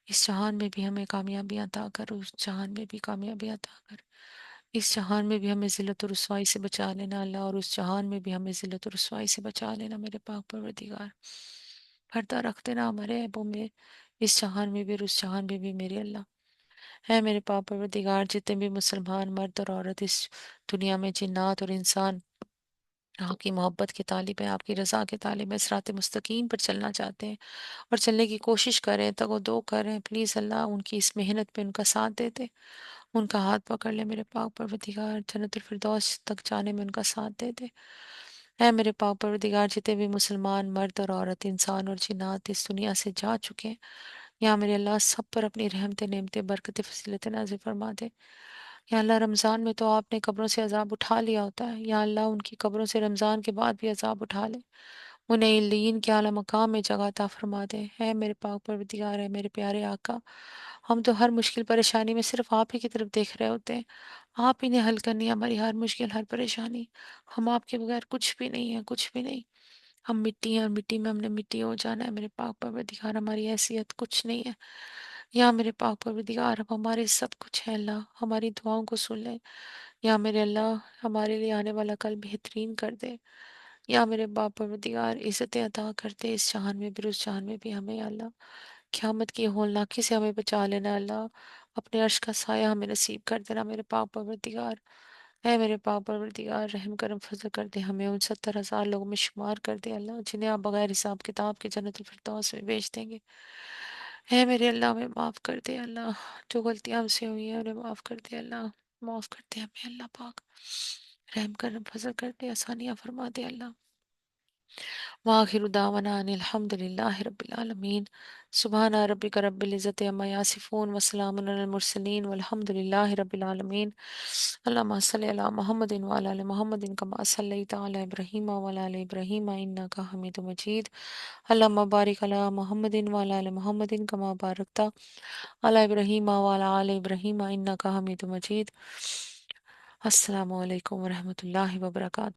اس جہان میں بھی ہمیں کامیابی عطا کر، اس جہان میں بھی کامیابی عطا کر، اس جہان میں بھی ہمیں ذلت و رسوائی سے بچا لینا اللہ، اور اس جہان میں بھی ہمیں ذلت و رسوائی سے بچا لینا میرے پاک پروردگار۔ پردہ رکھ دینا ہمارے عیبوں میں، اس جہان میں بھی اور اس جہان میں بھی میرے اللہ۔ ہے میرے پاک پروردگار، جتنے بھی مسلمان مرد اور عورت اس دنیا میں، جنات اور انسان، آپ کی محبت کے طالب ہیں، آپ کی رضا کے طالب ہیں، صراط مستقیم پر چلنا چاہتے ہیں اور چلنے کی کوشش کریں، تگ و دو کریں، پلیز اللہ ان کی اس محنت پہ ان کا ساتھ دیتے، ان کا ہاتھ پکڑ لے میرے پاک پروردگار، جنت الفردوس تک جانے میں ان کا ساتھ دے دے۔ اے میرے پاک پروردگار، جتنے بھی مسلمان مرد اور عورت، انسان اور جنات اس دنیا سے جا چکے ہیں، یا میرے اللہ سب پر اپنی رحمت نعمت برکت فضیلت نازل فرما دے۔ یا اللہ رمضان میں تو آپ نے قبروں سے عذاب اٹھا لیا ہوتا ہے، یا اللہ ان کی قبروں سے رمضان کے بعد بھی عذاب اٹھا لے، انہیں علیین کے اعلیٰ مقام میں جگہ عطا فرما دے۔ ہے میرے پاک پروردگار، ہے میرے پیارے آقا، ہم تو ہر مشکل پریشانی میں صرف آپ ہی کی طرف دیکھ رہے ہوتے ہیں، آپ ہی نے حل کرنی ہے ہماری ہر مشکل ہر پریشانی، ہم آپ کے بغیر کچھ بھی نہیں ہیں، کچھ بھی نہیں، ہم مٹی ہیں اور مٹی میں ہم نے مٹی ہو جانا ہے میرے پاک پروردگار، ہماری حیثیت کچھ نہیں ہے، یا میرے پاک پروردگار اب ہمارے سب کچھ ہے اللہ، ہماری دعاؤں کو سن لے، یا میرے اللہ ہمارے لیے آنے والا کل بہترین کر دے، یا میرے باپ پروردگار عزتیں عطا کرتے اس جہان میں بھی اس جہان میں بھی ہمیں، یا اللہ قیامت کی ہولناکی سے ہمیں بچا لینا اللہ، اپنے عرش کا سایہ ہمیں نصیب کر دینا میرے پاک پروردگار۔ اے میرے پاک پروردگار رحم کرم فضل کر دے، ہمیں ان 70,000 لوگوں میں شمار کر دے اللہ، جنہیں آپ بغیر حساب کتاب کے جنت الفردوس میں بیچ دیں گے۔ اے میرے اللہ ہمیں معاف کر دے اللہ، جو غلطیاں ہم سے ہوئی ہیں انہیں معاف کر دے اللہ، معاف کر دے ہمیں اللہ پاک، رحم کرم فضل کر دے، آسانیاں فرما دے اللہ۔ وآخر دعوانا ان الحمد للہ رب العالمین۔ سبحان ربک رب العزت عما یصفون وسلام علی المرسلین والحمد للہ رب العالمین۔ اللہم صلی علی محمد وعلی آل محمد کما صلیت علی ابراہیم وعلی آل ابراہیم انک حمید مجید۔ اللہم بارک علی محمد وعلی آل محمد کما بارکت علی ابراہیم وعلی آل ابراہیم انک حمید مجید۔ السلام علیکم ورحمۃ اللہ وبرکاتہ۔